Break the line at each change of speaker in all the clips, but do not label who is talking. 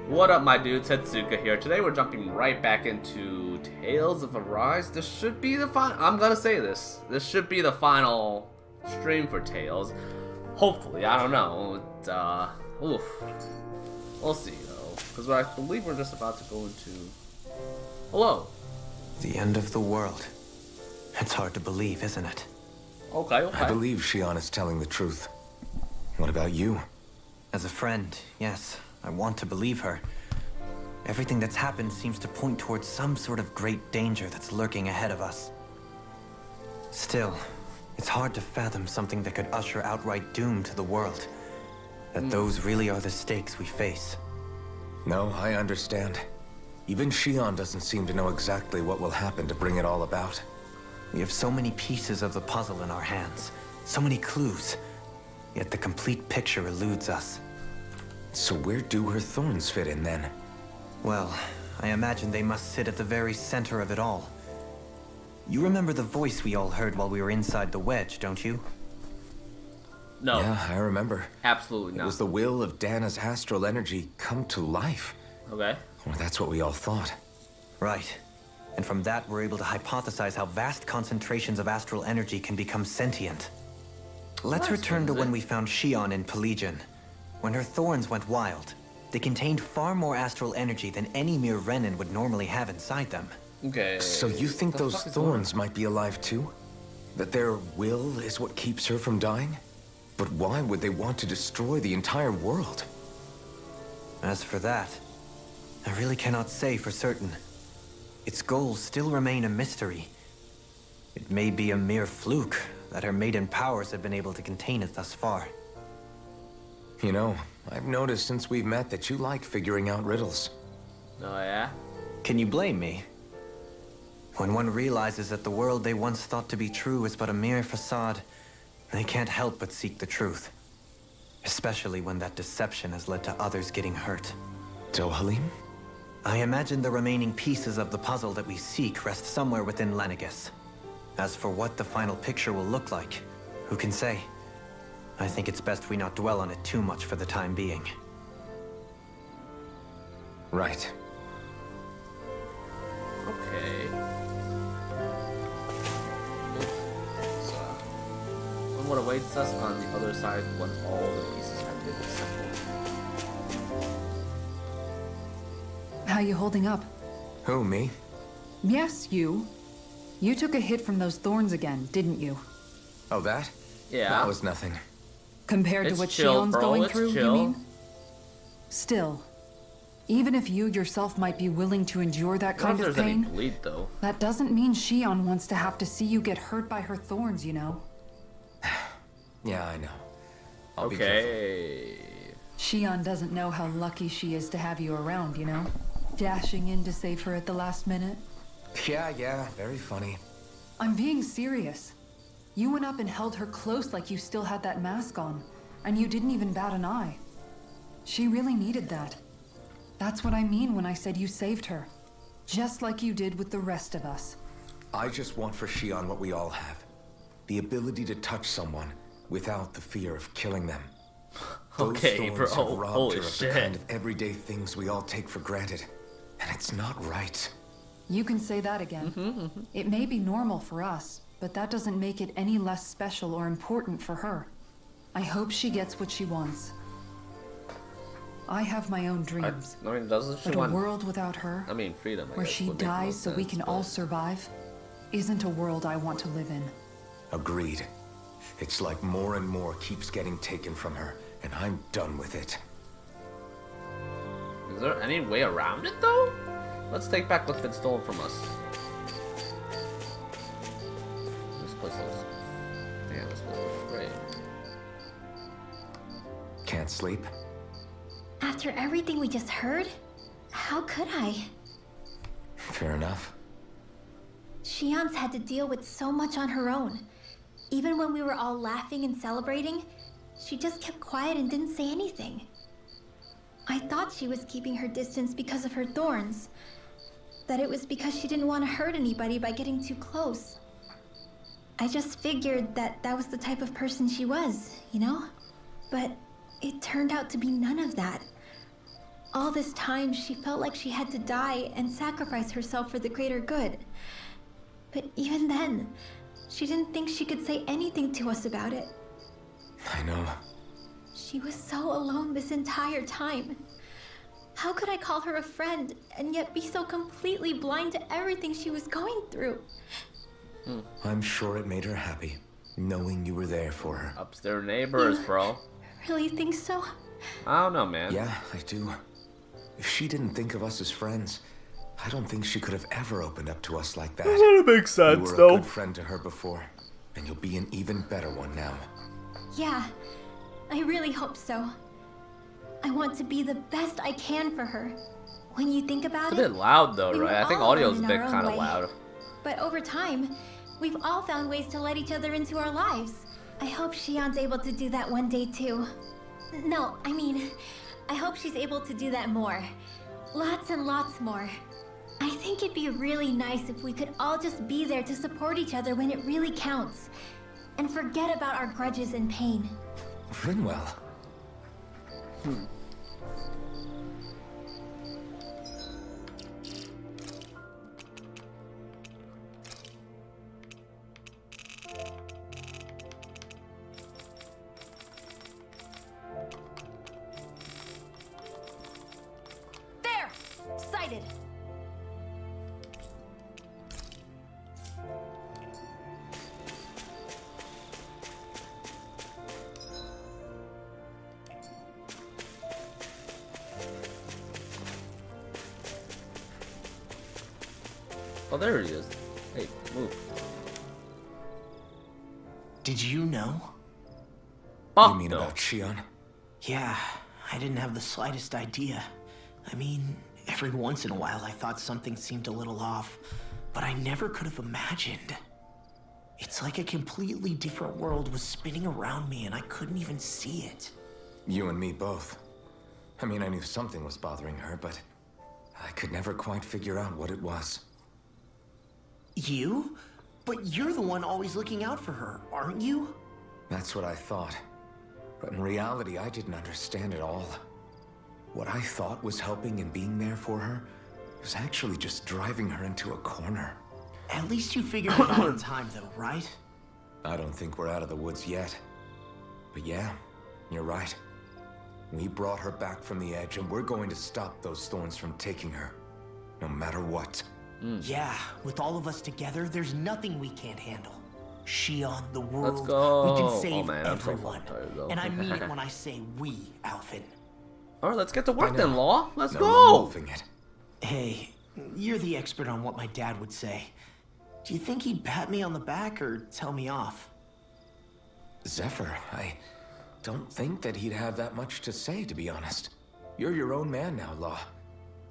What up, my dudes? Hetsuka here. Today we're jumping right back into Tales of Arise. This should be the final. I'm gonna say this. This should be the final stream for Tales. Hopefully, I don't know. Oof. We'll see though, because I believe we're just about to go into. Hello.
The end of the world. It's hard to believe, isn't it?
Okay.
I believe Shion is telling the truth. What about you?
As a friend, yes, I want to believe her. Everything that's happened seems to point towards some sort of great danger that's lurking ahead of us. Still, it's hard to fathom something that could usher outright doom to the world. That those really are the stakes we face.
No, I understand. Even Shion doesn't seem to know exactly what will happen to bring it all about.
We have so many pieces of the puzzle in our hands, so many clues, yet the complete picture eludes us.
So where do her thorns fit in then?
Well, I imagine they must sit at the very center of it all. You remember the voice we all heard while we were inside the wedge, don't you?
No.
Yeah, I remember.
Absolutely
It
not.
was the will of Dana's astral energy come to life.
Okay.
Or that's what we all thought.
Right. And from that, we're able to hypothesize how vast concentrations of astral energy can become sentient. Let's return to when we found Shion in Pelagian. When her thorns went wild, they contained far more astral energy than any mere Renin would normally have inside them.
Okay.
So you think those thorns might be alive too? That their will is what keeps her from dying? But why would they want to destroy the entire world?
As for that, I really cannot say for certain. Its goals still remain a mystery. It may be a mere fluke that her maiden powers have been able to contain it thus far.
You know, I've noticed since we've met that you like figuring out riddles.
Oh yeah.
Can you blame me? When one realizes that the world they once thought to be true is but a mere facade, they can't help but seek the truth. Especially when that deception has led to others getting hurt.
Dohalim?
I imagine the remaining pieces of the puzzle that we seek rest somewhere within Lenegis. As for what the final picture will look like, who can say? I think it's best we not dwell on it too much for the time being.
Right.
Okay. So, and what awaits us on the other side once all the pieces have been assembled?
How you holding up?
Who, me?
Yes, you. You took a hit from those thorns again, didn't you?
Oh, that?
Yeah.
That was nothing.
Compared
It's
to what
chill,
Shion's
bro,
going
it's
through, you
chill.
mean? Still, even if you yourself might be willing to endure that
I don't
kind
know if
of
there's any
pain,
bleed though.
that doesn't mean Shion wants to have to see you get hurt by her thorns, you know?
Yeah, I know. I'll be careful.
Okay.
Shion doesn't know how lucky she is to have you around, you know? Dashing in to save her at the last minute.
Yeah, very funny.
I'm being serious. You went up and held her close like you still had that mask on, and you didn't even bat an eye. She really needed that. That's what I mean when I said you saved her. Just like you did with the rest of us.
I just want for Shion what we all have. The ability to touch someone without the fear of killing them. Those
Okay,
thorns
bro.
have robbed
Holy
her of
shit.
the kind of everyday things we all take for granted. And it's not right.
You can say that again. It may be normal for us, but that doesn't make it any less special or important for her. I hope she gets what she wants. I have my own dreams,
I mean, doesn't she
but a
want?
world without her,
I mean, freedom. I
where
guess,
she
would make the
dies
most
so we
sense,
can
but-
all survive, isn't a world I want to live in.
Agreed. It's like more and more keeps getting taken from her, and I'm done with it.
Is there any way around it though? Let's take back what's been stolen from us. This place looks. Damn, this place looks great.
Can't sleep?
After everything we just heard, how could I?
Fair enough.
Shion's had to deal with so much on her own. Even when we were all laughing and celebrating, she just kept quiet and didn't say anything. I thought she was keeping her distance because of her thorns. That it was because she didn't want to hurt anybody by getting too close. I just figured that that was the type of person she was, you know? But it turned out to be none of that. All this time, she felt like she had to die and sacrifice herself for the greater good. But even then, she didn't think she could say anything to us about it.
I know.
She was so alone this entire time. How could I call her a friend and yet be so completely blind to everything she was going through?
I'm sure it made her happy, knowing you were there for her.
Upstairs neighbors, bro.
Really think so?
I don't know, man.
Yeah, I do. If she didn't think of us as friends, I don't think she could have ever opened up to us like that.
That makes
You
sense,
were a
though.
good friend to her before, and you'll be an even better one now.
Yeah, I really hope so. I want to be the best I can for her. When you think about
It's a
it,
bit loud, though,
we were
right? I think
all
audio's a
alone in
bit
our own
kind of
way.
loud.
but over time, we've all found ways to let each other into our lives. I hope Shion's able to do that one day too. No, I mean, I hope she's able to do that more. Lots and lots more. I think it'd be really nice if we could all just be there to support each other when it really counts. And forget about our grudges and pain.
Rinwell.
There! Sighted!
Oh, there he is. Hey, move.
Did you know?
Fuck
You mean
no.
about Shion?
Yeah, I didn't have the slightest idea. I mean, every once in a while I thought something seemed a little off, but I never could have imagined. It's like a completely different world was spinning around me and I couldn't even see it.
You and me both. I mean, I knew something was bothering her, but I could never quite figure out what it was.
You? But you're the one always looking out for her, aren't you?
That's what I thought. But in reality, I didn't understand it all. What I thought was helping and being there for her was actually just driving her into a corner.
At least you figured it out in time though, right?
I don't think we're out of the woods yet. But yeah, you're right. We brought her back from the edge, and we're going to stop those thorns from taking her. No matter what.
Yeah, with all of us together, there's nothing we can't handle. Shion, the world,
Let's go.
we can
Oh,
save
man, I'm so
everyone.
fucking tired, though.
And I mean it when I say we, Alvin.
Alright, let's get to work
I
then,
know.
Law. Let's
No
go.
wolfing it.
Hey, you're the expert on what my dad would say. Do you think he'd pat me on the back or tell me off?
Zephyr, I don't think that he'd have that much to say, to be honest. You're your own man now, Law.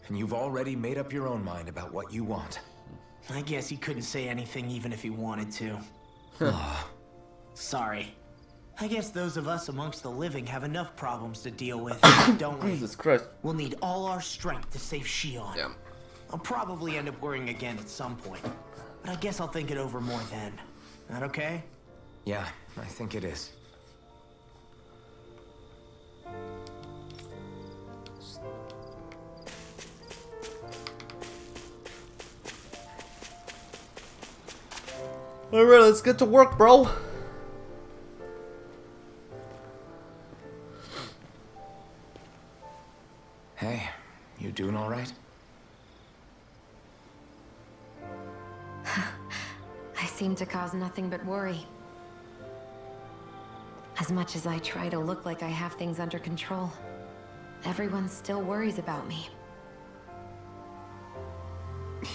And you've already made up your own mind about what you want.
I guess he couldn't say anything even if he wanted to.
Aw,
Sorry. I guess those of us amongst the living have enough problems to deal with, don't we?
Jesus Christ.
We'll need all our strength to save Shion.
Yeah.
I'll probably end up worrying again at some point. But I guess I'll think it over more then. That okay?
yeah, I think it is.
Alright, let's get to work, bro.
Hey, you doing all right?
I seem to cause nothing but worry. As much as I try to look like I have things under control, everyone still worries about me.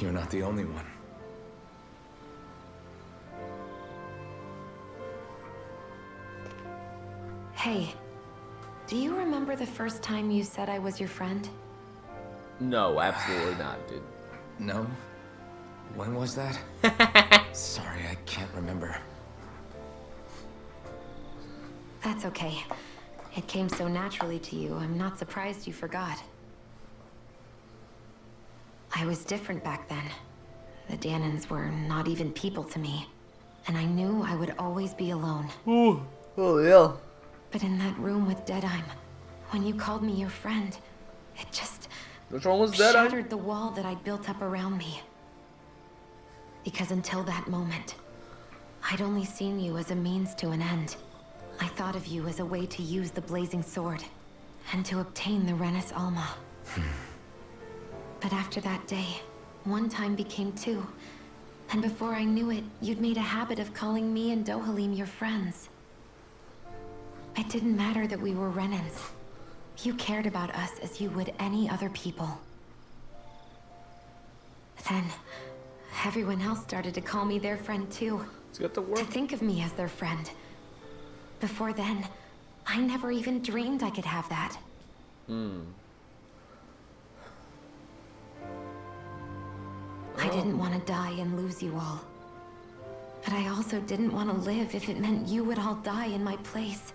You're not the only one.
Hey, do you remember the first time you said I was your friend?
No, absolutely not, dude.
No? When was that? Sorry, I can't remember.
That's okay. It came so naturally to you, I'm not surprised you forgot. I was different back then. The Danans were not even people to me. And I knew I would always be alone.
Ooh. Oh, yeah.
But in that room with Deadheim, when you called me your friend, it just...
Which one was dead?
Shattered the wall that I'd built up around me. Because until that moment, I'd only seen you as a means to an end. I thought of you as a way to use the blazing sword and to obtain the Renis Alma. But after that day, one time became two. And before I knew it, you'd made a habit of calling me and Dohalim your friends. It didn't matter that we were Renans. You cared about us as you would any other people. Then, everyone else started to call me their friend too.
Let's get to
To
work.
think of me as their friend. Before then, I never even dreamed I could have that. I didn't want to die and lose you all. But I also didn't want to live if it meant you would all die in my place.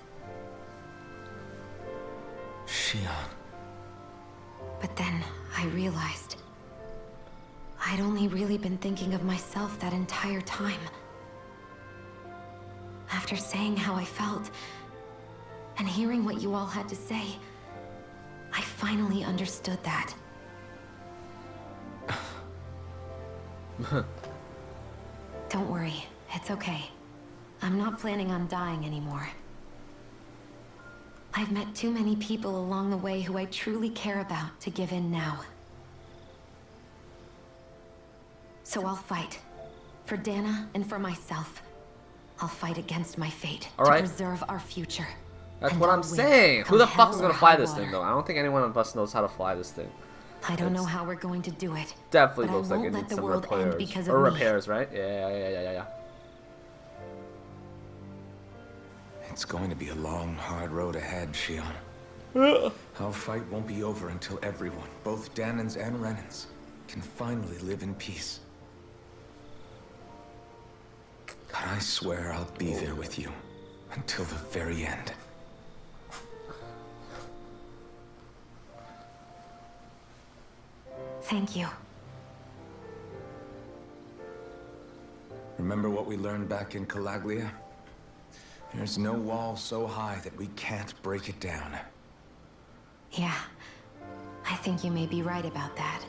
Shion.
But then I realized I'd only really been thinking of myself that entire time. After saying how I felt and hearing what you all had to say, I finally understood that. Don't worry, it's okay. I'm not planning on dying anymore. I've met too many people along the way who I truly care about to give in now. So I'll fight. For Dana and for myself. I'll fight against my fate
All
to
right.
preserve our future.
That's
And
what
I'll
I'm
win,
saying. Who
come
the fuck is
hell
gonna
or
fly
high
this
water.
thing though? I don't think anyone of us knows how to fly this thing.
I don't know
It's
how we're going to do it.
Definitely
but I
looks like
won't
it
let
needs
the
some
world end
repairs.
because
Or
of me.
repairs, right? Yeah.
It's going to be a long, hard road ahead, Shion. Our fight won't be over until everyone, both Danans and Renans, can finally live in peace. But I swear I'll be there with you until the very end.
Thank you.
Remember what we learned back in Calaglia? There's no wall so high that we can't break it down.
Yeah. I think you may be right about that.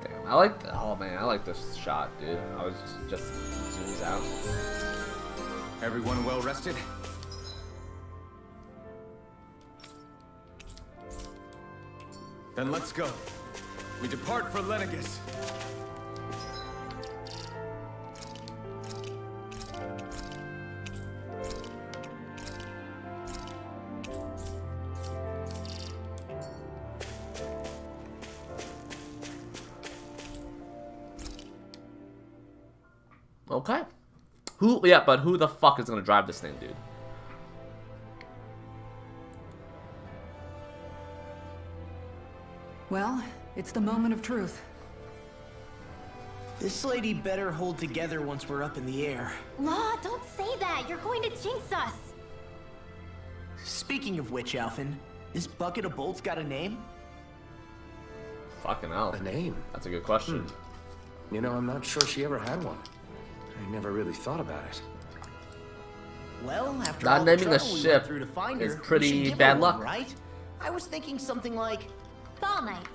Damn, I like the, oh man, I like this shot, dude. I was just zooms out.
Everyone well rested? Then let's go. We depart for Lenegus.
Okay. Yeah, but who the fuck is gonna drive this thing, dude?
Well, it's the moment of truth.
This lady better hold together once we're up in the air.
Law, don't say that. You're going to jinx us.
Speaking of which, Alphen, this bucket of bolts got a name?
Fucking hell.
A name?
That's a good question.
You know, I'm not sure she ever had one. I never really thought about it.
Well, after
Not
all the
naming a
trouble we
ship
went through to find
is
her, we
pretty
should give
bad
her
luck.
one, right? I was thinking something like,
Fall Knights.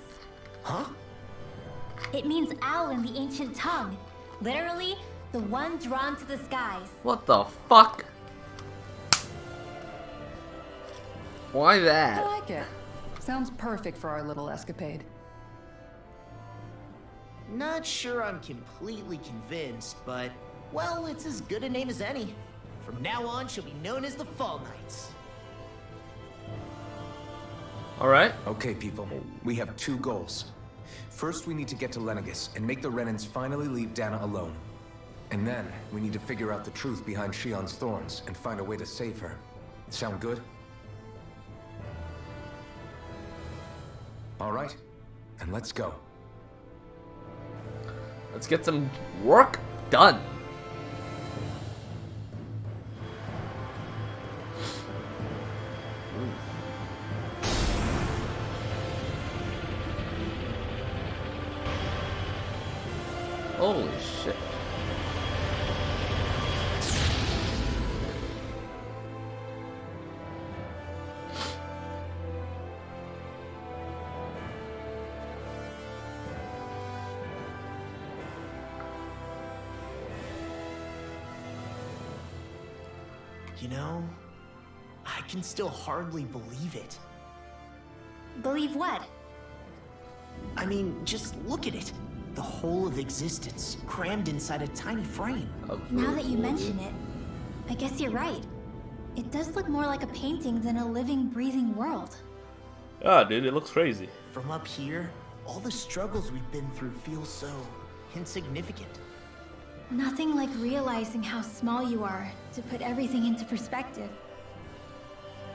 huh?
It means owl in the ancient tongue. Literally, the one drawn to the skies.
What the fuck? Why
I
that?
like it. Sounds perfect for our little escapade.
Not sure I'm completely convinced, but, well, it's as good a name as any. From now on, she'll be known as the Fall Knights.
Alright.
Okay, people. We have two goals. First, we need to get to Lenegus and make the Renans finally leave Dana alone. And then, we need to figure out the truth behind Shion's thorns and find a way to save her. Sound good? All right. Then let's go.
Let's get some work done. Holy shit.
You know, I can still hardly believe it.
Believe what?
I mean, just look at it. The whole of existence crammed inside a tiny frame.
Now that you mention it, I guess you're right. It does look more like a painting than a living, breathing world.
Ah, dude, it looks crazy.
From up here, all the struggles we've been through feel so insignificant.
Nothing like realizing how small you are to put everything into perspective.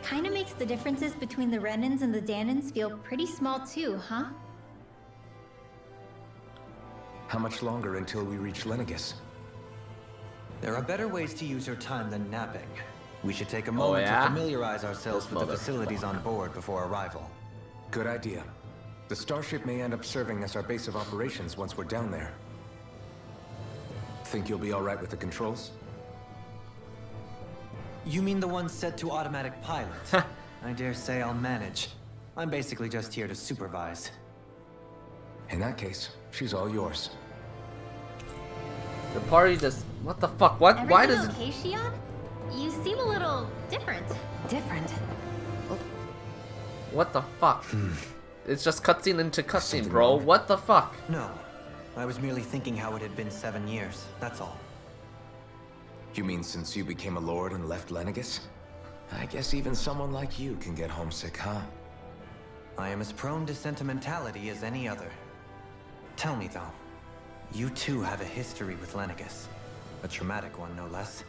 Kinda makes the differences between the Renans and the Danans feel pretty small too, huh?
How much longer until we reach Lenegis?
There are better ways to use your time than napping. We should take a moment
yeah?
to familiarize ourselves
This
with the
mother-
facilities on board before arrival.
Good idea. The starship may end up serving as our base of operations once we're down there. Think you'll be all right with the controls?
You mean the one set to automatic pilot? I dare say I'll manage. I'm basically just here to supervise.
In that case, she's all yours.
The party just... What the fuck? What? Why does it...
okay, Shion? You seem a little different.
Different?
What the fuck? It's just cutscene into cutscene,
Something
bro.
wrong.
What the fuck?
No. I was merely thinking how it had been 7 years, that's all.
You mean since you became a lord and left Lenegis? I guess even someone like you can get homesick, huh?
I am as prone to sentimentality as any other. Tell me though, you too have a history with Lenegis. A traumatic one, no less.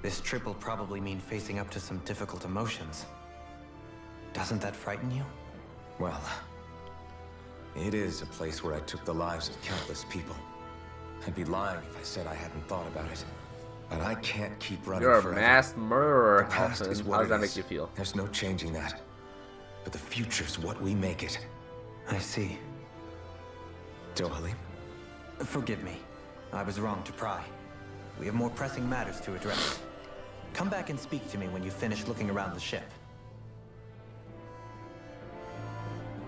This trip will probably mean facing up to some difficult emotions. Doesn't that frighten you?
Well, it is a place where I took the lives of countless people. I'd be lying if I said I hadn't thought about it. But I can't keep running
You're a
forever.
mass murderer,
The past
Halfin.
is
How
what
does
it
that
is.
make you feel?
There's no changing that. But the future's what we make it.
I see.
Dohalim?
Forgive me. I was wrong to pry. We have more pressing matters to address. Come back and speak to me when you finish looking around the ship.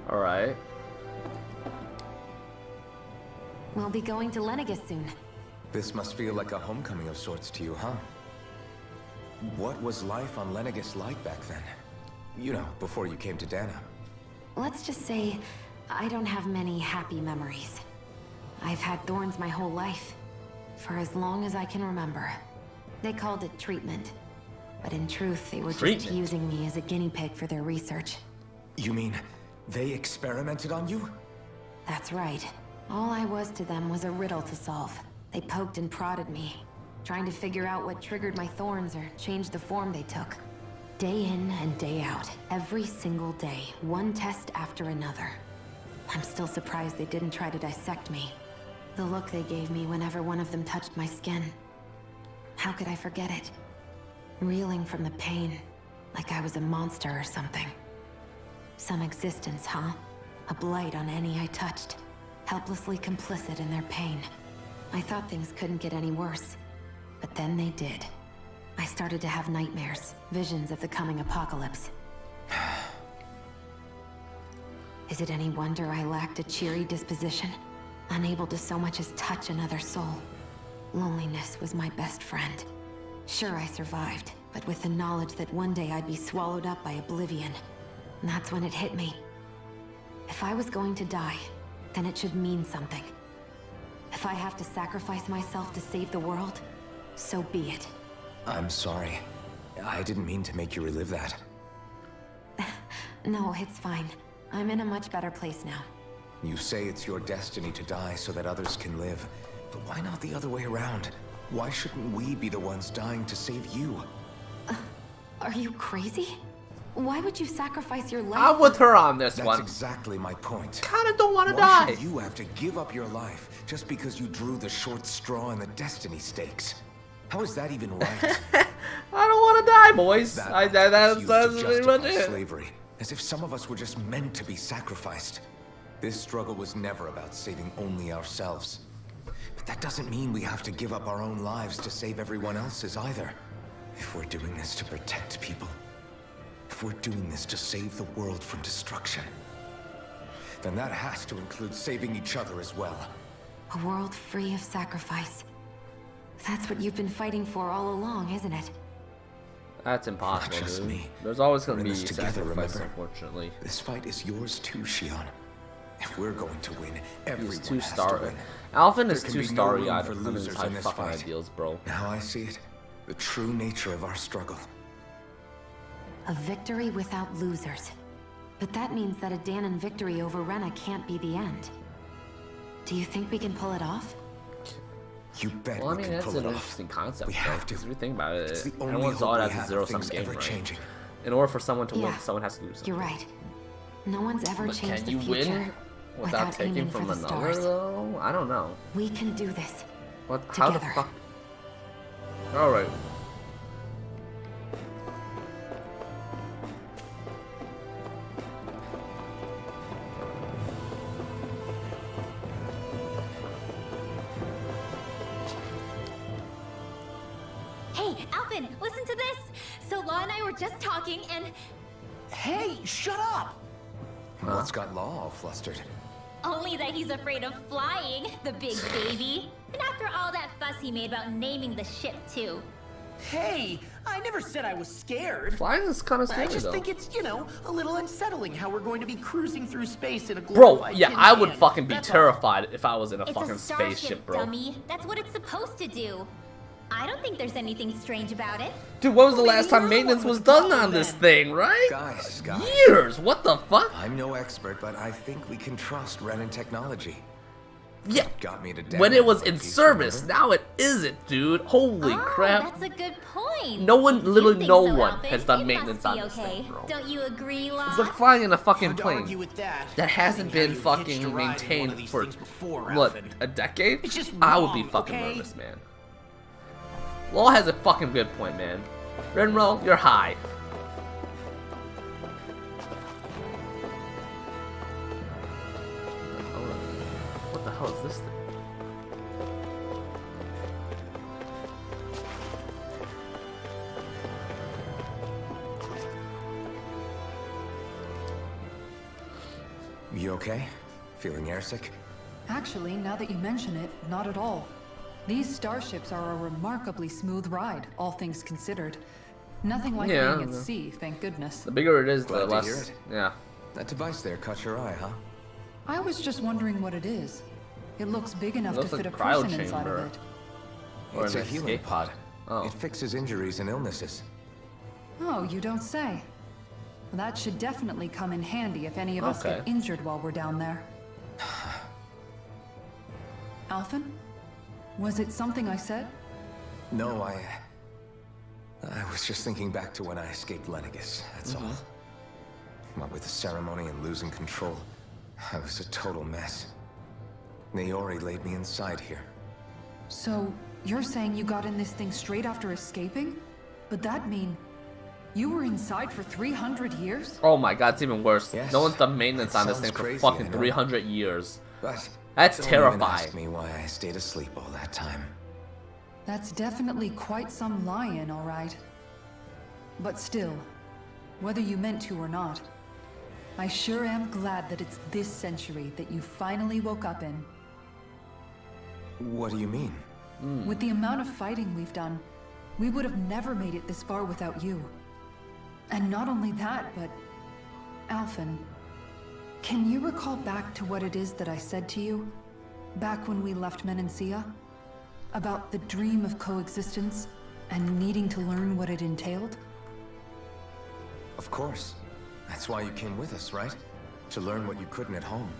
Alright.
We'll be going to Lenegis soon.
This must feel like a homecoming of sorts to you, huh? What was life on Lenegis like back then? You know, before you came to Dana.
Let's just say, I don't have many happy memories. I've had thorns my whole life. For as long as I can remember. They called it treatment. But in truth, they were just
Treatment?
using me as a guinea pig for their research.
You mean, they experimented on you?
That's right. All I was to them was a riddle to solve. They poked and prodded me, trying to figure out what triggered my thorns or changed the form they took. Day in and day out, every single day, one test after another. I'm still surprised they didn't try to dissect me. The look they gave me whenever one of them touched my skin. How could I forget it? Reeling from the pain, like I was a monster or something. Some existence, huh? A blight on any I touched. Helplessly complicit in their pain. I thought things couldn't get any worse. But then they did. I started to have nightmares, visions of the coming apocalypse. Is it any wonder I lacked a cheery disposition? Unable to so much as touch another soul. Loneliness was my best friend. Sure, I survived, but with the knowledge that one day I'd be swallowed up by oblivion. And that's when it hit me. If I was going to die, then it should mean something. If I have to sacrifice myself to save the world, so be it.
I'm sorry. I didn't mean to make you relive that.
No, it's fine. I'm in a much better place now.
You say it's your destiny to die so that others can live. But why not the other way around? Why shouldn't we be the ones dying to save you?
Are you crazy? Why would you sacrifice your life?
I'm with her on this
That's
one.
exactly my point.
Kinda don't want to
Why
die.
should you have to give up your life just because you drew the short straw in the destiny stakes? How is that even right?
I don't want to die, boys.
That
That's
used to
pretty much
justify
it.
slavery, as if some of us were just meant to be sacrificed. This struggle was never about saving only ourselves. But that doesn't mean we have to give up our own lives to save everyone else's either. If we're doing this to protect people, if we're doing this to save the world from destruction, then that has to include saving each other as well.
A world free of sacrifice. That's what you've been fighting for all along, isn't it?
That's impossible,
Not just
dude.
me.
There's always gonna
We're in
be
this together,
sacrifice,
remember?
unfortunately.
This fight is yours too, Shion. If we're going to win,
He's
everyone
too
has to
star.
win.
Alphen is
There can
too
be no
starry
room
eyed
for
on his
losers in this
fucking
fight.
ideals, bro.
Now I see it. The true nature of our struggle.
A victory without losers. But that means that a Danon victory over Rena can't be the end. Do you think we can pull it off?
You bet
Well, I
we
mean,
can
that's
pull
an
it off.
interesting concept.
We
though,
have to.
'cause if you think about it,
It's the only
everyone saw
hope
it
we
as a
have of
zero-sum
things
game,
ever
right?
changing.
In order for someone to win,
Yeah.
someone has to lose.
You're right. No one's ever
But
changed
can
the
you
future
win without
without
taking
aiming for
from
the
another,
stars.
though? I don't know.
We can do this.
What? How the
Together.
fuck? All right.
Hey, Alvin, listen to this. So Law and I were just talking, and
Hey, shut up!
What's got Law all flustered?
only that he's afraid of flying, the big baby. And after all that fuss he made about naming the ship too.
Hey, I never said I was scared.
Flying is kind of
I
scary,
just
though.
think it's, you know, a little unsettling how we're going to be cruising through space in a
Bro,
glorified
yeah,
tin
I would
can.
fucking be
That's all.
terrified if I was in a
It's
fucking
a starship,
spaceship, bro.
dummy. That's what it's supposed to do. I don't think there's anything strange about it.
Dude, when was the
Well,
last
maybe
time
you're
maintenance
the one
was
with the
done
problem
on this
then.
thing, right?
Guys.
Years. What the fuck?
I'm no expert, but I think we can trust Renan technology.
Yeah.
Got me to
When it was
download
in
one piece,
service,
remember?
now it isn't, dude. Holy
Oh,
crap.
that's a good point.
No one,
If you
literally
think
no
so,
one
Alvin,
has done
it
maintenance
must
on
be
this
okay.
thing, bro.
Don't you agree, Law?
It's like flying in a fucking
Hard to
plane
argue with that.
that hasn't
Seeing how
been
you
fucking
hitched a ride in one of
maintained
these
for
things before,
what,
Alvin.
a decade?
It's just
I would be
wrong,
fucking
okay?
nervous, man. Law has a fucking good point, man. Renro, you're high. What the hell is this thing?
You okay? Feeling airsick?
Actually, now that you mention it, not at all. These starships are a remarkably smooth ride, all things considered. Nothing like
Yeah,
being at
yeah.
sea, thank goodness.
The bigger it is,
Glad
the
to
less.
hear it.
Yeah.
That device there caught your eye, huh?
I was just wondering what it is. It looks big enough to
looks
fit
like
a
a cryo
person inside of
chamber.
it.
Or
It's
an
a healing
escape
pod.
Oh.
It fixes injuries and illnesses.
Oh, you don't say. That should definitely come in handy if any of us get
Okay.
injured while we're down there. Alphen? Was it something I said?
No, I was just thinking back to when I escaped Lenegus, that's all. What with the ceremony and losing control, I was a total mess. Naori laid me inside here.
So, you're saying you got in this thing straight after escaping? But that mean you were inside for 300 years?
Oh my god, it's even worse.
Yes.
No one's done maintenance
That
on this
sounds
thing for
crazy,
fucking
I know.
300 years.
But
That's
don't even
terrifying.
ask me why I stayed asleep all that time.
That's definitely quite some lie-in, all right. But still, whether you meant to or not, I sure am glad that it's this century that you finally woke up in.
What do you mean?
With the amount of fighting we've done, we would have never made it this far without you. And not only that, but... Alphen, can you recall back to what it is that I said to you? Back when we left Menancia? About the dream of coexistence and needing to learn what it entailed?
Of course. That's why you came with us, right? To learn what you couldn't at home.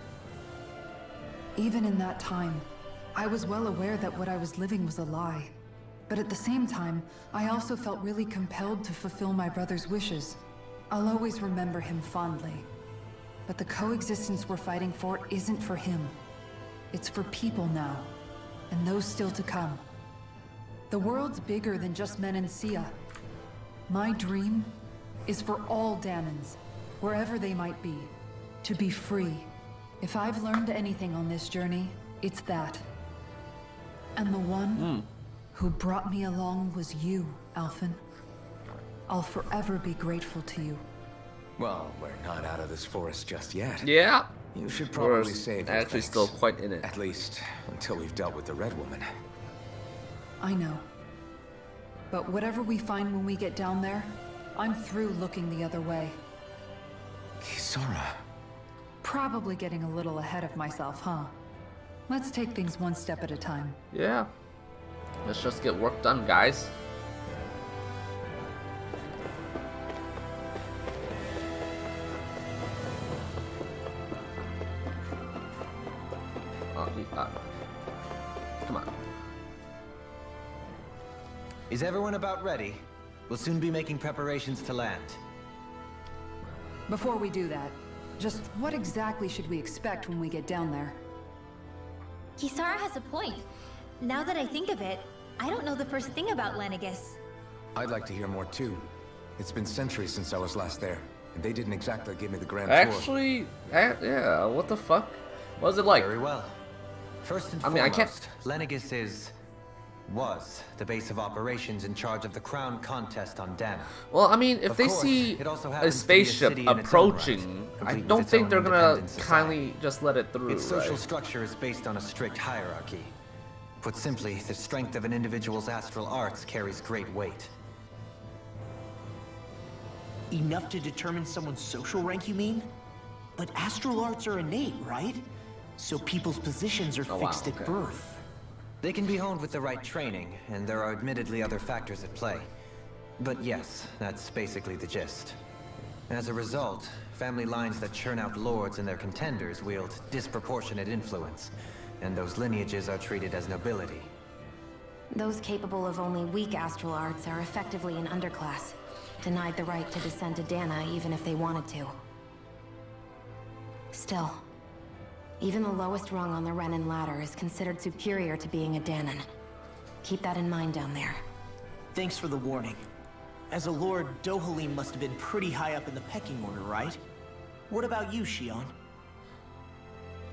Even in that time, I was well aware that what I was living was a lie. But at the same time, I also felt really compelled to fulfill my brother's wishes. I'll always remember him fondly. But the coexistence we're fighting for isn't for him. It's for people now, and those still to come. The world's bigger than just Menancia. My dream is for all Danons, wherever they might be, to be free. If I've learned anything on this journey, it's that. And the one who brought me along was you, Alphen. I'll forever be grateful to you.
Well, we're not out of this forest just yet.
Yeah.
You should
We're
probably save your
actually
thanks.
still quite in it.
At least, until we've dealt with the Red Woman.
I know. But whatever we find when we get down there, I'm through looking the other way.
Kisara.
Probably getting a little ahead of myself, huh? Let's take things one step at a time.
Yeah. Let's just get work done, guys. Come on.
Is everyone about ready? We'll soon be making preparations to land.
Before we do that, just what exactly should we expect when we get down there?
Kisara has a point. Now that I think of it, I don't know the first thing about Lenegis.
I'd like to hear more too. It's been centuries since I was last there, and they didn't exactly give me the grand tour.
Actually, yeah, what the fuck? What was it like?
Very well. First and
I can't...
foremost, Lenegis was the base of operations in charge of the crown contest on Dana.
Well, I mean, if
Of
they
course,
see
it also
a
happens to be a
spaceship
city in its own
approaching,
right,
I
complete with
don't
its
think
own
they're gonna
independent society.
kindly just let it through,
Its social
right?
structure is based on a strict hierarchy. Put simply, the strength of an individual's astral arts carries great weight.
Enough to determine someone's social rank, you mean? But astral arts are innate, right? So people's positions are
Oh, wow,
fixed at
okay.
birth.
They can be honed with the right training, and there are admittedly other factors at play. But yes, that's basically the gist. As a result, family lines that churn out lords and their contenders wield disproportionate influence, and those lineages are treated as nobility.
Those capable of only weak astral arts are effectively an underclass, denied the right to descend to Dana even if they wanted to. Still, even the lowest rung on the Renan ladder is considered superior to being a Danan. Keep that in mind down there.
Thanks for the warning. As a lord, Dohalim must have been pretty high up in the pecking order, right? What about you, Shion?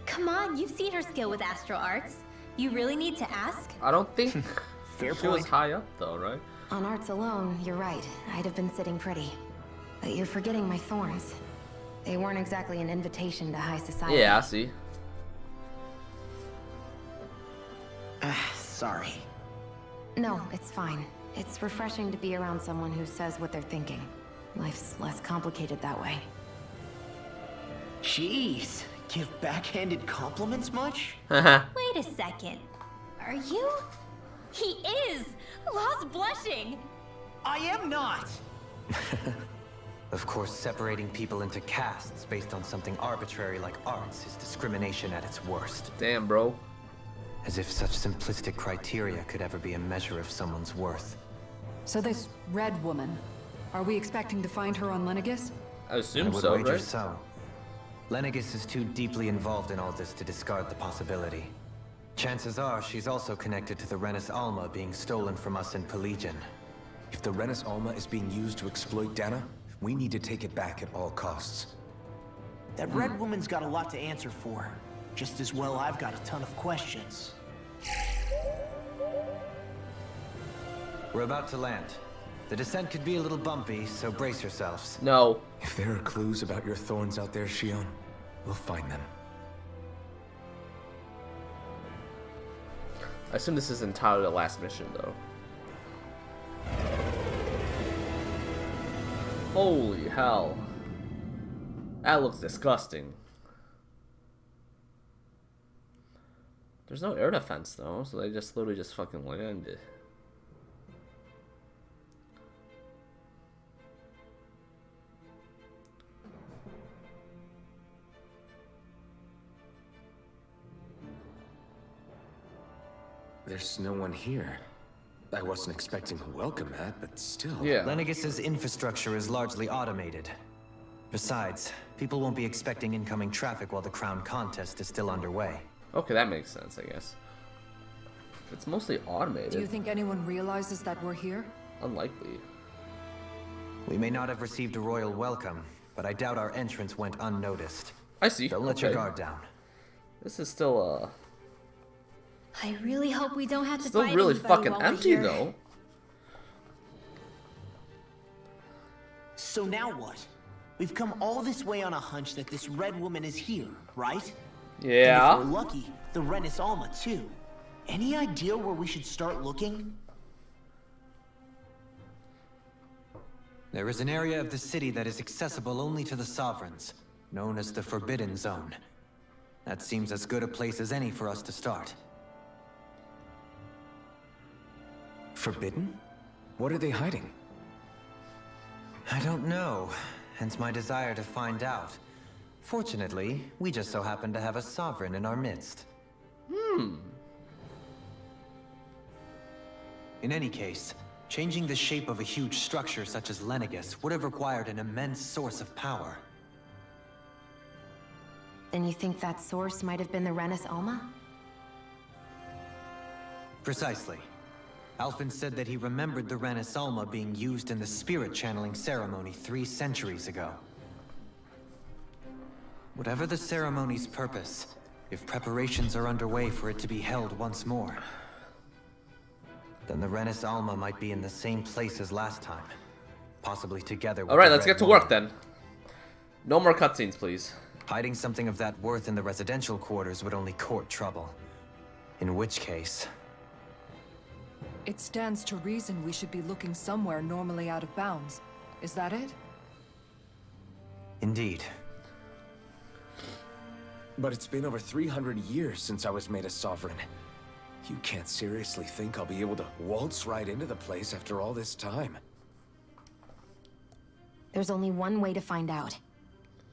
Come on, you've seen her skill with astral arts. You really need to ask?
I don't think
Fair
she was
point.
high up though, right?
On arts alone, you're right. I'd have been sitting pretty. But you're forgetting my thorns. They weren't exactly an invitation to high society.
Yeah, I see.
Sorry.
No, it's fine. It's refreshing to be around someone who says what they're thinking. Life's less complicated that way.
Jeez, give backhanded compliments much?
Wait a second. Are you? He is! Lost blushing!
I am not!
Of course, separating people into castes based on something arbitrary like arts is discrimination at its worst.
Damn, bro.
As if such simplistic criteria could ever be a measure of someone's worth.
So this red woman, are we expecting to find her on Lenegis?
I assume
I would
so,
wager
right?
so. Lenegis is too deeply involved in all this to discard the possibility. Chances are she's also connected to the Renis Alma being stolen from us in Pelegion.
If the Renis Alma is being used to exploit Dana, we need to take it back at all costs.
That red woman's got a lot to answer for. Just as well I've got a ton of questions.
We're about to land. The descent could be a little bumpy, so brace yourselves.
No.
If there are clues about your thorns out there, Shion, we'll find them.
I assume this is entirely the last mission, though. Holy hell. That looks disgusting. There's no air defense, though, so they just literally just fucking landed.
There's no one here. I wasn't expecting to welcome that, but still.
Yeah.
Lenegis's infrastructure is largely automated. Besides, people won't be expecting incoming traffic while the crown contest is still underway.
Okay, that makes sense, I guess. If it's mostly automated,
Do you think anyone realizes that we're here?
unlikely.
We may not have received a royal welcome, but I doubt our entrance went unnoticed.
I see.
Don't let
Okay.
your guard down.
This is still,
I really hope we don't have to
still
fight
really
anybody
fucking
while we're
empty,
here.
though.
So now what? We've come all this way on a hunch that this red woman is here, right?
Yeah.
And if we're lucky, the Renis Alma too. Any idea where we should start looking?
There is an area of the city that is accessible only to the Sovereigns, known as the Forbidden Zone. That seems as good a place as any for us to start.
Forbidden? What are they hiding?
I don't know, hence my desire to find out. Fortunately, we just so happen to have a Sovereign in our midst. In any case, changing the shape of a huge structure such as Lenegis would have required an immense source of power.
Then you think that source might have been the Renis Alma?
Precisely. Alphen said that he remembered the Renis Alma being used in the spirit channeling ceremony 3 centuries ago. Whatever the ceremony's purpose, if preparations are underway for it to be held once more, then the Renis Alma might be in the same place as last time. Possibly together with
Alright,
the
let's
Red
get to
Moon.
work then. No more cutscenes, please.
Hiding something of that worth in the residential quarters would only court trouble. In which case...
It stands to reason we should be looking somewhere normally out of bounds. Is that it?
Indeed.
But it's been over 300 years since I was made a Sovereign. You can't seriously think I'll be able to waltz right into the place after all this time.
There's only one way to find out.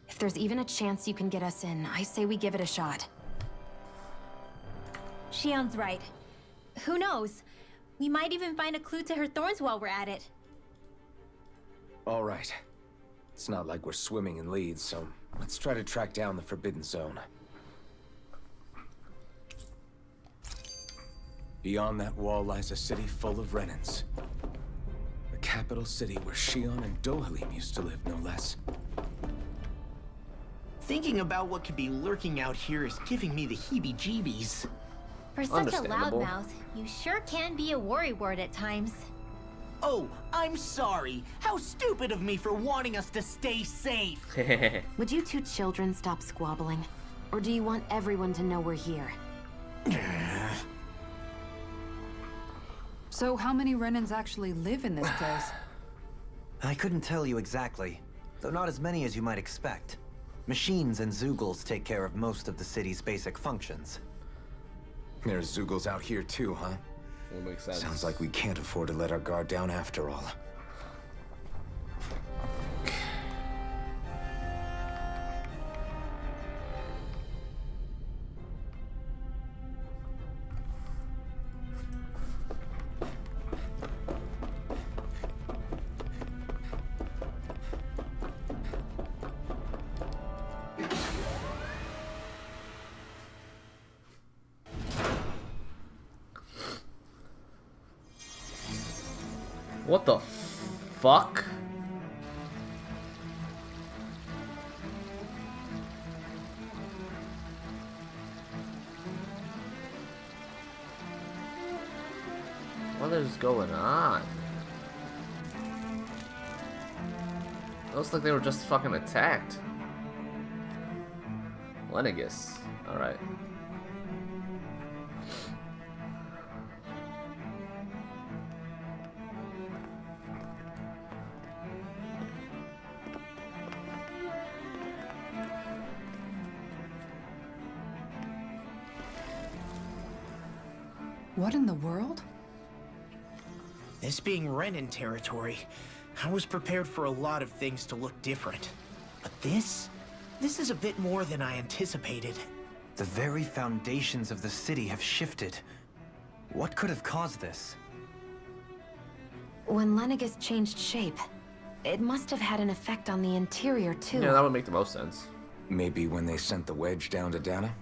If there's even a chance you can get us in, I say we give it a shot.
Shion's right. Who knows? We might even find a clue to her thorns while we're at it.
All right. It's not like we're swimming in leads, so let's try to track down the Forbidden Zone. Beyond that wall lies a city full of Renans. The capital city where Shion and Dohalim used to live, no less.
Thinking about what could be lurking out here is giving me the heebie-jeebies.
For such a
Understandable.
loudmouth, you sure can be a worrywart at times.
Oh, I'm sorry. How stupid of me for wanting us to stay safe.
Would you 2 children stop squabbling? Or do you want everyone to know we're here?
So how many Renans actually live in this place?
I couldn't tell you exactly, though not as many as you might expect. Machines and Zeugles take care of most of the city's basic functions.
There's Zeugles out here too, huh?
That makes sense.
Sounds like we can't afford to let our guard down after all.
What the fuck? What is going on? Looks like they were just fucking attacked. Lenegis. Alright.
What in the world?
This being Renan territory, I was prepared for a lot of things to look different. But this is a bit more than I anticipated.
The very foundations of the city have shifted. What could have caused this?
When Lenegis changed shape, it must have had an effect on the interior too.
Yeah, that would make the most sense.
Maybe when they sent the wedge down to Dana?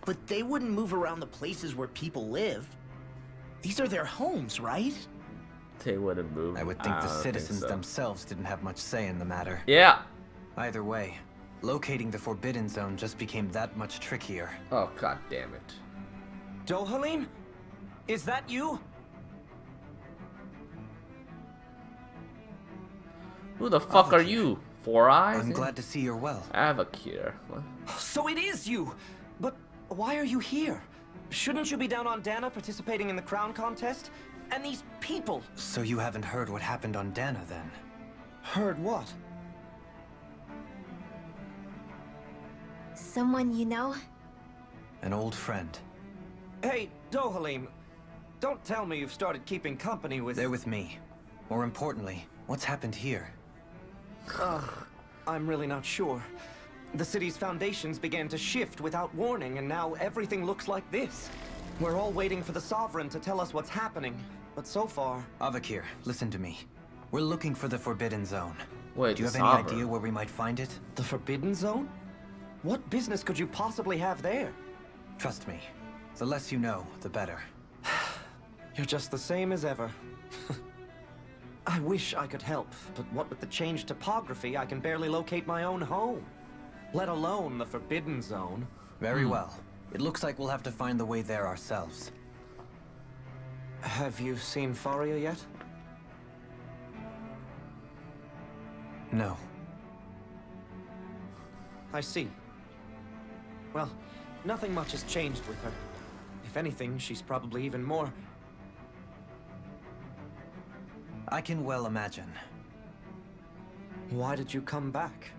But they wouldn't move around the places where people live. These are their homes, right?
They wouldn't move.
I would think the
don't
citizens
so.
themselves didn't have much say in the matter.
Yeah.
Either way, locating the Forbidden Zone just became that much trickier.
Oh, god damn it.
Dohalim? Is that you?
Who the fuck are you? Four Eyes?
I'm glad to see you're well.
Avakir. What?
So it is you! But why are you here? Shouldn't you be down on Dana participating in the crown contest? And these people!
So you haven't heard what happened on Dana then?
Heard what?
Someone you know?
An old friend.
Hey, Dohalim. Don't tell me you've started keeping company with...
They're with me. More importantly, what's happened here?
I'm really not sure. The city's foundations began to shift without warning, and now everything looks like this. We're all waiting for the Sovereign to tell us what's happening, but so far...
Avakir, listen to me. We're looking for the Forbidden Zone.
Wait,
Do you
the
have any
Sovereign?
idea where we might find it?
The Forbidden Zone? What business could you possibly have there?
Trust me. The less you know, the better.
You're just the same as ever. I wish I could help, but what with the changed topography, I can barely locate my own home. Let alone the Forbidden Zone.
Very well. It looks like we'll have to find the way there ourselves.
Have you seen Faria yet?
No.
I see. Well, nothing much has changed with her. If anything, she's probably even more...
I can well imagine.
Why did you come back?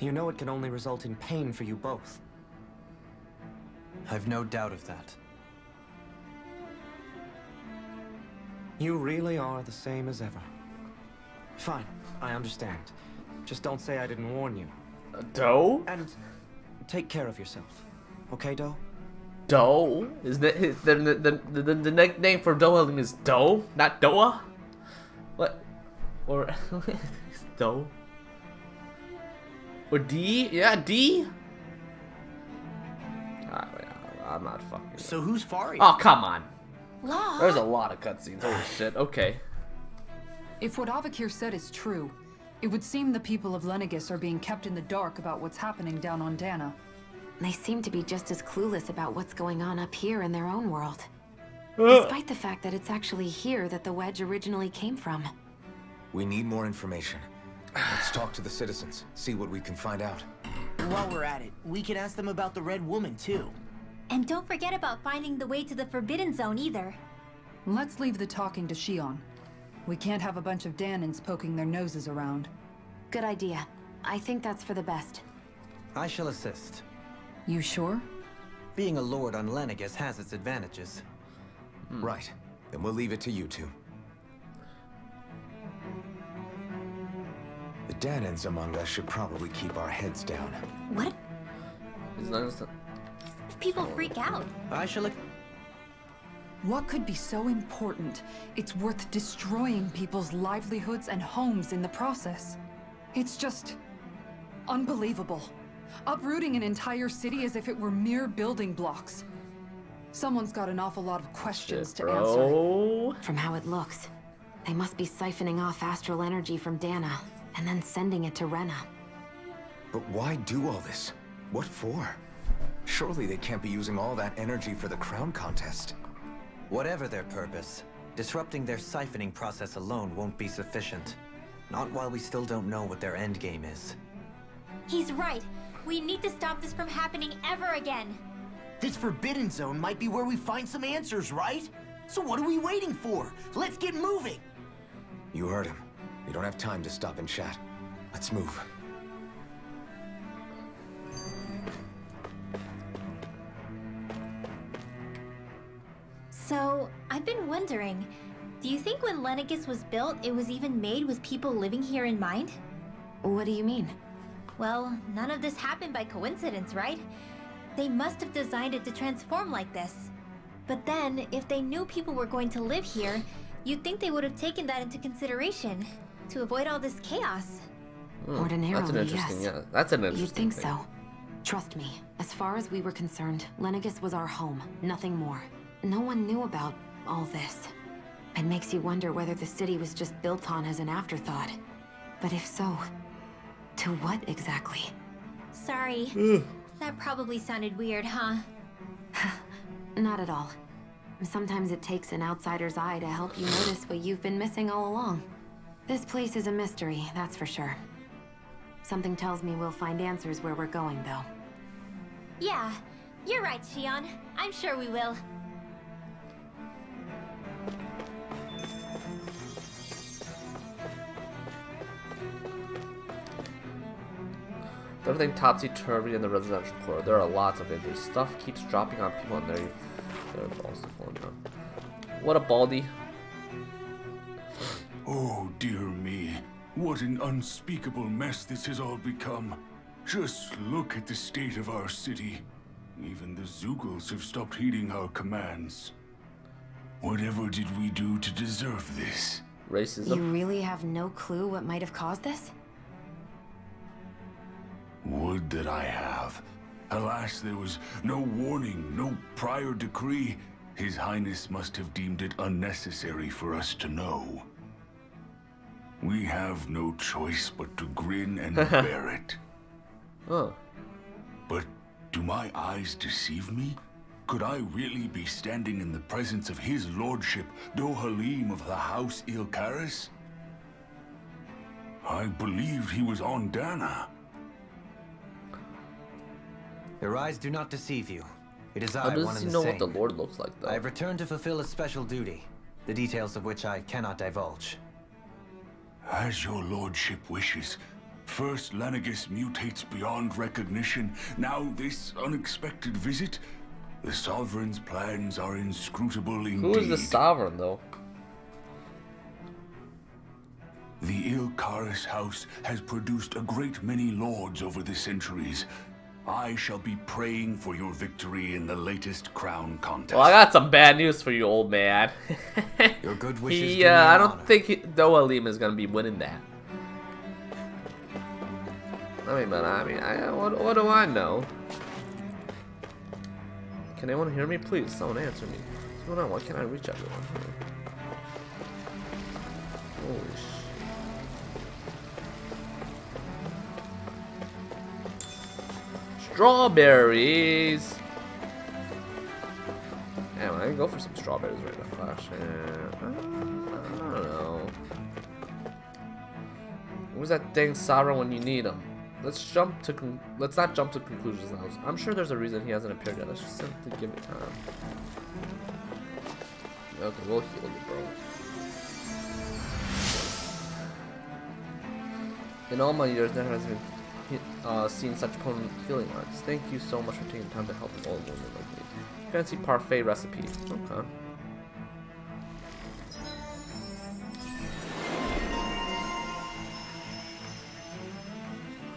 You know it can only result in pain for you both.
I've no doubt of that.
You really are the same as ever. Fine, I understand. Just don't say I didn't warn you.
Doe?
And take care of yourself. Okay, Doe?
Doe? Is that the nickname for Doe is Doe, not Doa? What? Or Doe? Or D? Yeah, D. I'm not fucking.
So who's Faria?
Oh, come on.
Law?
There's a lot of cutscenes. Holy shit. Okay.
If what Avakir said is true, it would seem the people of Lenegis are being kept in the dark about what's happening down on Dana.
They seem to be just as clueless about what's going on up here in their own world. Despite the fact that it's actually here that the wedge originally came from.
We need more information. Let's talk to the citizens, see what we can find out.
While we're at it, we can ask them about the Red Woman, too.
And don't forget about finding the way to the Forbidden Zone either.
Let's leave the talking to Shion. We can't have a bunch of Danins poking their noses around.
Good idea. I think that's for the best.
I shall assist.
You sure?
Being a lord on Lenegis has its advantages.
Right. Then we'll leave it to you two. The Danins among us should probably keep our heads down.
What
As long as
if people freak out?
I shall...
What could be so important? It's worth destroying people's livelihoods and homes in the process. It's just... unbelievable. Uprooting an entire city as if it were mere building blocks. Someone's got an awful lot of questions to answer.
bro.
From how it looks, they must be siphoning off astral energy from Dana, and then sending it to Rena.
But why do all this? What for? Surely they can't be using all that energy for the crown contest.
Whatever their purpose, disrupting their siphoning process alone won't be sufficient. Not while we still don't know what their endgame is.
He's right. We need to stop this from happening ever again.
This Forbidden Zone might be where we find some answers, right? So what are we waiting for? Let's get moving!
You heard him. We don't have time to stop and chat. Let's move.
So, I've been wondering, do you think when Lenegis was built, it was even made with people living here in mind?
What do you mean?
Well, none of this happened by coincidence, right? They must have designed it to transform like this. But then, if they knew people were going to live here, you'd think they would have taken that into consideration to avoid all this chaos.
Ordinarily,
That's an interesting,
yes.
yeah. That's an
You'd
interesting
think
thing.
so. Trust me, as far as we were concerned, Lenegis was our home, nothing more. No one knew about all this. It makes you wonder whether the city was just built on as an afterthought. But if so, to what exactly?
Sorry. That probably sounded weird, huh?
Not at all. Sometimes it takes an outsider's eye to help you notice what you've been missing all along. This place is a mystery, that's for sure. Something tells me we'll find answers where we're going, though.
Yeah, you're right, Shion. I'm sure we will.
Everything topsy-turvy in the residential core. There are lots of injuries. Stuff keeps dropping on people and they're also falling down. What a baldy.
Oh, dear me. What an unspeakable mess this has all become. Just look at the state of our city. Even the Zeugles have stopped heeding our commands. Whatever did we do to deserve this?
Racism.
You really have no clue what might have caused this?
Would that I have. Alas, there was no warning, no prior decree. His Highness must have deemed it unnecessary for us to know. We have no choice but to grin and bear it.
Oh.
But do my eyes deceive me? Could I really be standing in the presence of his lordship, Dohalim of the House Ilkaris? I believed he was on Dana.
Your eyes do not deceive you. It is
How
I, one
does
and
he
the
know
same.
what the Lord looks like, though?
I have returned to fulfill a special duty, the details of which I cannot divulge.
As your lordship wishes. First Lenegis mutates beyond recognition, now this unexpected visit. The Sovereign's plans are inscrutable indeed.
Who is the Sovereign, though?
The Ilkaris house has produced a great many lords over the centuries. I shall be praying for your victory in the latest crown contest.
Well, I got some bad news for you, old man.
Your good wishes do me
I
an
don't
honor.
think Dohalim is gonna be winning that. What do I know? Can anyone hear me? Please, someone answer me. What's going on? Why can't I reach everyone? Holy sh... Strawberries! Yeah, I can go for some strawberries right now, Flash. I don't know. Where's that dang Sara when you need him? Let's not jump to conclusions now. I'm sure there's a reason he hasn't appeared yet. Let's just simply give me time. Okay, we'll heal you, bro. In all my years, there has been seen such potent healing arts. Thank you so much for taking time to help an old woman like me. Fancy parfait recipe. Okay.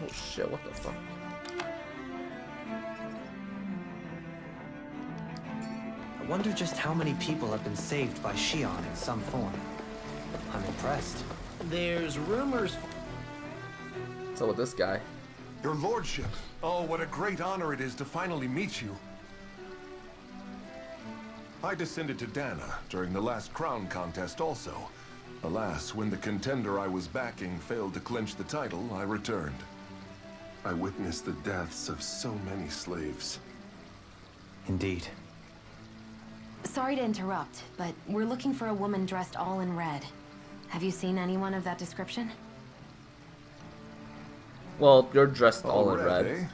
Oh shit, what the fuck?
I wonder just how many people have been saved by Shion in some form. I'm impressed.
There's rumors.
So with this guy.
Your lordship. Oh, what a great honor it is to finally meet you. I descended to Dana during the last crown contest also. Alas, when the contender I was backing failed to clinch the title, I returned. I witnessed the deaths of so many slaves.
Indeed.
Sorry to interrupt, but we're looking for a woman dressed all in red. Have you seen anyone of that description?
Well, you're dressed all in red.
Eh?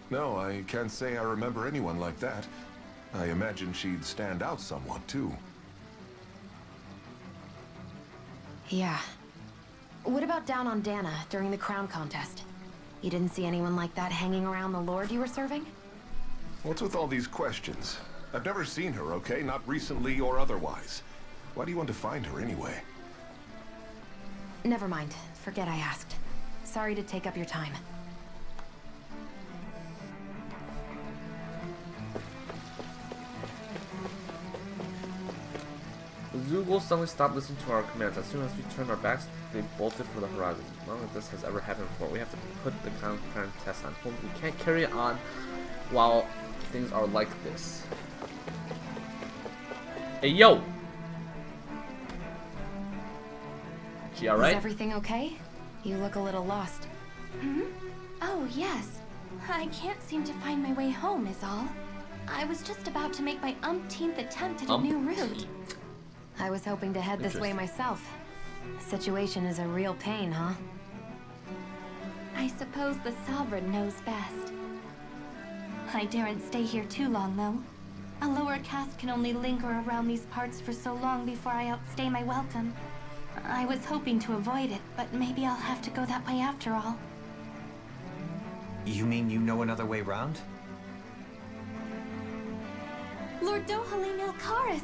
No, I can't say I remember anyone like that. I imagine she'd stand out somewhat, too.
Yeah. What about down on Dana during the crown contest? You didn't see anyone like that hanging around the lord you were serving?
What's with all these questions? I've never seen her, okay? Not recently or otherwise. Why do you want to find her anyway?
Never mind. Forget I asked. Sorry to take up your time.
The Zeugles suddenly stopped listening to our commands. As soon as we turned our backs, they bolted for the horizon. None of this has ever happened before. We have to put the crown test on hold. We can't carry it on while things are like this. Hey, yo! She alright?
Is everything okay? You look a little lost.
Hmm? Oh, yes. I can't seem to find my way home, is all. I was just about to make my umpteenth attempt at a new route.
I was hoping to head this way myself. The situation is a real pain, huh?
I suppose the Sovereign knows best. I daren't stay here too long, though. A lower caste can only linger around these parts for so long before I outstay my welcome. I was hoping to avoid it, but maybe I'll have to go that way after all.
You mean you know another way round?
Lord Dohalim Ilkaris!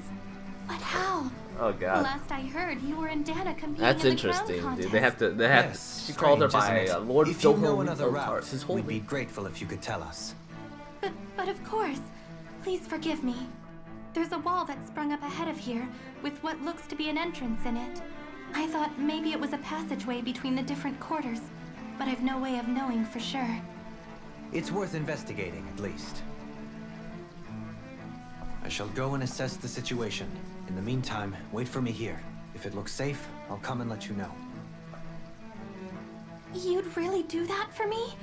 But how?
Oh god.
Last I heard, you were in Dana competing
That's
in the crown
interesting,
contest.
dude. They have to.
Yes,
She called her
strange,
by
isn't it?
Lord
If you know
Dohalim
another
Ilkaris,
route,
his whole
we'd be
name.
grateful if you could tell us.
But of course. Please forgive me. There's a wall that sprung up ahead of here, with what looks to be an entrance in it. I thought maybe it was a passageway between the different quarters, but I've no way of knowing for sure.
It's worth investigating, at least. I shall go and assess the situation. In the meantime, wait for me here. If it looks safe, I'll come and let you know.
You'd really do that for me?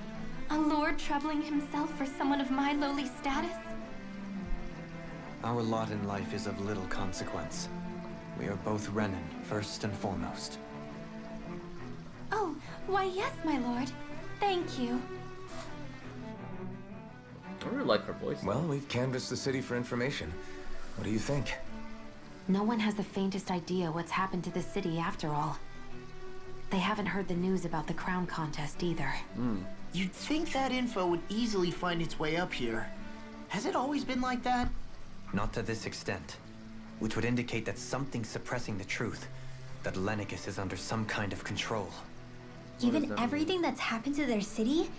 A lord troubling himself for someone of my lowly status?
Our lot in life is of little consequence. We are both Renan, first and foremost.
Oh, why yes, my lord. Thank you.
I really like her voice.
Well, we've canvassed the city for information. What do you think?
No one has the faintest idea what's happened to the city after all. They haven't heard the news about the crown contest either.
You'd think that info would easily find its way up here. Has it always been like that?
Not to this extent. Which would indicate that something's suppressing the truth. That Lenegis is under some kind of control.
Given everything that's happened to their city,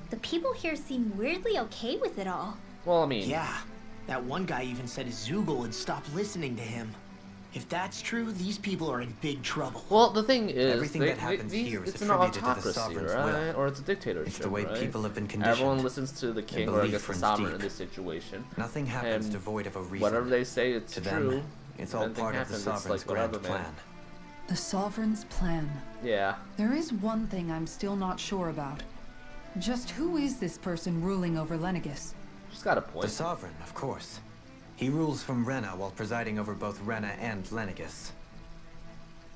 the people here seem weirdly okay with it all.
Well, I mean,
Yeah. That one guy even said Zoogle had stopped listening to him. If that's true, these people are in big trouble.
well, the thing is,
Everything that happens here is
it's an
attributed to the
autocracy,
sovereign's
right?
will.
Or it's a dictatorship,
It's the way
right?
people have been conditioned.
Everyone listens to the king, or I
belief
guess the
runs
sovereign
deep.
in this situation.
Nothing happens
And
devoid of a reason.
Whatever they say, it's
To
true.
them, it's all
If anything
part of the
happens, it's
sovereign's
like, whatever,
grand
man.
plan.
The Sovereign's plan.
Yeah.
There is one thing I'm still not sure about. Just who is this person ruling over Lenegis?
She's got a
The
point.
sovereign, of course. He rules from Rena while presiding over both Rena and Lenegis.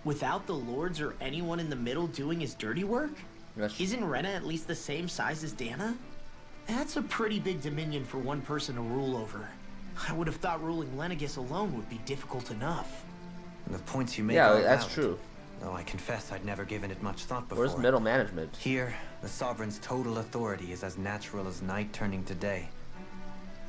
Without the lords or anyone in the middle doing his dirty work?
That's-
Isn't Rena at least the same size as Dana? That's a pretty big dominion for one person to rule over. I would have thought ruling Lenegis alone would be difficult enough.
And the points you make
Yeah,
are
that's
valid.
true.
Though I confess I'd never given it much thought before.
Where's middle management?
Here, the sovereign's total authority is as natural as night turning to day.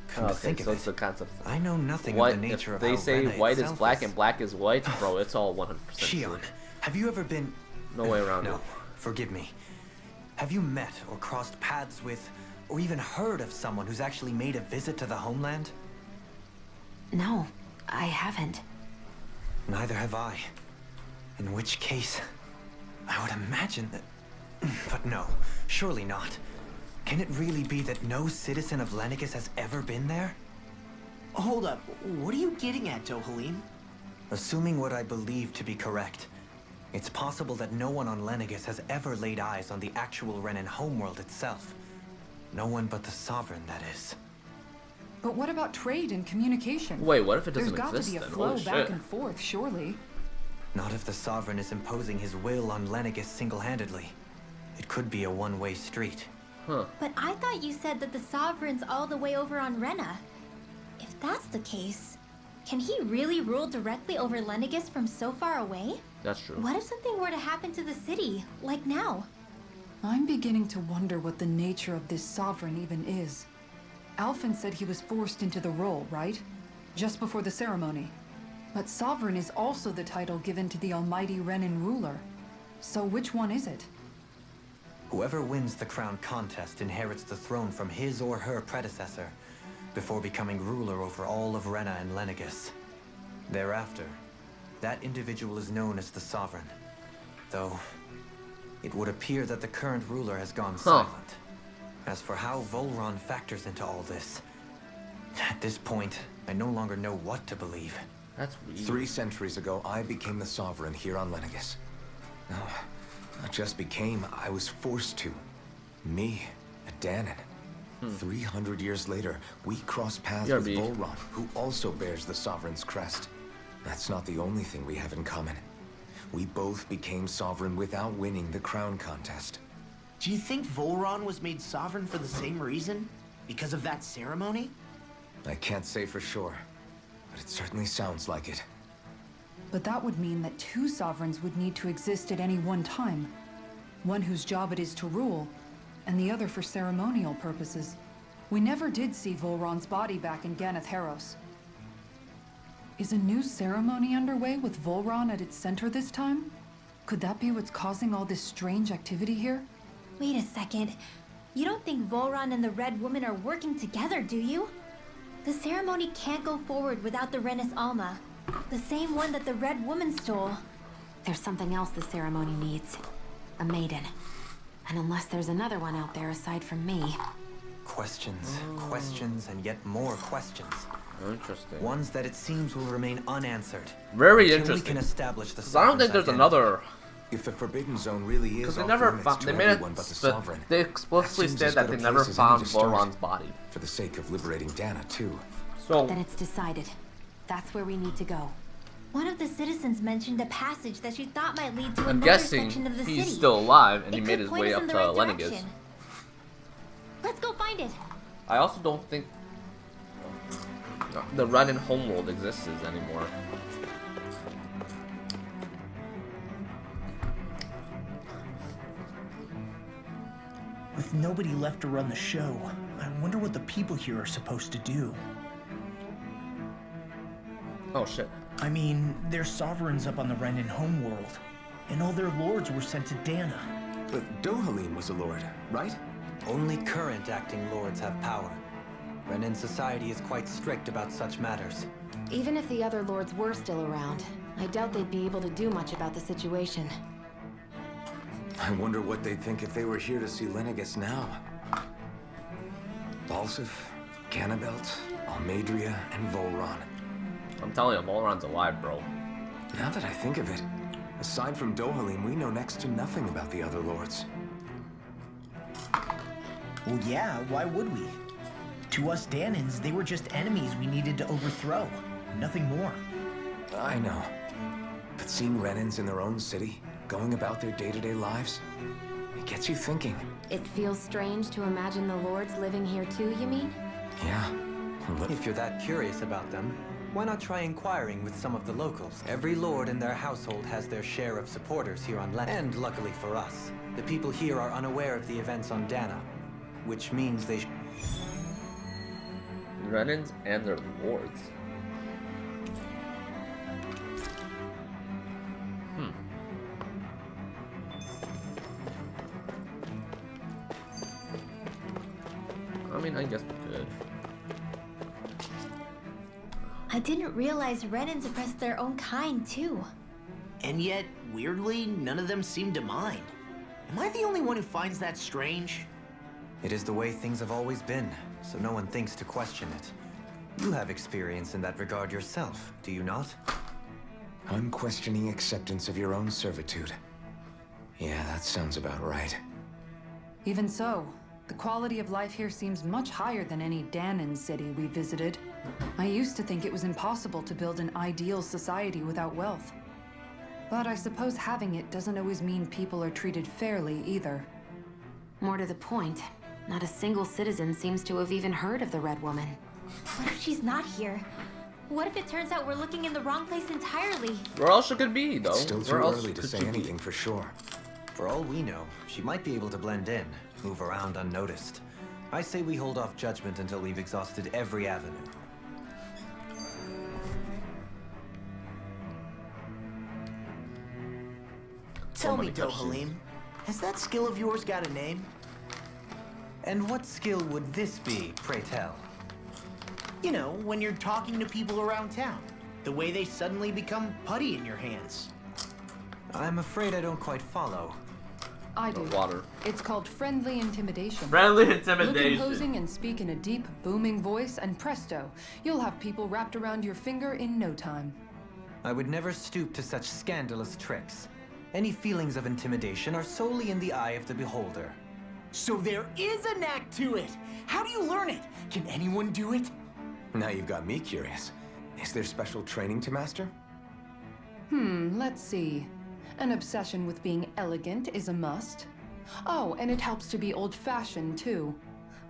Come to
Okay,
think
so
of
it's
it,
the concept.
I know nothing
What
of the nature
if
of
they
how
say
Rena
white is
itself
black and black is white, bro? It's all 100% true.
Shion, have you ever been...
No way around
No,
it.
forgive me. Have you met or crossed paths with, or even heard of someone who's actually made a visit to the homeland?
No, I haven't.
Neither have I. In which case, I would imagine that... But no, surely not. Can it really be that no citizen of Lenegis has ever been there?
Hold up, what are you getting at, Dohalim?
Assuming what I believe to be correct, it's possible that no one on Lenegis has ever laid eyes on the actual Renan homeworld itself. No one but the Sovereign, that is.
But what about trade and communication?
Wait, what if it
There's
doesn't
got
exist
to be a
then?
flow
Holy
back
shit.
and forth, surely.
Not if the Sovereign is imposing his will on Lenegis single-handedly. It could be a one-way street.
Huh.
But I thought you said that the Sovereign's all the way over on Rena. If that's the case, can he really rule directly over Lenegis from so far away?
That's true.
What if something were to happen to the city, like now?
I'm beginning to wonder what the nature of this Sovereign even is. Alphen said he was forced into the role, right? Just before the ceremony. But Sovereign is also the title given to the almighty Renan ruler. So which one is it?
Whoever wins the crown contest inherits the throne from his or her predecessor, before becoming ruler over all of Rena and Lenegis. Thereafter, that individual is known as the Sovereign. Though, it would appear that the current ruler has gone silent. As for how Volron factors into all this, at this point, I no longer know what to believe.
That's weird.
3 centuries ago, I became the Sovereign here on Lenegis. No, not just became, I was forced to. Me, a Danon. 300 years later, we cross paths with
BRB.
Volron, who also bears the Sovereign's crest. That's not the only thing we have in common. We both became Sovereign without winning the crown contest.
Do you think Volron was made sovereign for the same reason? Because of that ceremony?
I can't say for sure, but it certainly sounds like it.
But that would mean that 2 sovereigns would need to exist at any one time. One whose job it is to rule, and the other for ceremonial purposes. We never did see Volron's body back in Ganath Haros. Is a new ceremony underway with Volron at its center this time? Could that be what's causing all this strange activity here?
Wait a second. You don't think Volron and the Red Woman are working together, do you? The ceremony can't go forward without the Renis Alma. The same one that the Red Woman stole.
There's something else the ceremony needs. A maiden. And unless there's another one out there aside from me...
Questions, questions, and yet more questions.
Interesting.
Ones that it seems will remain unanswered.
Very
until
interesting.
We can establish the
Because I don't think there's another.
If the Forbidden Zone really is
Because they
off
never
limits
found.
to
They made it.
everyone but the Sovereign,
They explicitly
that seems
said
as
that
good
they
a
never
place as any
found
to start.
Volron's body.
for the sake of liberating Dana, too.
So
Then it's decided. That's where we need to go.
One of the citizens mentioned a passage that she thought might lead to
I'm
another
guessing
section of the city.
he's still alive and he
It
made
could
his
point
way
us
up
in
to
the right
Lenegis.
direction. Let's go find it.
I also don't think the Renin homeworld exists anymore.
With nobody left to run the show, I wonder what the people here are supposed to do.
Oh shit.
I mean, there's sovereigns up on the Renin homeworld, and all their lords were sent to Dana.
But Dohalim was a lord, right?
Only current acting lords have power. Renin society is quite strict about such matters.
Even if the other lords were still around, I doubt they'd be able to do much about the situation.
I wonder what they'd think if they were here to see Lenegis now. Balsif, Cannabelt, Almadria, and Volron.
I'm telling you, Volron's alive, bro.
Now that I think of it, aside from Dohalim, we know next to nothing about the other lords.
Well, yeah, why would we? To us Danans, they were just enemies we needed to overthrow. Nothing more.
I know. But seeing Renins in their own city, going about their day-to-day lives, it gets you thinking.
It feels strange to imagine the lords living here too, you mean?
Yeah.
If you're that curious about them, why not try inquiring with some of the locals? Every lord in their household has their share of supporters here on Len. And luckily for us, the people here are unaware of the events on Dana, which means they
Renins and their lords. I mean, I guess we could.
I didn't realize Renins oppressed their own kind, too.
And yet, weirdly, none of them seem to mind. Am I the only one who finds that strange?
It is the way things have always been, so no one thinks to question it. You have experience in that regard yourself, do you not?
Unquestioning acceptance of your own servitude. Yeah, that sounds about right.
Even so, the quality of life here seems much higher than any Danan city we visited. I used to think it was impossible to build an ideal society without wealth. But I suppose having it doesn't always mean people are treated fairly either.
More to the point, not a single citizen seems to have even heard of the Red Woman.
What if she's not here? What if it turns out we're looking in the wrong place entirely?
Where else it could be, though?
It's still too
Where else
early to
could
say
she be?
anything for sure.
For all we know, she might be able to blend in, move around unnoticed. I say we hold off judgment until we've exhausted every avenue.
Tell me,
many questions.
Dohalim, has that skill of yours got a name?
And what skill would this be, pray tell?
You know, when you're talking to people around town. The way they suddenly become putty in your hands.
I'm afraid I don't quite follow.
I do.
Water.
It's called friendly intimidation.
Friendly
Look
intimidation.
imposing and speak in a deep, booming voice, and presto, you'll have people wrapped around your finger in no time.
I would never stoop to such scandalous tricks. Any feelings of intimidation are solely in the eye of the beholder.
So there is a knack to it! How do you learn it? Can anyone do it?
Now you've got me curious. Is there special training to master?
Let's see. An obsession with being elegant is a must. Oh, and it helps to be old-fashioned, too.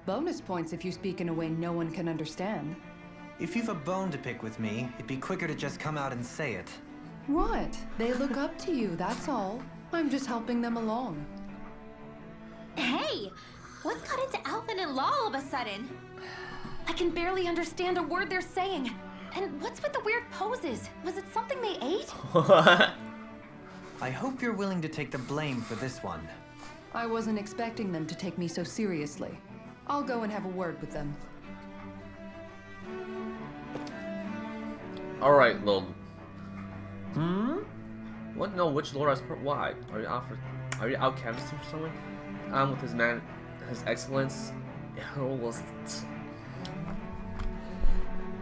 Bonus points if you speak in a way no one can understand.
If you've a bone to pick with me, it'd be quicker to just come out and say it.
What? They look up to you, that's all. I'm just helping them along.
Hey!
What's got into Alvin and Law all of a sudden?
I can barely understand a word they're saying. And what's with the weird poses? Was it something they ate?
What?
I hope you're willing to take the blame for this one.
I wasn't expecting them to take me so seriously. I'll go and have a word with them.
Alright, Lord. What? No, which Lord I support? Why? Are you out canvassing for someone? I'm with His Excellence.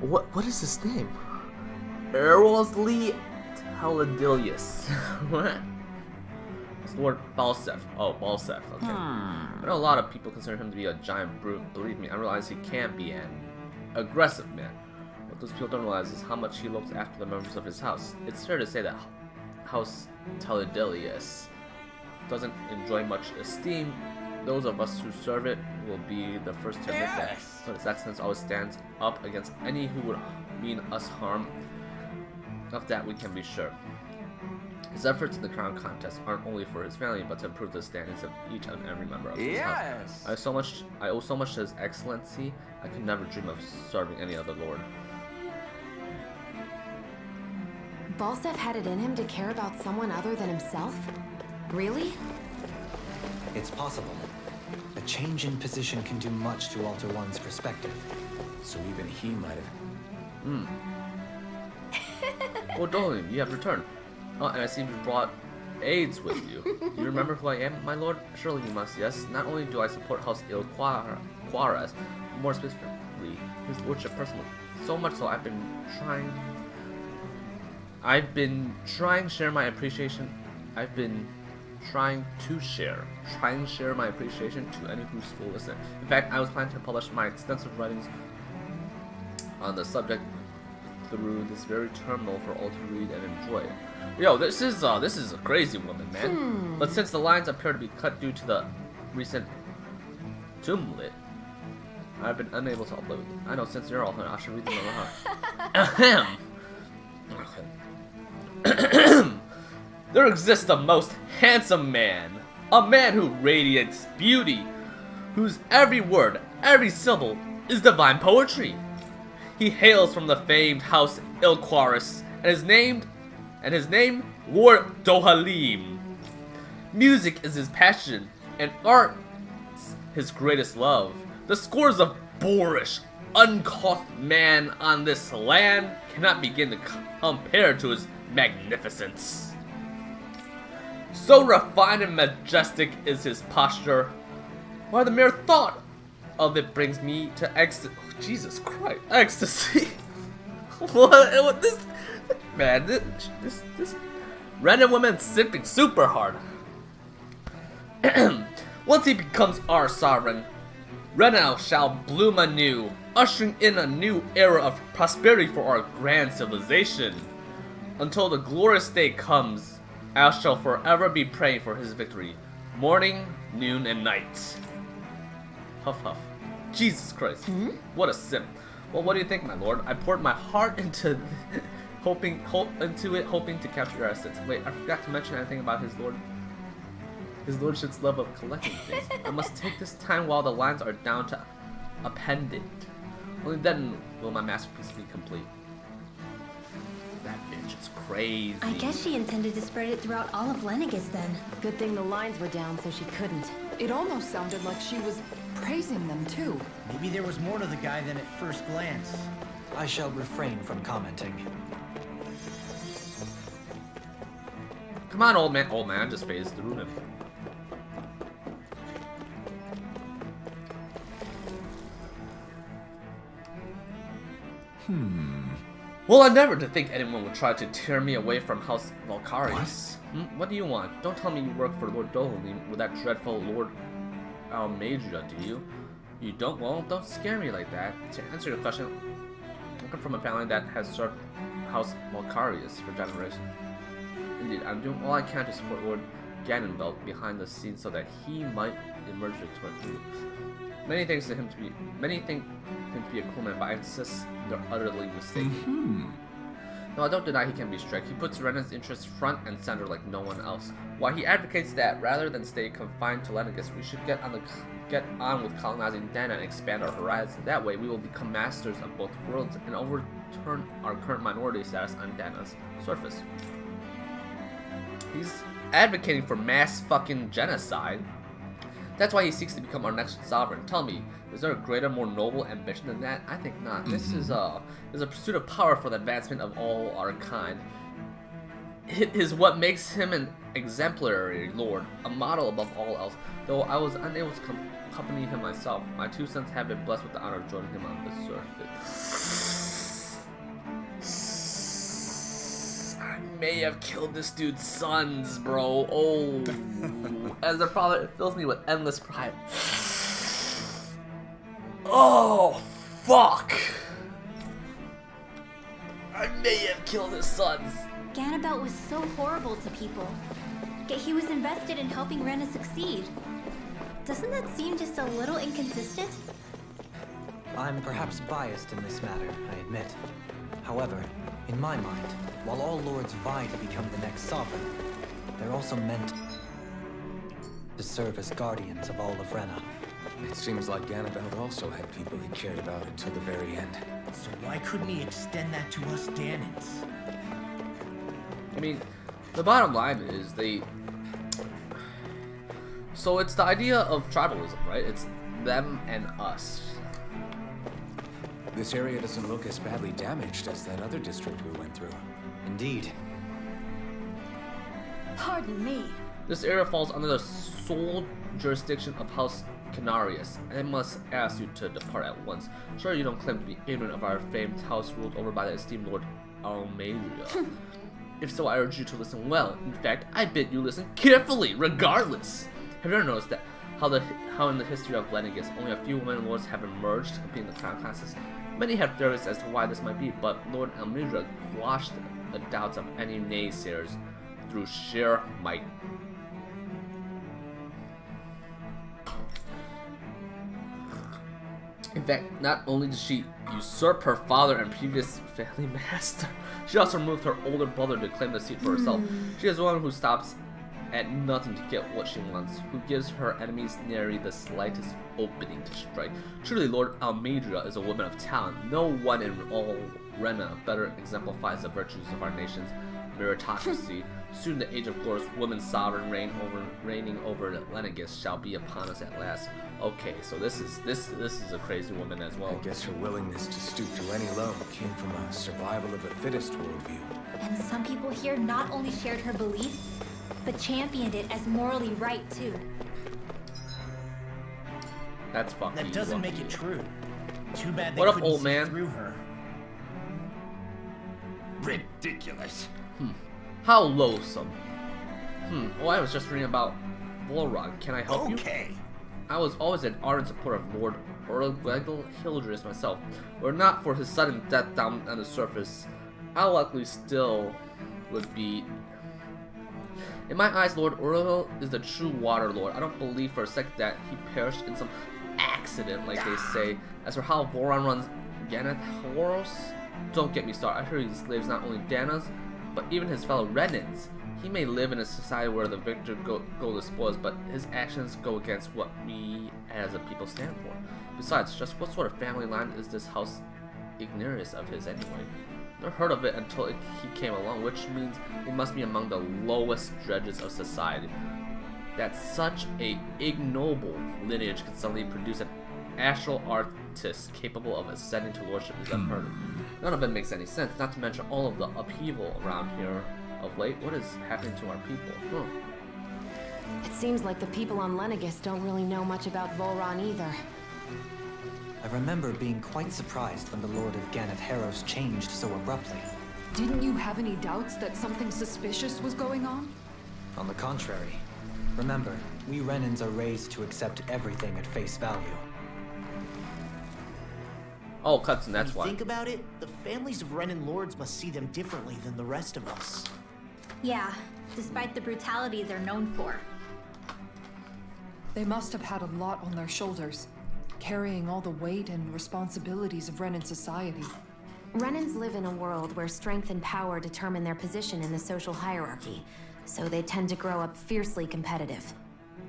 What is his name? Errolsley Taladilius. What? It's Lord Balsef. Oh, Balsef. Okay. I know a lot of people consider him to be a giant brute. Believe me, I realize he can be an aggressive man. What those people don't realize is how much he looks after the members of his house. It's fair to say that House Taladilius doesn't enjoy much esteem. Those of us who serve it will be the first to admit that. But His Excellence always stands up against any who would mean us harm. Of that we can be sure. His efforts in the crown contest aren't only for his family, but to improve the standings of each and every member of his house. I owe so much to His Excellency, I could never dream of serving any other lord.
Balsef had it in him to care about someone other than himself? Really?
It's possible. A change in position can do much to alter one's perspective.
So even he might have...
Well, Dolan, you have returned. Oh, and I see you brought aides with you. Do you remember who I am, my lord? Surely you must, yes. Not only do I support House Juarez, more specifically, his lordship personally. So much so I've been trying share my appreciation. Trying to share my appreciation to any who will listen. In fact, I was planning to publish my extensive writings on the subject through this very terminal for all to read and enjoy. Yo, this is a crazy woman, man. But since the lines appear to be cut due to the recent tumult, I've been unable to upload. I know, since you're all here, I should read them aloud. Ahem. There exists a most handsome man, a man who radiates beauty, whose every word, every syllable is divine poetry. He hails from the famed House Ilquaris, and his name, Lord Dohalim. Music is his passion, and art his greatest love. The scores of boorish, uncouth man on this land cannot begin to compare to his magnificence. So refined and majestic is his posture, why the mere thought of it brings me to ecstasy. Oh, Jesus Christ, ecstasy! what this man? This random woman simping super hard. Once he becomes our sovereign, Renau shall bloom anew, ushering in a new era of prosperity for our grand civilization. Until the glorious day comes, I shall forever be praying for his victory, morning, noon, and night. Huff huff. Jesus Christ. What a simp. Well, what do you think, my lord? I poured my heart into hoping to capture your assets. Wait, I forgot to mention anything about his lordship's love of collecting things. I must take this time while the lines are down to append it. Only then will my masterpiece be complete. That bitch is crazy.
I guess she intended to spread it throughout all of Lenegis then.
Good thing the lines were down so she couldn't.
It almost sounded like she was praising them too.
Maybe there was more to the guy than at first glance.
I shall refrain from commenting.
Come on, old man. Old man just phased through him. Well, I never did think anyone would try to tear me away from House Valkyries. What do you want? Don't tell me you work for Lord Dohalim with that dreadful Lord Almagia, do you? You don't? Well, don't scare me like that. To answer your question, I come from a family that has served House Valkyries for generations. Indeed, I'm doing all I can to support Lord Ganonbelt behind the scenes so that he might emerge victorious. Many think him to be a cool man, but I insist they're utterly mistaken. No, I don't deny he can be strict. He puts Renan's interests front and center like no one else. While he advocates that rather than stay confined to Lenegis, we should get on with colonizing Dana and expand our horizons. That way, we will become masters of both worlds and overturn our current minority status on Dana's surface. He's advocating for mass fucking genocide. That's why he seeks to become our next sovereign. Tell me, is there a greater, more noble ambition than that? I think not. This is a pursuit of power for the advancement of all our kind. It is what makes him an exemplary lord, a model above all else. Though I was unable to accompany him myself, my 2 sons have been blessed with the honor of joining him on the surface. I may have killed this dude's sons, bro. Oh, as their father, it fills me with endless pride. Oh, fuck! I may have killed his sons.
Ganabelt was so horrible to people, yet he was invested in helping Rena succeed. Doesn't that seem just a little inconsistent?
I'm perhaps biased in this matter, I admit. However, in my mind, while all lords vie to become the next sovereign, they're also meant to serve as guardians of all of Rena.
It seems like Ganabelt also had people he cared about until the very end.
So why couldn't he extend that to us Danans?
I mean, the bottom line is so it's the idea of tribalism, right? It's them and us.
This area doesn't look as badly damaged as that other district we went through.
Indeed.
Pardon me.
This area falls under the sole jurisdiction of House Canarius, and I must ask you to depart at once. Sure, you don't claim to be ignorant of our famed house ruled over by the esteemed Lord Almeida. If so, I urge you to listen well. In fact, I bid you listen carefully, regardless. Have you ever noticed that how in the history of Lenegis, only a few women lords have emerged to compete in the crown classes? Many have theories as to why this might be, but Lord Almeida quashed the doubts of any naysayers through sheer might. In fact, not only did she usurp her father and previous family master, she also removed her older brother to claim the seat for herself. She is one who stops at nothing to get what she wants, who gives her enemies nary the slightest opening to strike. Truly, Lord Almeida is a woman of talent. No one in all Rena better exemplifies the virtues of our nation's meritocracy. Soon the age of glorious woman sovereign reigning over Lenegis shall be upon us at last. Okay, so this is a crazy woman as well.
I guess her willingness to stoop to any loan came from a survival of the fittest worldview.
And some people here not only shared her beliefs, but championed it as morally right too.
That's fucking.
That doesn't make it true. Too bad they
What up,
couldn't
old
see
man?
through her.
Ridiculous.
How loathsome. Oh, I was just reading about Volron. Can I help you?
Okay.
I was always an ardent supporter of Lord Urlegel Hildris myself. Were it not for his sudden death down on the surface, I likely still would be. In my eyes, Lord Urlegel is the true Water Lord. I don't believe for a second that he perished in some accident, like they say. As for how Voron runs Ganathoros, don't get me started. I hear he enslaves not only Danas, but even his fellow Renans. He may live in a society where the victor go the spoils, but his actions go against what we as a people stand for. Besides, just what sort of family line is this house Ignarius of his anyway? Never heard of it until he came along, which means he must be among the lowest dredges of society. That such a ignoble lineage can suddenly produce an astral artist capable of ascending to lordship is unheard of. None of it makes any sense, not to mention all of the upheaval around here of late. What is happening to our people?
It seems like the people on Lenegis don't really know much about Volron either.
I remember being quite surprised when the Lord of Ganathoros changed so abruptly.
Didn't you have any doubts that something suspicious was going on?
On the contrary. Remember, we Renans are raised to accept everything at face value.
Oh, cutscene, that's
When you
why.
think about it, the families of Renan lords must see them differently than the rest of us.
Yeah, despite the brutality they're known for.
They must have had a lot on their shoulders, carrying all the weight and responsibilities of Renan society.
Renans live in a world where strength and power determine their position in the social hierarchy, so they tend to grow up fiercely competitive.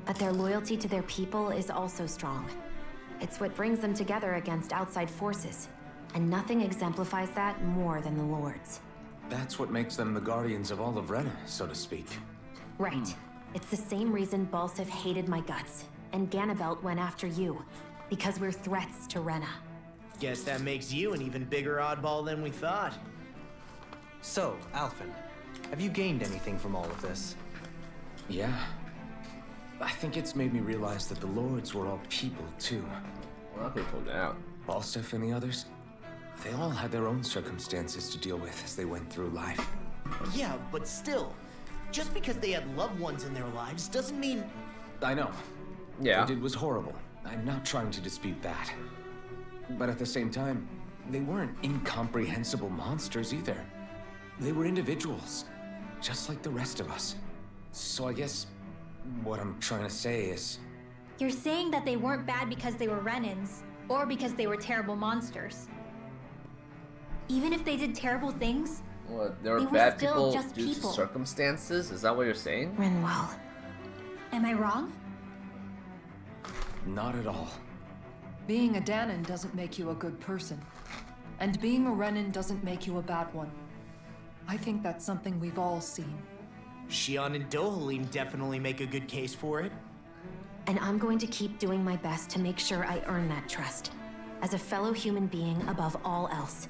But their loyalty to their people is also strong. It's what brings them together against outside forces, and nothing exemplifies that more than the Lords.
That's what makes them the guardians of all of Rena, so to speak.
Right. It's the same reason Balsif hated my guts, and Ganabelt went after you, because we're threats to Rena.
Guess that makes you an even bigger oddball than we thought.
So, Alphen, have you gained anything from all of this?
Yeah. I think it's made me realize that the Lords were all people, too.
Well, I can pull that out.
Balsif and the others, they all had their own circumstances to deal with as they went through life.
Yeah, but still, just because they had loved ones in their lives doesn't mean...
I know.
Yeah.
What they did was horrible. I'm not trying to dispute that. But at the same time, they weren't incomprehensible monsters either. They were individuals, just like the rest of us. So I guess what I'm trying to say is...
You're saying that they weren't bad because they were Renans, or because they were terrible monsters. Even if they did terrible things,
What, there were
they were
bad
still
people
just
due
people.
to circumstances? Is that what you're saying?
Rinwell.
am I wrong?
Not at all.
Being a Danan doesn't make you a good person. And being a Renan doesn't make you a bad one. I think that's something we've all seen.
Shion and Dohalim definitely make a good case for it.
And I'm going to keep doing my best to make sure I earn that trust. As a fellow human being above all else.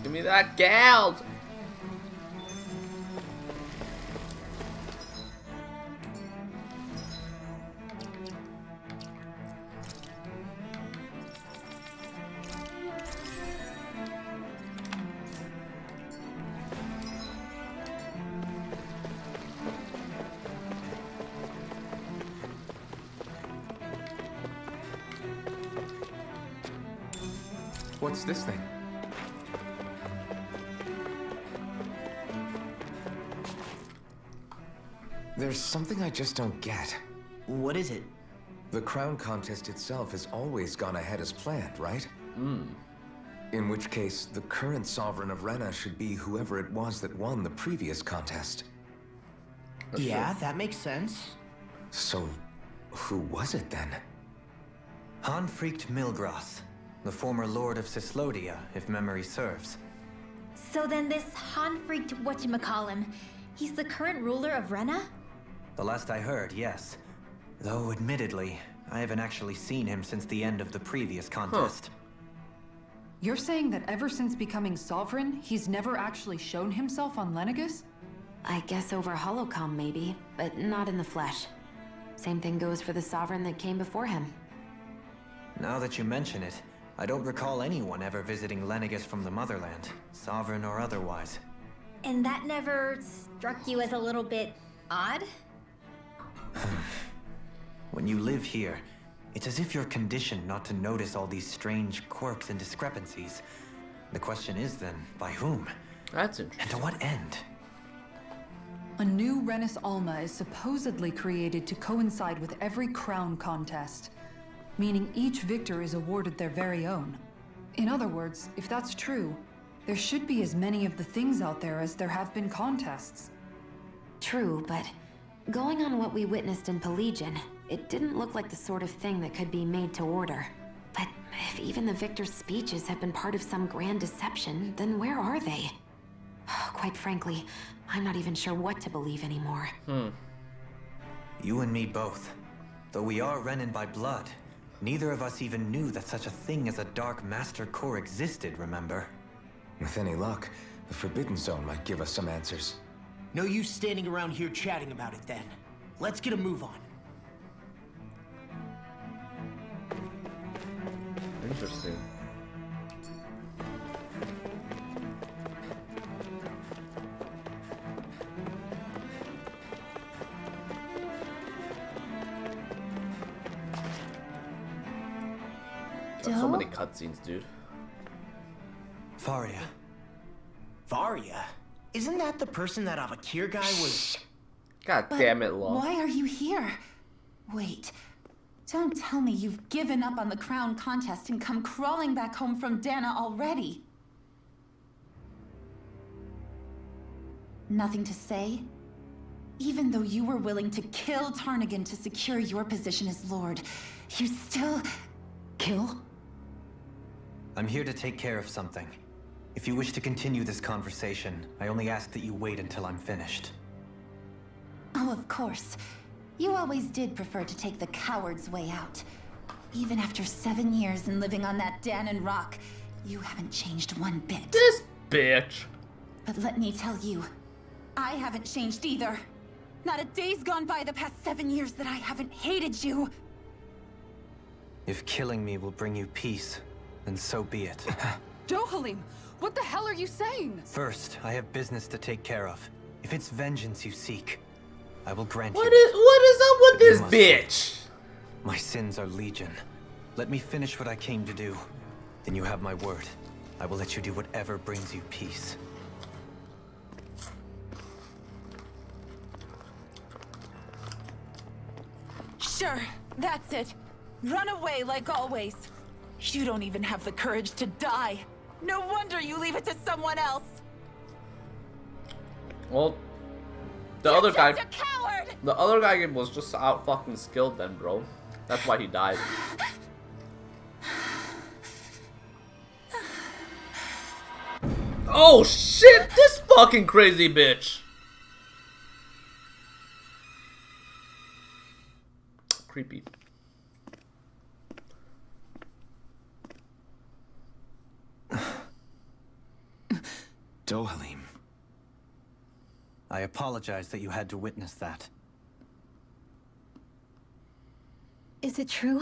Give me that gald!
What's this thing? There's something I just don't get.
What is it?
The crown contest itself has always gone ahead as planned, right? In which case, the current sovereign of Rena should be whoever it was that won the previous contest.
Yeah, that makes sense.
So, who was it then?
Hanfrikt Milgras, the former Lord of Cyslodia, if memory serves.
So then this Han-freaked whatchamacallem, he's the current ruler of Rena?
The last I heard, yes. Though, admittedly, I haven't actually seen him since the end of the previous contest.
You're saying that ever since becoming sovereign, he's never actually shown himself on Lenegus?
I guess over Holocom maybe, but not in the flesh. Same thing goes for the Sovereign that came before him.
Now that you mention it, I don't recall anyone ever visiting Lenegus from the Motherland, sovereign or otherwise.
And that never struck you as a little bit odd?
When you live here, it's as if you're conditioned not to notice all these strange quirks and discrepancies. The question is then, by whom?
That's interesting.
And to what end?
A new Renis Alma is supposedly created to coincide with every crown contest, meaning each victor is awarded their very own. In other words, if that's true, there should be as many of the things out there as there have been contests.
True, but going on what we witnessed in Pelagian, it didn't look like the sort of thing that could be made to order. But if even the victor's speeches have been part of some grand deception, then where are they? Quite frankly, I'm not even sure what to believe anymore.
You and me both. Though we are Renan by blood, neither of us even knew that such a thing as a Dark Master Core existed, remember?
With any luck, the Forbidden Zone might give us some answers.
No use standing around here chatting about it then. Let's get a move on.
Interesting. That's so many cutscenes, dude.
Faria.
Varia? Isn't that the person that Avakir guy was...
God damn it, Law.
Why are you here? Wait.
Don't tell me you've given up on the crown contest and come crawling back home from Dana already. Nothing to say? Even though you were willing to kill Tarnagan to secure your position as Lord, you still... Kill?
I'm here to take care of something. If you wish to continue this conversation, I only ask that you wait until I'm finished.
Oh, of course. You always did prefer to take the coward's way out. Even after 7 years and living on that Danon rock, you haven't changed one bit.
This bitch.
But let me tell you, I haven't changed either. Not a day's gone by the past 7 years that I haven't hated you.
If killing me will bring you peace, then so be it.
Dohalim, what the hell are you saying?
First, I have business to take care of. If it's vengeance you seek, I will grant
What
you.
is up with
But you
this
must
bitch?
My sins are legion. Let me finish what I came to do. Then you have my word. I will let you do whatever brings you peace.
Sure, that's it. Run away like always. You don't even have the courage to die. No wonder you leave it to someone else.
Well, the other guy,
Just a coward!
the other guy was just out fucking skilled then, bro. That's why he died. Oh shit! This fucking crazy bitch. Creepy.
Dohalim.
I apologize that you had to witness that.
Is it true?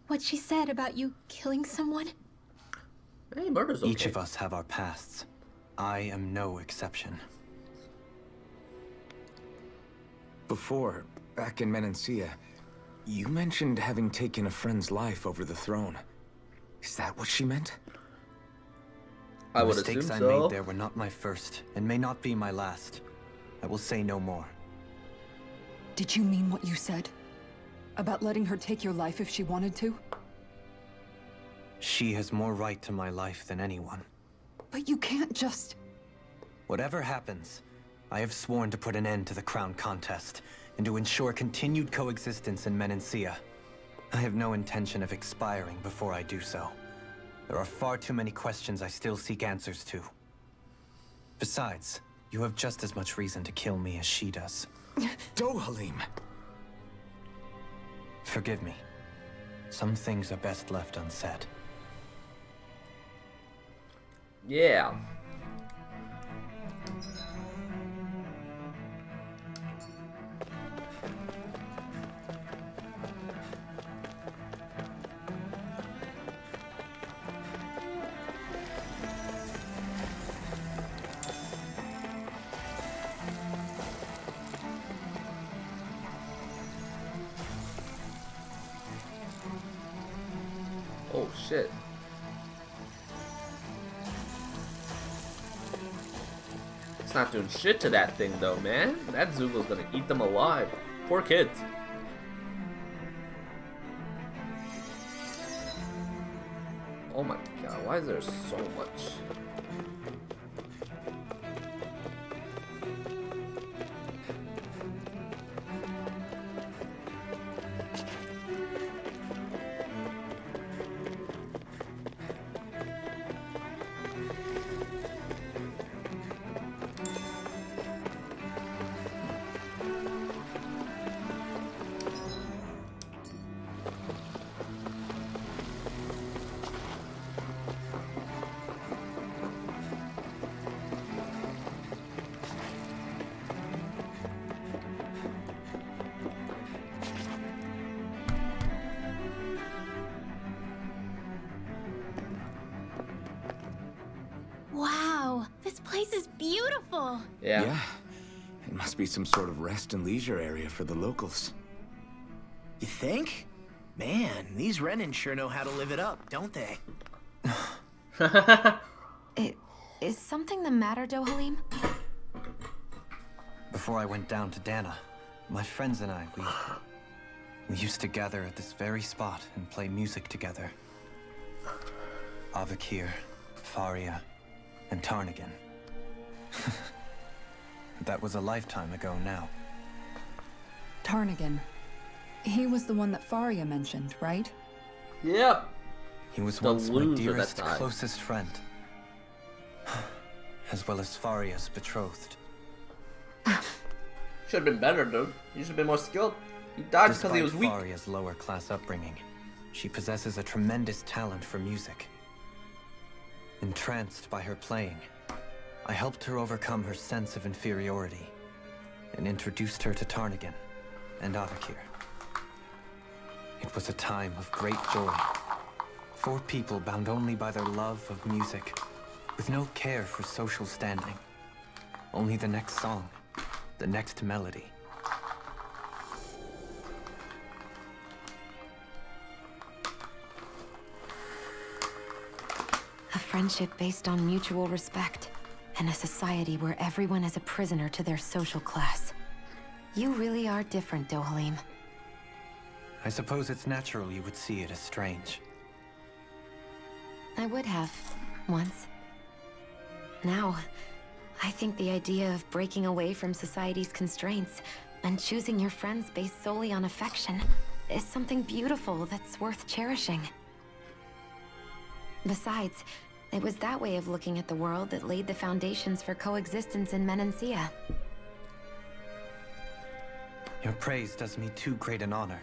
What she said about you killing someone?
Hey, murder's okay.
Each of us have our pasts. I am no exception.
Before, back in Menancia, you mentioned having taken a friend's life over the throne. Is that what she meant?
I would
The mistakes
assume
I
so.
made there were not my first, and may not be my last. I will say no more.
Did you mean what you said? About letting her take your life if she wanted to?
She has more right to my life than anyone.
But you can't just...
Whatever happens, I have sworn to put an end to the crown contest, and to ensure continued coexistence in Menancia. I have no intention of expiring before I do so. There are far too many questions I still seek answers to. Besides, you have just as much reason to kill me as she does.
Dohalim!
Forgive me. Some things are best left unsaid.
Yeah. Oh shit. It's not doing shit to that thing though, man. That Zugo's gonna eat them alive. Poor kids. Oh my god, why is there so much?
Wow, this place is beautiful.
Yeah.
It must be some sort of rest and leisure area for the locals.
You think? Man, these Renan sure know how to live it up, don't they?
Is something the matter, Dohalim?
Before I went down to Dana, my friends and I, We used to gather at this very spot and play music together. Avakir, Faria, and Tarnagan. That was a lifetime ago now.
Tarnagan. He was the one that Faria mentioned, right?
Yep.
He was
The
once my
loser
dearest,
that died.
closest friend. As well as Faria's betrothed.
Should have been better, dude. You should have been more skilled. He died because he
Despite
was weak.
Faria's lower class upbringing, she possesses a tremendous talent for music. Entranced by her playing, I helped her overcome her sense of inferiority and introduced her to Tarnagan and Avakir. It was a time of great joy. 4 people bound only by their love of music, with no care for social standing. Only the next song, the next melody.
A friendship based on mutual respect, and a society where everyone is a prisoner to their social class. You really are different, Dohalim.
I suppose it's natural you would see it as strange.
I would have, once. Now, I think the idea of breaking away from society's constraints and choosing your friends based solely on affection is something beautiful that's worth cherishing. Besides, it was that way of looking at the world that laid the foundations for coexistence in Menancia.
Your praise does me too great an honor.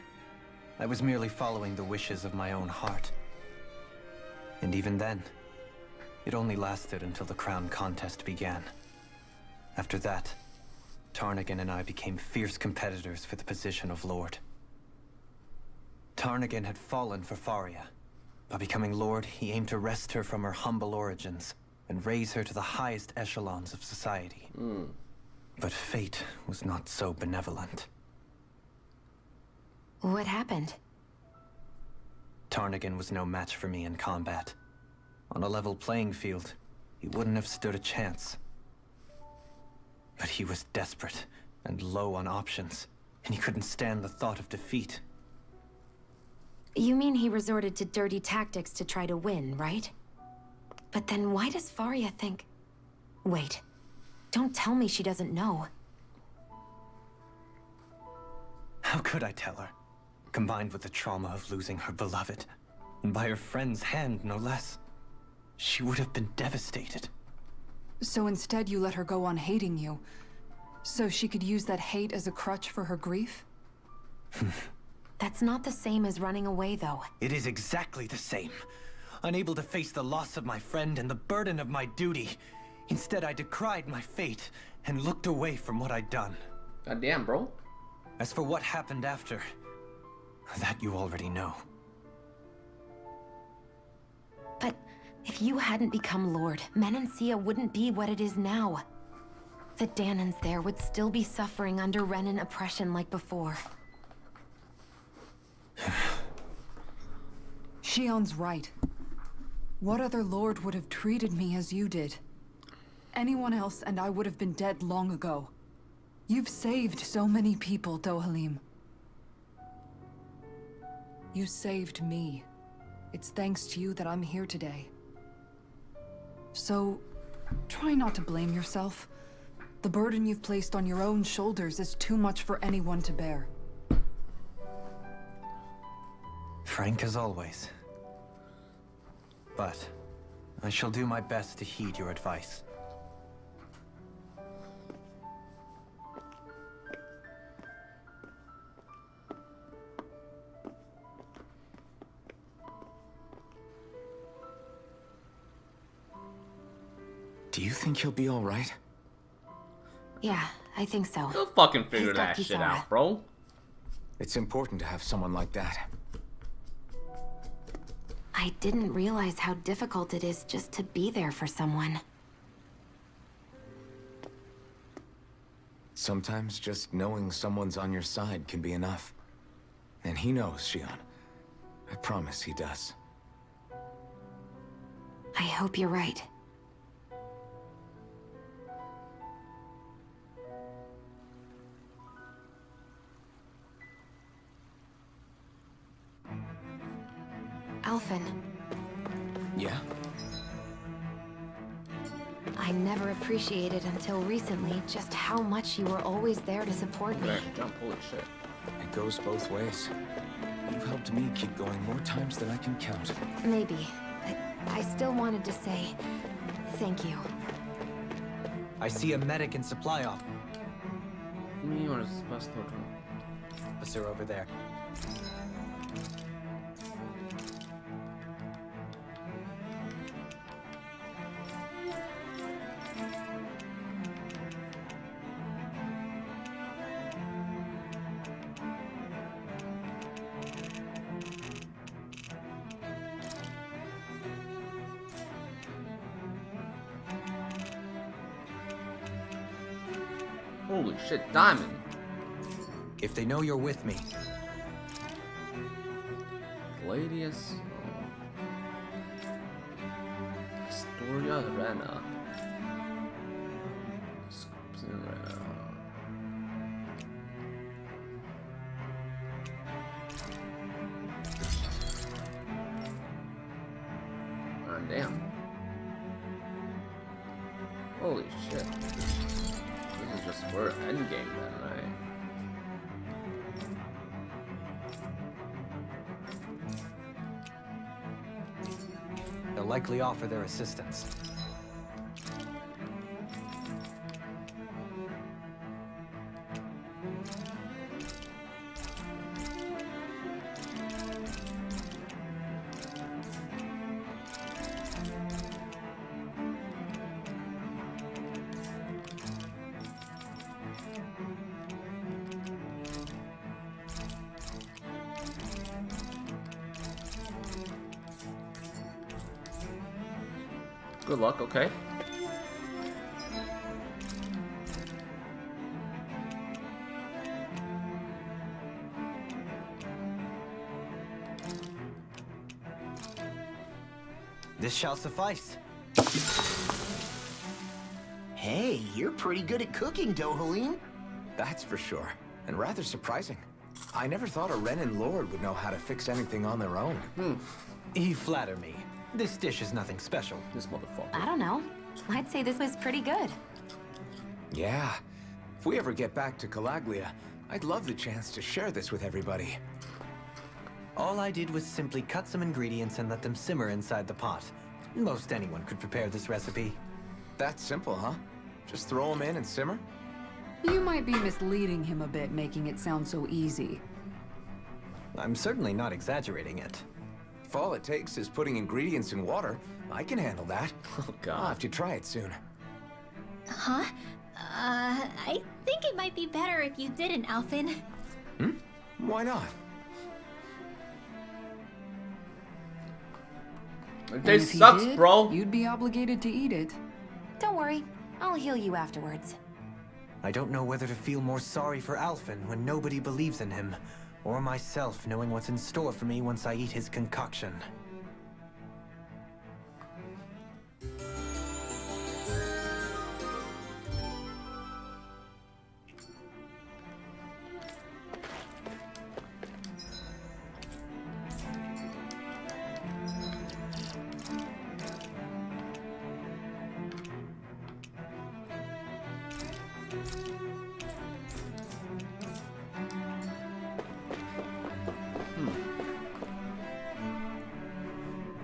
I was merely following the wishes of my own heart. And even then, it only lasted until the crown contest began. After that, Tarnagan and I became fierce competitors for the position of Lord. Tarnagan had fallen for Faria. By becoming Lord, he aimed to wrest her from her humble origins and raise her to the highest echelons of society. But fate was not so benevolent.
What happened?
Tarnagan was no match for me in combat. On a level playing field, he wouldn't have stood a chance. But he was desperate and low on options, and he couldn't stand the thought of defeat.
You mean he resorted to dirty tactics to try to win, right? But then why does Faria think... Wait, don't tell me she doesn't know.
How could I tell her? Combined with the trauma of losing her beloved, and by her friend's hand, no less, she would have been devastated.
So instead you let her go on hating you, so she could use that hate as a crutch for her grief?
That's not the same as running away, though.
It is exactly the same. Unable to face the loss of my friend and the burden of my duty, instead I decried my fate and looked away from what I'd done.
God damn, bro.
As for what happened after, that you already know.
But if you hadn't become Lord, Menancia wouldn't be what it is now. The Danans there would still be suffering under Renan oppression like before.
Shion's right. What other lord would have treated me as you did? Anyone else and I would have been dead long ago. You've saved so many people, Dohalim. You saved me. It's thanks to you that I'm here today. So, try not to blame yourself. The burden you've placed on your own shoulders is too much for anyone to bear.
Frank as always. But I shall do my best to heed your advice.
Do you think he'll be all right?
Yeah, I think so.
He'll fucking figure
He's got
that shit
Kisara.
out, bro.
It's important to have someone like that.
I didn't realize how difficult it is just to be there for someone.
Sometimes just knowing someone's on your side can be enough. And he knows, Shion. I promise he does.
I hope you're right. Alphen,
Yeah?
I never appreciated until recently just how much you were always there to support me.
Jump, holy shit.
It goes both ways. You've helped me keep going more times than I can count.
Maybe, but I still wanted to say thank you.
I see a medic and supply officer over there.
Holy shit, Diamond.
If they know you're with me,
Gladius. Astoria Rena. Scorpion Rena. Ah, damn. Holy shit. This is just for endgame then, right?
they'll likely offer their assistance.
Good luck, okay.
This shall suffice.
Hey, you're pretty good at cooking, Dohalim.
That's for sure. And rather surprising. I never thought a Renan Lord would know how to fix anything on their own.
You flatter me. This dish is nothing special.
This motherfucker.
I don't know. I'd say this was pretty good.
Yeah. If we ever get back to Calaglia, I'd love the chance to share this with everybody.
All I did was simply cut some ingredients and let them simmer inside the pot. Most anyone could prepare this recipe.
That's simple, huh? Just throw them in and simmer?
You might be misleading him a bit, making it sound so easy.
I'm certainly not exaggerating it.
If all it takes is putting ingredients in water, I can handle that.
Oh
I'll
god.
have to try it soon.
Huh? I think it might be better if you didn't, Alphen.
Why not?
It
And
tastes
if he
sucks,
did,
bro.
You'd be obligated to eat it.
Don't worry. I'll heal you afterwards.
I don't know whether to feel more sorry for Alphen when nobody believes in him, or myself knowing what's in store for me once I eat his concoction.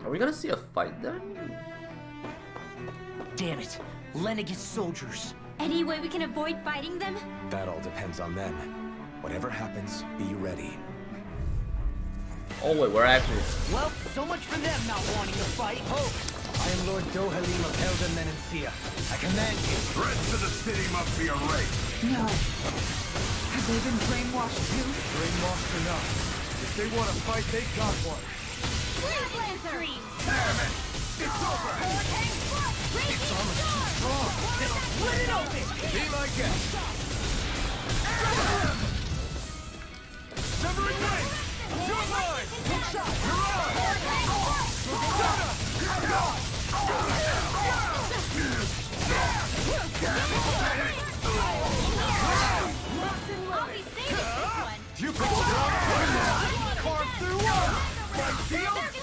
Are we gonna see a fight then?
Damn it. Lenegis soldiers.
Any way we can avoid fighting them?
That all depends on them. Whatever happens, be ready.
Oh wait, we're actually...
Well, so much for them not wanting to fight.
I am Lord Dohalim of Helden Menencia. I command you.
Threats to the city must be erased.
No. Have they been brainwashed too?
Brainwashed enough. If they want to fight, they got one.
Damn it! It's over!
It's almost too strong.
Split it open!
Be my guest. Severing blade! You're mine! Hook shot! You're on!
I'll be saving this one.
You picked it up! Carve through one! Right, deal?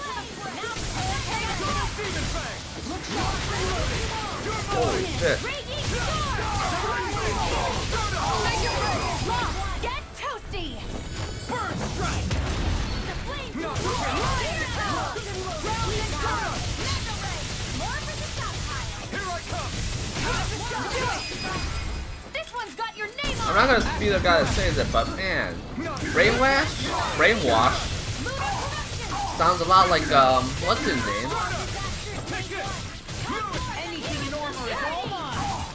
I'm not gonna be the guy that says it, but man, brainwash sounds a lot like what's his name?
Anything in armor is all mine.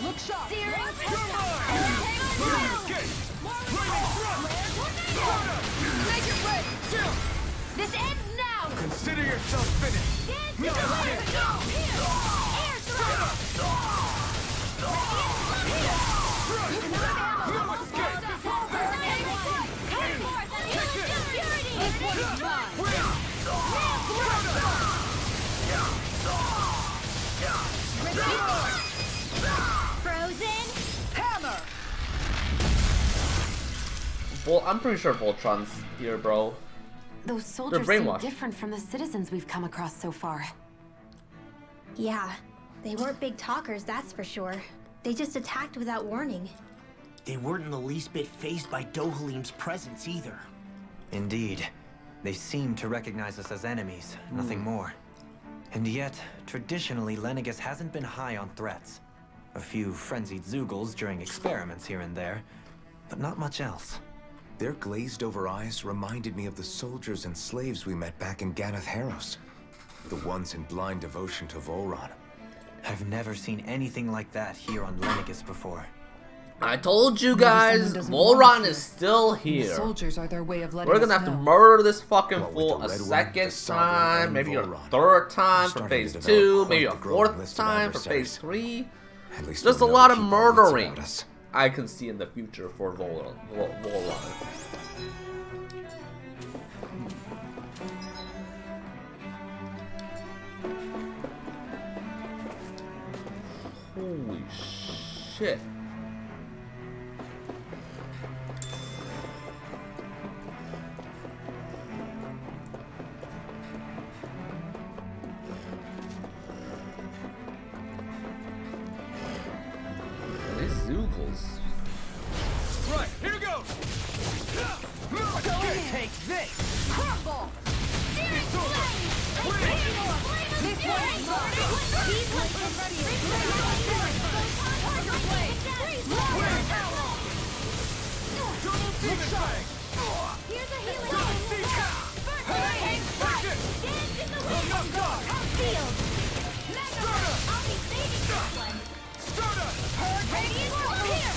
Look sharp.
Make it ready. This ends now.
Consider yourself finished.
Frozen hammer.
Well, I'm pretty sure Voltron's here, bro.
Those soldiers seem
brainwashed.
different from the citizens we've come across so far.
Yeah, they weren't big talkers, that's for sure. They just attacked without warning.
They weren't in the least bit fazed by Dohalim's presence either.
Indeed. They seem to recognize us as enemies, nothing more. And yet, traditionally, Lenegis hasn't been high on threats. A few frenzied Zeugles during experiments here and there, but not much else.
Their glazed-over eyes reminded me of the soldiers and slaves we met back in Ganath Haros. The ones in blind devotion to Volron.
I've never seen anything like that here on Lenegis before.
I told you
Maybe
guys,
someone doesn't want
Volron
to.
is still
The
here.
soldiers are their way of letting
We're gonna
us
have to
know.
murder this fucking
What with
fool
the
a
Red One,
second
the Sovereign,
time,
and
maybe a
Volron.
third time for
Starting to
phase
develop
2,
quite
maybe a
the growing
fourth
list of
time for
adversaries.
phase 3.
At least
Just a
we'll know
lot
to
of
keep our wits
murdering
about us.
I can see in the future for Volron. Holy shit. These Zeugles.
Right, here goes. Take this.
Crumble. Searing flame. This one is mine. These ones are ready. Tiger blade.
Look sharp.
Here's a healing blade. First aid. Dance in the wind. Field. I'll be saving this one. Radiant here.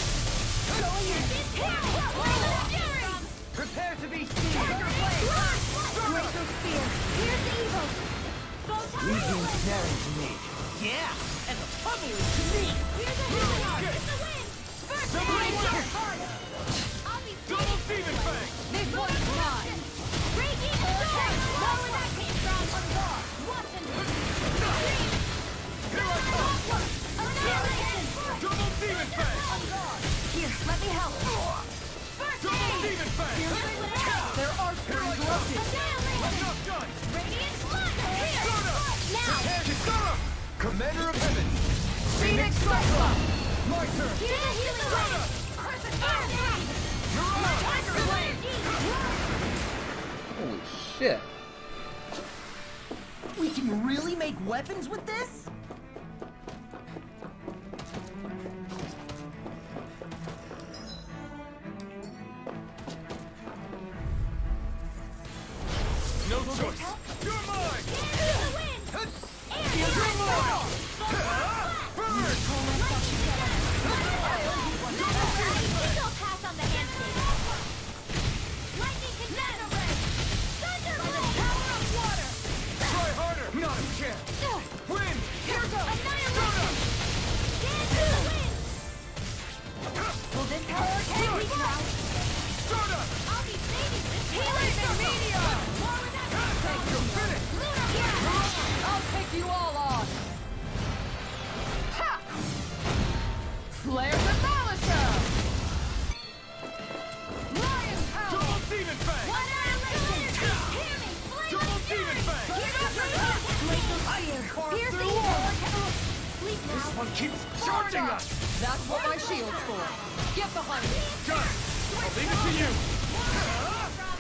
Prepare to be seen.
Tiger blade. Glacial spear. Here's the evil.
Legion snaring to me. Yeah, and the pummeling to me.
Here's a healing arm. It's the wind. First aid. I'll be
Double Demon Fang.
This one's mine. Raging sword. Know where that came from. Watch and
Here I come.
annihilation.
Double Demon Fang.
Here, let me help. First
Double
aid.
Demon Fang.
There are spirits erupted.
I'm not done.
Radiant flood. Here. Now.
Kisara, Commander of Heaven.
Phoenix Cyclone.
My turn.
Here's a healing blade. Crescent attack. Tiger blade.
Holy shit.
We can really make weapons with this? No choice. You're mine. You're mine. Burn.
Don't pass on the handshake. Lightning Canada Ray. Thunder by the power of water.
Try harder. Not a chance. Wind.
Here goes. Annihilation. Dance in the wind. Will this help? Weak now.
Stardust.
I'll be saving this. Healing meteor. More with that.
You're finished.
Lunar here.
I'll take you all on. Ha! Flare Demolisher! Lion Power!
Double Demon Fang.
Annihilation. Hear me.
Double Demon Fang.
Glacial spear. Here's the evil. Sleep now.
This one keeps charging us.
That's what my shield's for. Get behind me.
Got it. I'll leave it to you.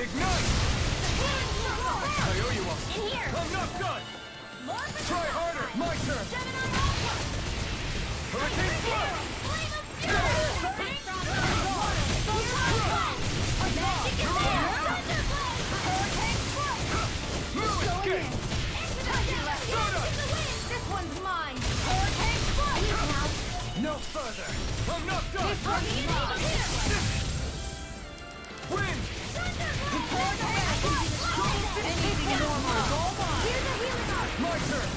Ignite. I owe you one.
In here.
I'm not done. Try harder. My turn. Hurricane Flood.
This one's mine. Hurricane Flood.
No further. I'm not done.
This one's mine.
Wind. My turn.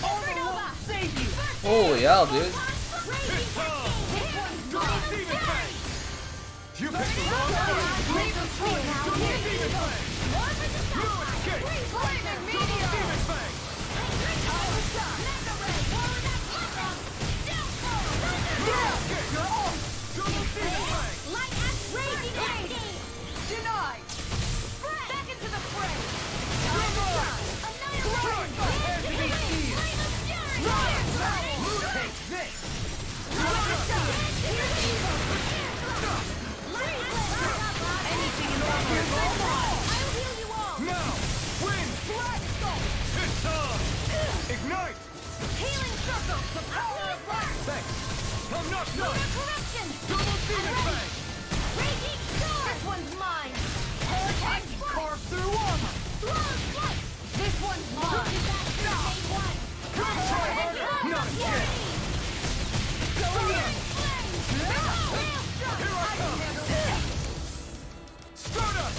Supernova.
Save you.
Holy hell, dude.
It's on. Demon Fang. You picked the wrong one. Demon Fang. No escape. Demon Fang.
Denied. Back into the fray.
Take this. Now, wind. It's on. Ignite.
Healing circle. The power of life.
Thanks. I'm not done.
Corruption.
Double Demon Fang.
Raging sword. This one's mine.
I
Hurricane
can
Flood.
carve through armor.
Long flight. This one's mine.
Try harder. Not again.
Going in.
Here I come. Stardust.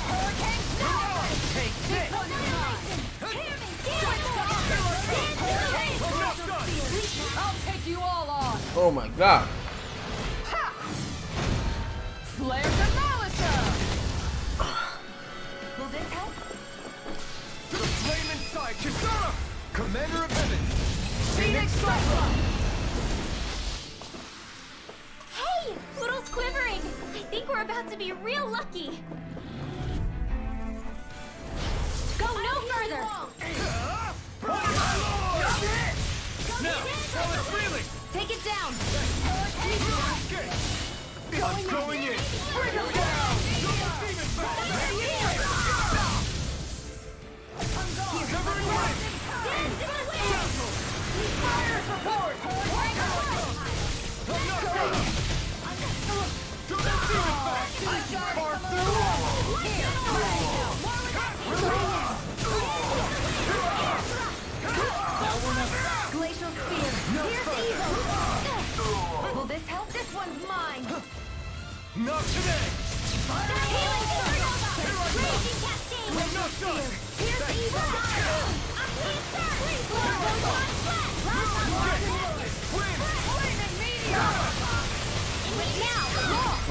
Hurricane Flood.
Take this.
Hear me.
I'm not done.
I'll take you all on.
Oh my god.
Flare Demolition!
Will this help?
To the flame inside, Kisara! Commander of Heaven!
Phoenix Cyclone!
Hey! Poodle's quivering! I think we're about to be real lucky! Go no further!
Now, how it's feeling!
Take it down!
I'm going in! Bring him down! Demon Fang! Covering wind!
Fire support!
I'm not done! Double Demon Fang! Carve through
Glacial Spear! Here's evil! Will this help? This one's mine!
Not today!
Healing Supernova! Raging Cascade!
I'm not done!
Here's evil!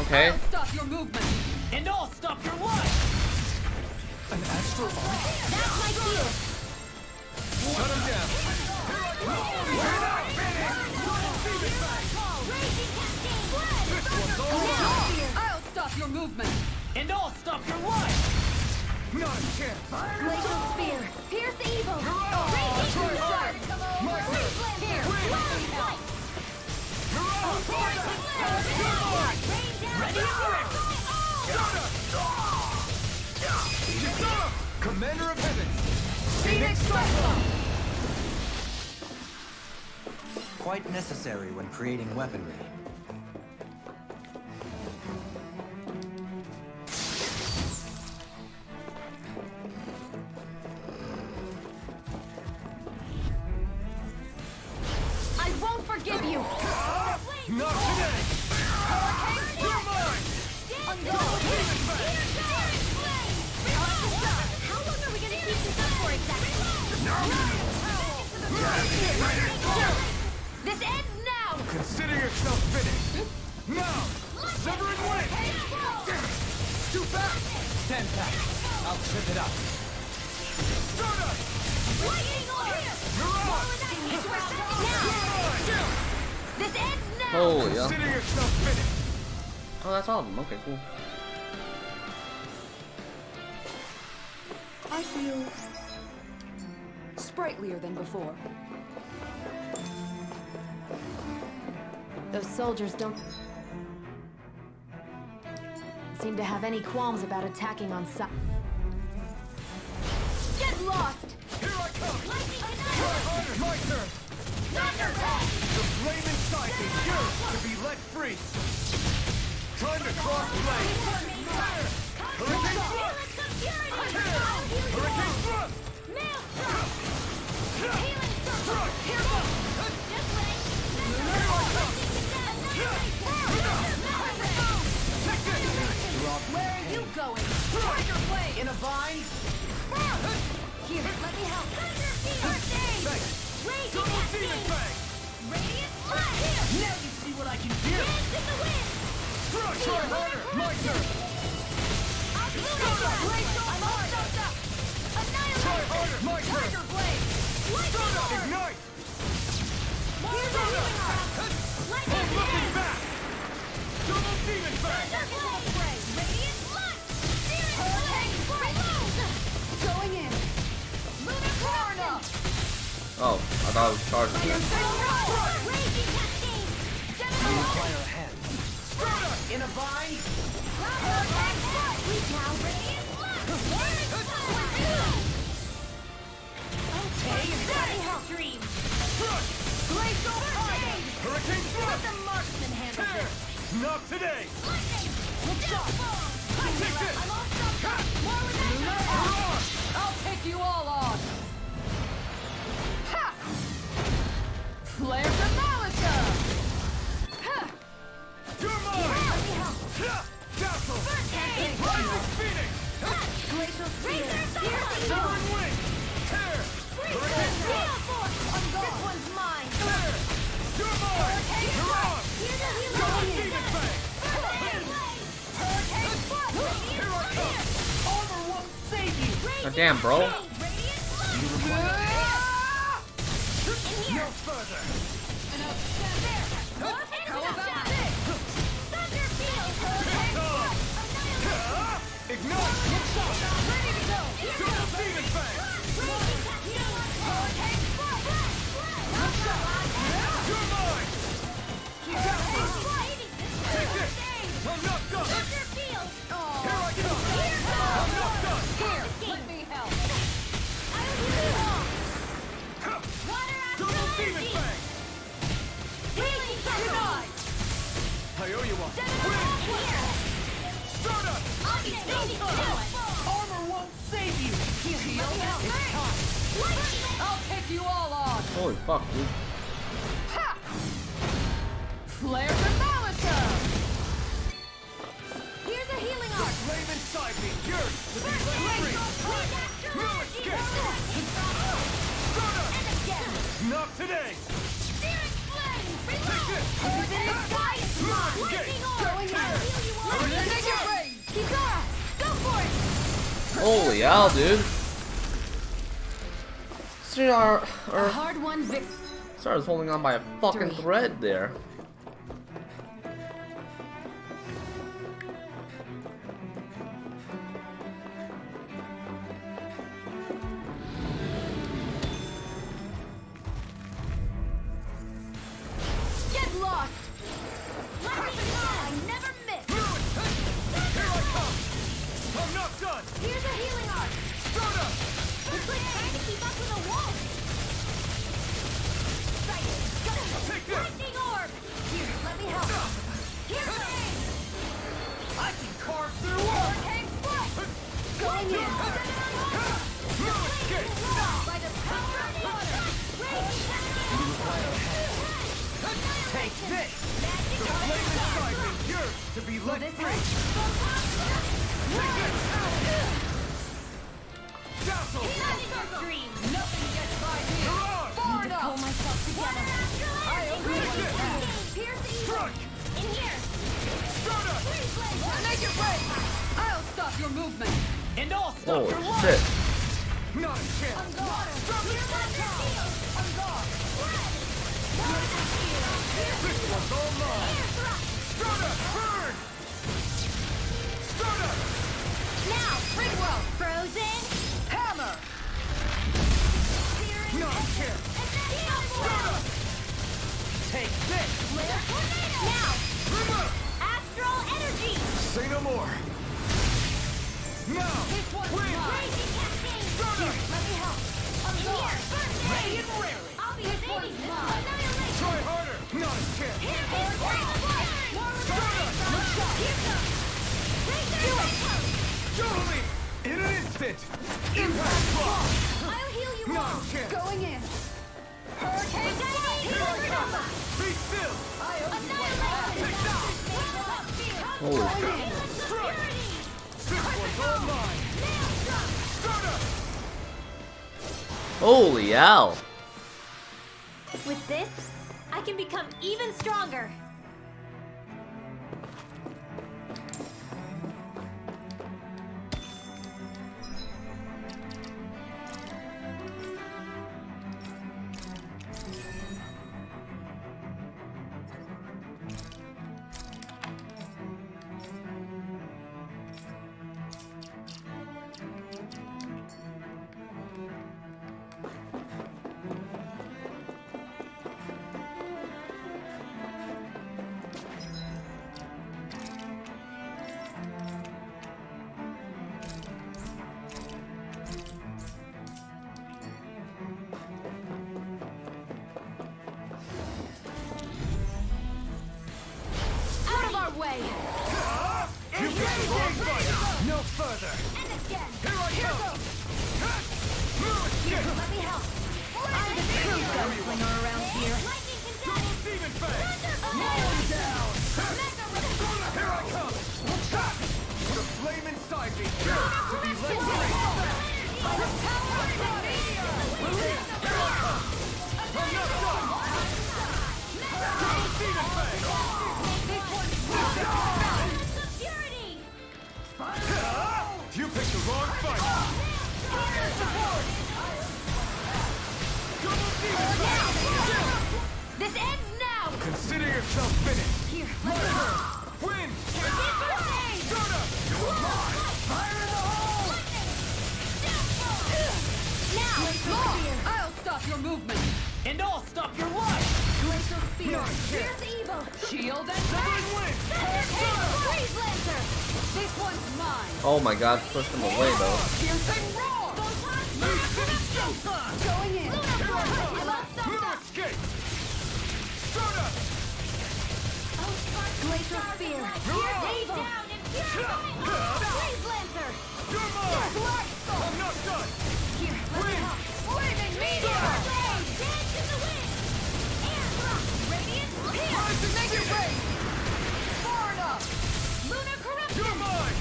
Okay.
Stop your movement!
And I'll stop your life! An astral arm?
That's my shield!
Shut him down! We're not finished! This one's all yours!
I'll stop your movement!
And I'll stop your life! Not a chance!
Glacial Spear! Pierce evil!
Hurrah!
Raging
Try
Sword!
hard! My turn!
Here! Long Flight!
Ready for it! Kisara! Commander of Heaven! Phoenix Cyclone!
Quite necessary when creating weaponry.
I won't forgive you!
Not today! You're mine!
I'm going! How long are we gonna keep this up for exactly? This ends now!
Consider yourself finished! Now! Severing Wind! Too fast!
Stand back. I'll trip it up.
Stardust!
Lightning Orb! Now! This ends now!
Holy hell.
Consider yourself finished!
Oh, that's all of them. Okay, cool.
I feel sprightlier than before.
Those soldiers don't seem to have any qualms about attacking on sight.
Where are you going? Tiger Blade! In a vine? Here, let me help. Thanks. Double Demon Fang! Now you see what I can do! Try harder! My turn! Try harder! My turn! Tiger Blade! Ignite! I'm looking back! Double Demon Fang!
Going in.
Oh, I thought it was charging.
You require a hand.
In a vine? Hurricane Thrust! Tear! Not today! Take this!
I'll take you all on. Ha! Flare the Malika! Ha!
You're mine! Dazzle! Rising Phoenix!
Glacial Sphere!
Soaring Wing! Tear! Hurricane Thrust!
This one's mine!
Tear! You're mine! You're on! Double Demon Fang! Here I come! Armor won't save you!
Oh, damn, bro.
No further!
How about this?
Ignite!
Ready to go!
Double Demon Fang! You're mine! Take this! I'm not done! Here I come! I'm not done!
Here, let me help.
Double Demon Fang! I owe you one! Stardust! Armor won't save you! Heal! It's time!
I'll take you all on.
Holy fuck, dude.
Ha! Flare the Malika!
Here's a healing arc! Flame inside me! Yours to be let free! No escape! Stardust! Not today! Take this!
Holy hell, dude. Star
Hard won victory.
was holding on by a fucking thread there.
Get lost!
Here I come! I'm not done!
Here's a healing arc.
Stardust!
It's like trying to keep up with a wolf.
Take this!
Lightning orb. Here, let me help. Here's the aim.
I can carve through work!
Going in.
No escape!
By the power of water.
Take this! The flame inside me! Yours to be let free! Take this! Dazzle!
Nothing gets by me.
You're on!
Far enough.
Pull myself together.
I owe you
Take this!
one.
Pierce the
Strike!
in here.
Stardust!
Make it break. I'll stop your movement.
And I'll stop
Holy
your life!
shit.
Not a chance!
I'm gone.
This one's all mine! Stardust! Burn! Stardust!
Now,
Bridwell.
frozen.
Hammer.
Not a chance! Stardust!
Take this!
Now,
Remove!
astral energy.
Say no more! Now!
This one's
Win!
mine.
Stardust!
Let me help. I'm here.
Ready and raring!
I'll be your baby.
Try harder! Not a chance!
Stardust!
In an instant! Impact block!
I'll heal you
No
all.
chance!
Going in.
Hurricane Blast!
Be still!
Holy
This one's all mine! Starter!
Holy hell!
With this, I can become even stronger. Out of our way!
You picked the wrong fight! No further!
And again!
Here I come!
Here, let me help. I'm the true gunslinger around here.
Double Demon Fang!
Nailed
Down! Here I come! The flame inside me yearns to be let free! I'm not done! Double Demon Fang! You picked the wrong fight! Double Demon Fang!
This ends now!
Consider yourself finished!
Here,
Let
let me
her
help.
win!
Fire
Fire in the hole!
Now!
I'll stop your movement.
And I'll stop your life!
Glacial Spear.
Here's evil!
Shield and
Somebody win!
Freeze Lancer!
This one's mine.
Oh my god, push them away though.
Piercing roar. Going in.
No escape! Start up!
Glacial Spear! Here's evil! Freeze Lancer!
You're mine! I'm not done!
Here, let me help.
Flaming meteor.
Dance in the wind! Radiant
Rising
Make it
Phoenix!
rain. Far enough.
Lunar Corruption!
You're mine!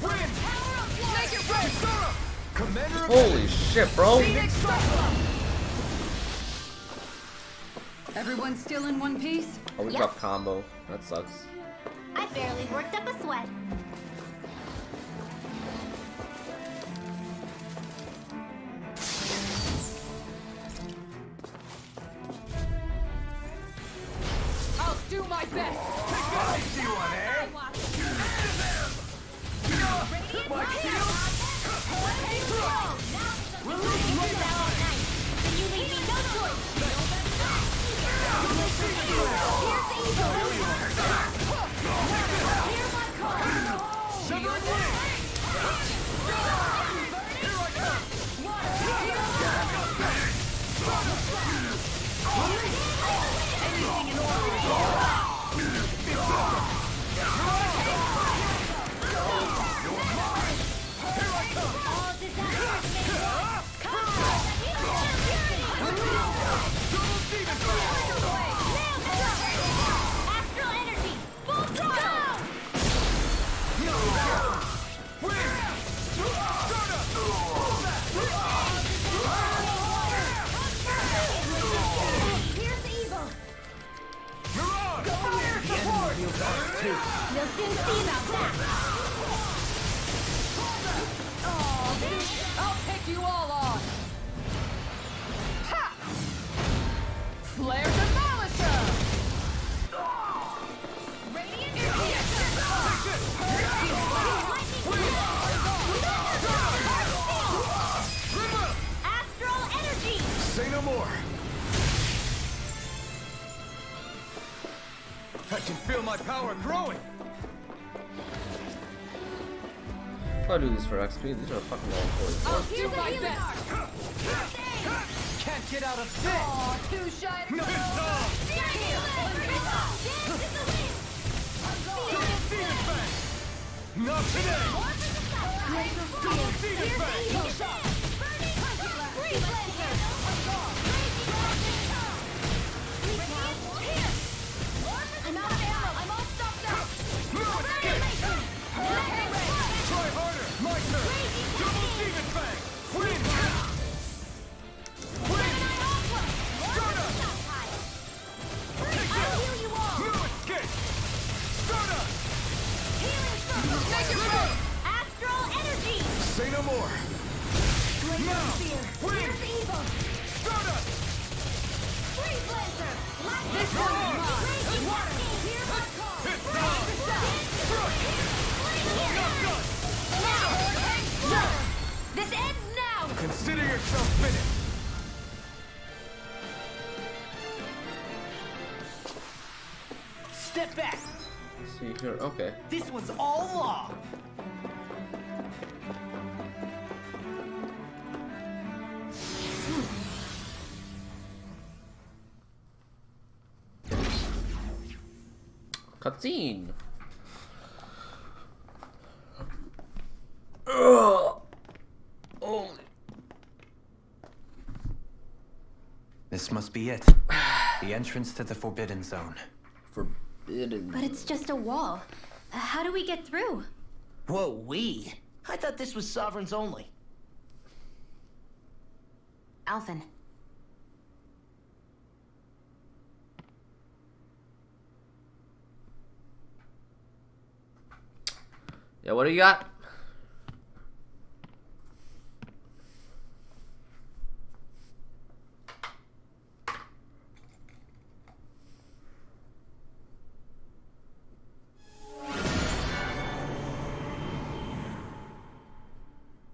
Win!
Power of Blood!
Make it rain! Start up! Commander of
Holy shit, bro!
Phoenix Cyclone. Everyone still in one piece?
Oh, we
Yep.
dropped combo. That sucks.
I barely worked up a sweat.
I'll do my best.
Easy one, eh? My shield! Severing wing!
Astral energy! Full throttle! Here's evil! You'll soon see about that!
I'll pick you all on. Ha! Flare Demolisher.
Radiant Astral energy!
Say no more! I can feel my power growing!
I'll do these for XP. These are fucking all
I'll
important.
do my
healing
best.
arc!
Can't get out of this!
Aw, too shy to
No,
go.
Dance in the wind!
Not today! Double Demon Fang!
I'm out of ammo. I'm all stopped up.
Try harder! My turn! Double Demon Fang! Win! Win! Stardust!
I'll heal you all.
No escape! Stardust!
Healing circle.
Make it work!
Astral energy.
Say no more! Now! Win!
Here's evil.
Stardust!
Freeze Lancer.
This one's mine!
Raging Hurricane. Here's my call.
It's down!
This ends now.
Consider yourself finished!
Step back.
Let's see here. Okay.
This was all law.
Cutscene. Ugh. Oh.
This must be it. The entrance to the Forbidden Zone.
Forbidden.
But it's just a wall. How do we get through?
Whoa, we? I thought this was Sovereigns only.
Alphen.
Yeah, what do you got?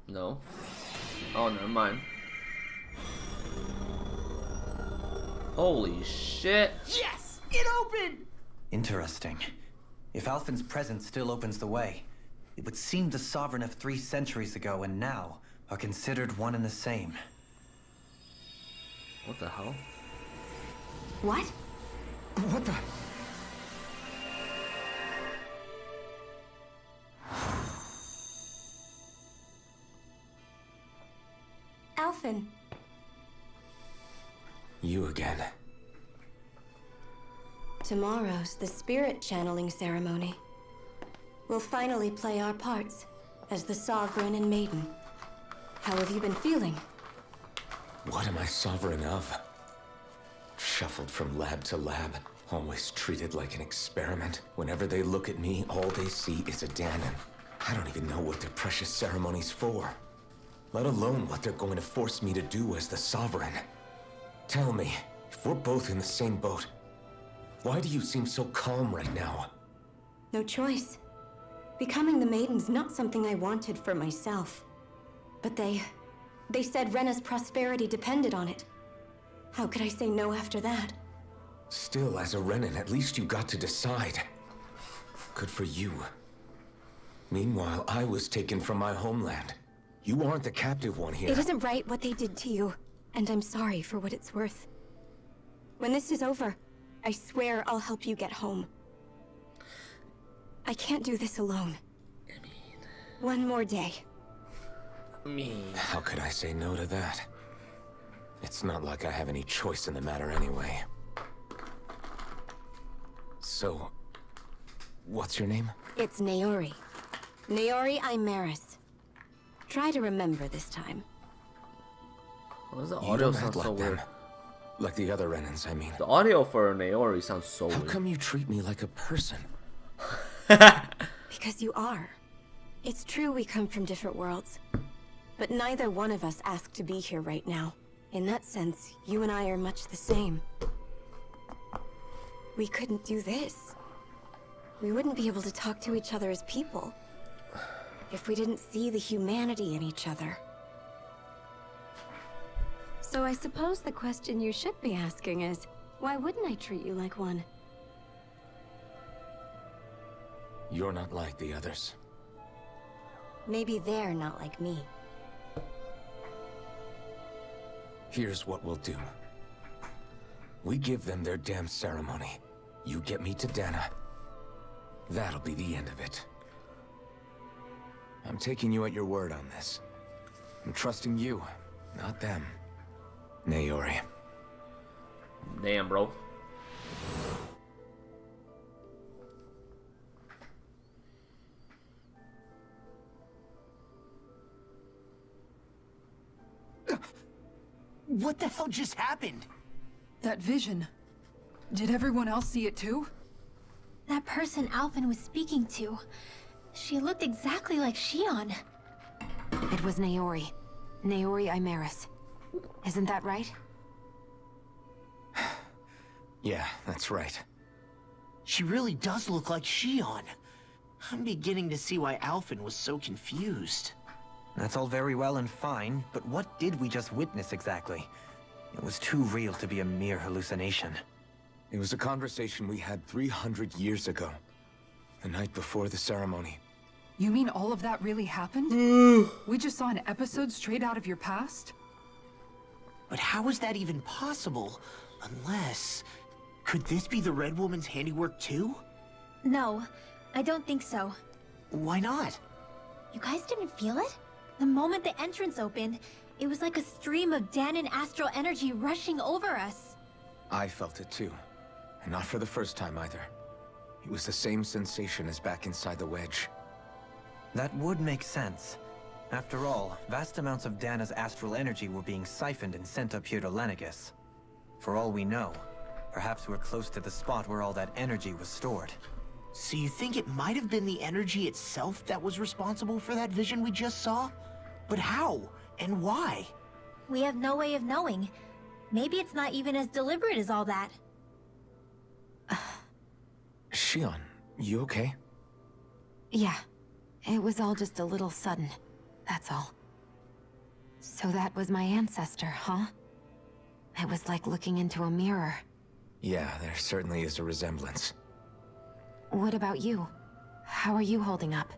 No. Oh, never mind. Holy shit.
Yes! It opened!
Interesting. If Alphen's presence still opens the way, it would seem the Sovereign of 3 centuries ago and now are considered one and the same.
What the hell?
What?
What the?
Alphen.
You again.
Tomorrow's the spirit channeling ceremony. We'll finally play our parts as the Sovereign and Maiden. How have you been feeling?
What am I sovereign of? Shuffled from lab to lab, always treated like an experiment. Whenever they look at me, all they see is a Dahnan. I don't even know what their precious ceremony's for. Let alone what they're going to force me to do as the Sovereign. Tell me, if we're both in the same boat, why do you seem so calm right now?
No choice. Becoming the Maiden's not something I wanted for myself. But they said Rena's prosperity depended on it. How could I say no after that?
Still, as a Renan, at least you got to decide. Good for you. Meanwhile, I was taken from my homeland. You aren't the captive one here.
It isn't right what they did to you, and I'm sorry for what it's worth. When this is over, I swear I'll help you get home. I can't do this alone. One more day.
How could I say no to that? It's not like I have any choice in the matter anyway. So, what's your name?
It's Naori. Naori Imaris. Try to remember this time.
Why does the
You
audio
don't
sound
act
so
like
weird?
them. Like the other Renans, I mean.
The audio for Naori sounds so
How
weird.
come you treat me like a person?
Because you are. It's true we come from different worlds. But neither one of us asked to be here right now. In that sense, you and I are much the same. We couldn't do this. We wouldn't be able to talk to each other as people. If we didn't see the humanity in each other. So I suppose the question you should be asking is, why wouldn't I treat you like one?
You're not like the others.
Maybe they're not like me.
Here's what we'll do. We give them their damn ceremony. You get me to Dana. That'll be the end of it. I'm taking you at your word on this. I'm trusting you, not them. Naori.
Damn, bro.
What the hell just happened?
That vision. Did everyone else see it too?
That person Alvin was speaking to. She looked exactly like Shion.
It was Naori. Naori Imeris. Isn't that right?
Yeah, that's right.
She really does look like Shion. I'm beginning to see why Alvin was so confused.
That's all very well and fine, but what did we just witness exactly? It was too real to be a mere hallucination.
It was a conversation we had 300 years ago. The night before the ceremony.
You mean all of that really happened? We just saw an episode straight out of your past?
But how is that even possible? Unless... Could this be the Red Woman's handiwork too?
No, I don't think so.
Why not?
You guys didn't feel it? The moment the entrance opened, it was like a stream of Danon astral energy rushing over us.
I felt it too. And not for the first time either. It was the same sensation as back inside the wedge.
That would make sense. After all, vast amounts of Dana's astral energy were being siphoned and sent up here to Lenegus. For all we know, perhaps we're close to the spot where all that energy was stored.
So you think it might have been the energy itself that was responsible for that vision we just saw? But how? And why?
We have no way of knowing. Maybe it's not even as deliberate as all that.
Shion, you okay?
Yeah. It was all just a little sudden. That's all. So that was my ancestor, huh? It was like looking into a mirror.
Yeah, there certainly is a resemblance.
What about you? How are you holding up?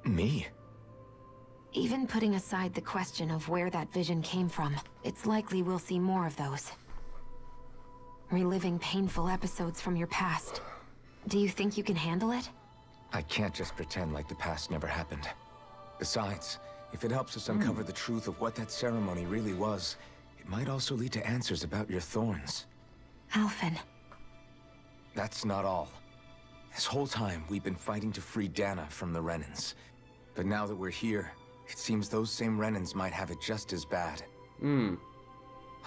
Me?
Even putting aside the question of where that vision came from, it's likely we'll see more of those. Reliving painful episodes from your past. Do you think you can handle it?
I can't just pretend like the past never happened. Besides, if it helps us uncover the truth of what that ceremony really was, it might also lead to answers about your thorns.
Alphen.
That's not all. This whole time, we've been fighting to free Dana from the Renans. But now that we're here, it seems those same Renans might have it just as bad.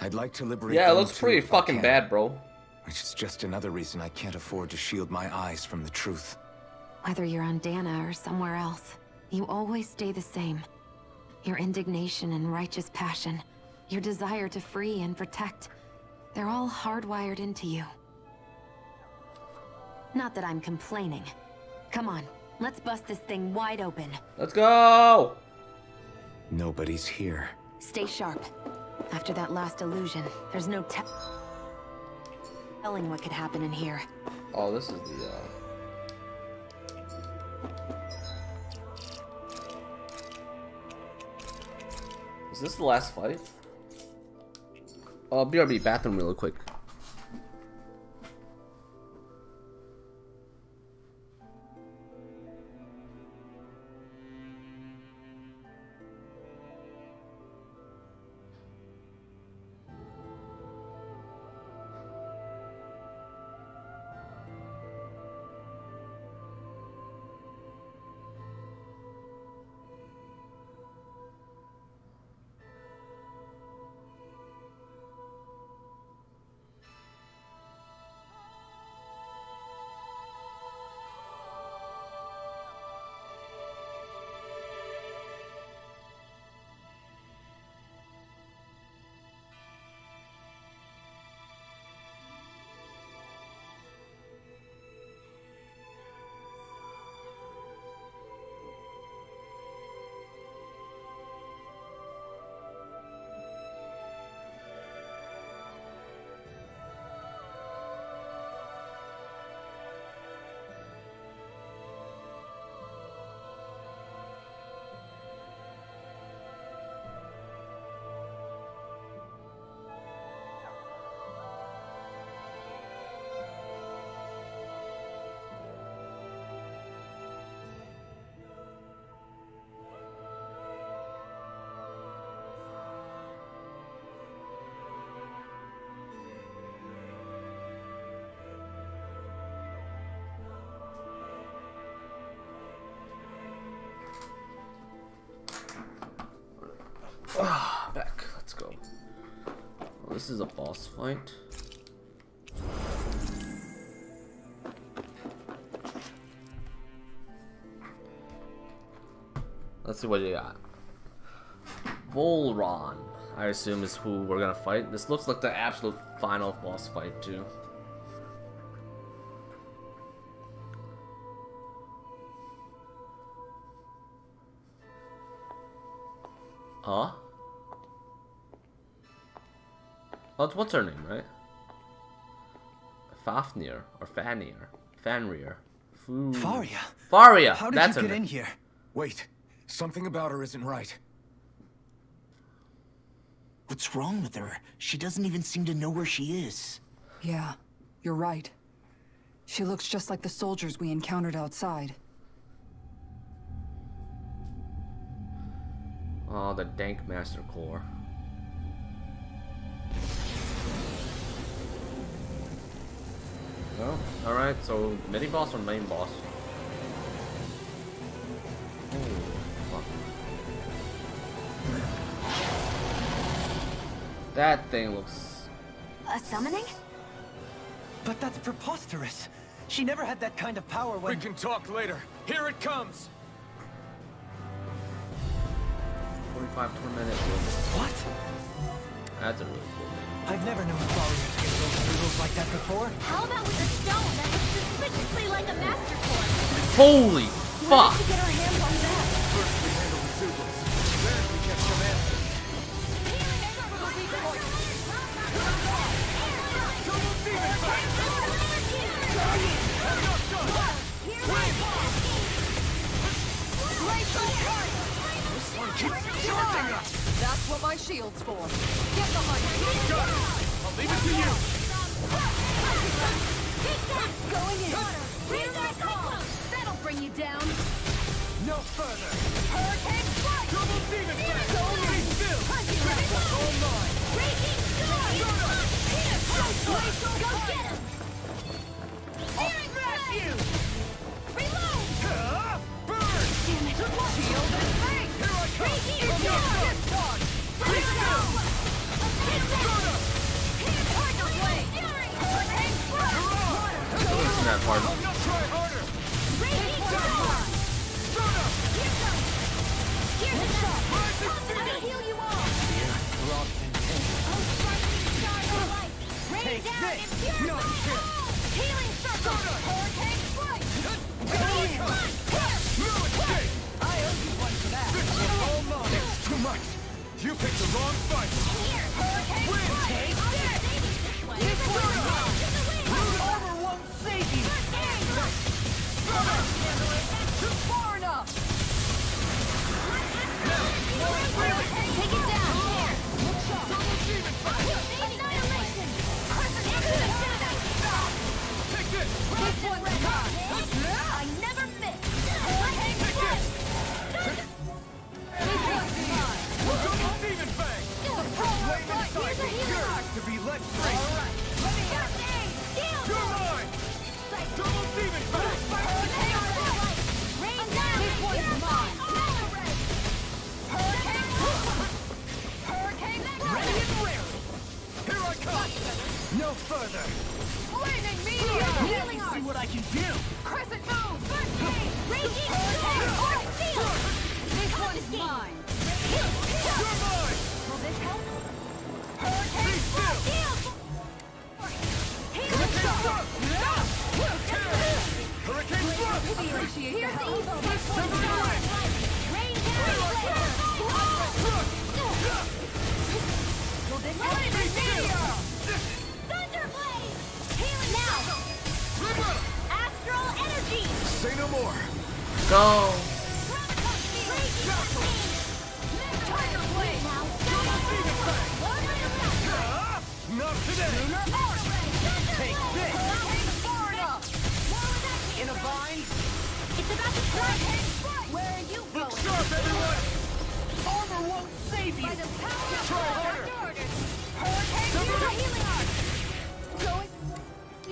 I'd like to liberate
Yeah, it
them
looks
too
pretty
if I
fucking
can.
bad, bro.
Which is just another reason I can't afford to shield my eyes from the truth.
Whether you're on Dana or somewhere else, you always stay the same. Your indignation and righteous passion, your desire to free and protect, they're all hardwired into you. Not that I'm complaining. Come on, let's bust this thing wide open.
Let's go!
Nobody's here.
Stay sharp. After that last illusion, there's no telling what could happen in here.
Oh, this is the, Is this the last fight? BRB, bathroom real quick. this is a boss fight. Let's see what you got. Volron, I assume, is who we're gonna fight. This looks like the absolute final boss fight too. Huh? Oh, what's her name, right? Fafnir or Fanir, Fanrir.
Faria.
Faria.
How did
That's
you
her
get
name.
in here? Wait, something about her isn't right.
What's wrong with her? She doesn't even seem to know where she is.
Yeah, you're right. She looks just like the soldiers we encountered outside.
Oh, the Dank Master Core. Oh, alright, so mini boss or main boss? Oh, fuck. That thing looks...
A summoning?
But that's preposterous. She never had that kind of power when...
We can talk later. Here it comes!
45 tormented.
What?
That's a really cool name.
I've never known Faria to get those noodles like that before.
How about with a stone that looks suspiciously like a master core?
Holy fuck!
Where did she get her hands on that?
First we handle the Zubas, then we get some answers.
That's what my shield's for. Get behind me.
Got it! I'll leave it to you!
Going in. Read that close. That'll bring you down.
No further!
Hurricane strike.
Double demon blast!
Go
Stay still! This one's all mine!
Raging storm. Here. Go get him.
I'll smash you!
Reload.
Burn!
Damn it. Shield and fake.
Here I come!
Raging
I'll
storm.
get this one! Stay still!
This is that part.
I'll not try harder!
Take this!
No shit!
Healing circle! Hurricane strike!
No escape!
I owe you one for that.
This one's all mine! It's too much! You picked the wrong fight! Win!
Armor won't save you!
Far enough.
Take it down! Annihilation!
Take this!
This one's mine! I never miss! Hurricane strike! This one's mine!
Double demon fang! Flame inside me yearns to be let free! You're mine! Double demon fang!
This one's mine!
Ready and rare! Here I come! No further!
Flaming meteor.
Healing
See what I can do!
Crescent move.
Raging storm!
This one's mine.
You're mine!
Will this help?
Be still!
Healing
Hurricane thrust! Hurricane thrust!
Appreciate the
Here's the
help.
evil!
This
Sever
one's
the
mine.
wings!
Rain down!
Thrust!
Will this
Be still!
help? Thunderblade! Healing now! Astral energy!
Say no more!
Go!
Tiger blade!
Not today!
Take this!
Far enough!
In a bind?
It's about to strike! Where are you
Look
going?
sharp, everyone!
Armor won't save you!
By the power of
Try
God,
harder.
under orders! Hurricane healing arc! Going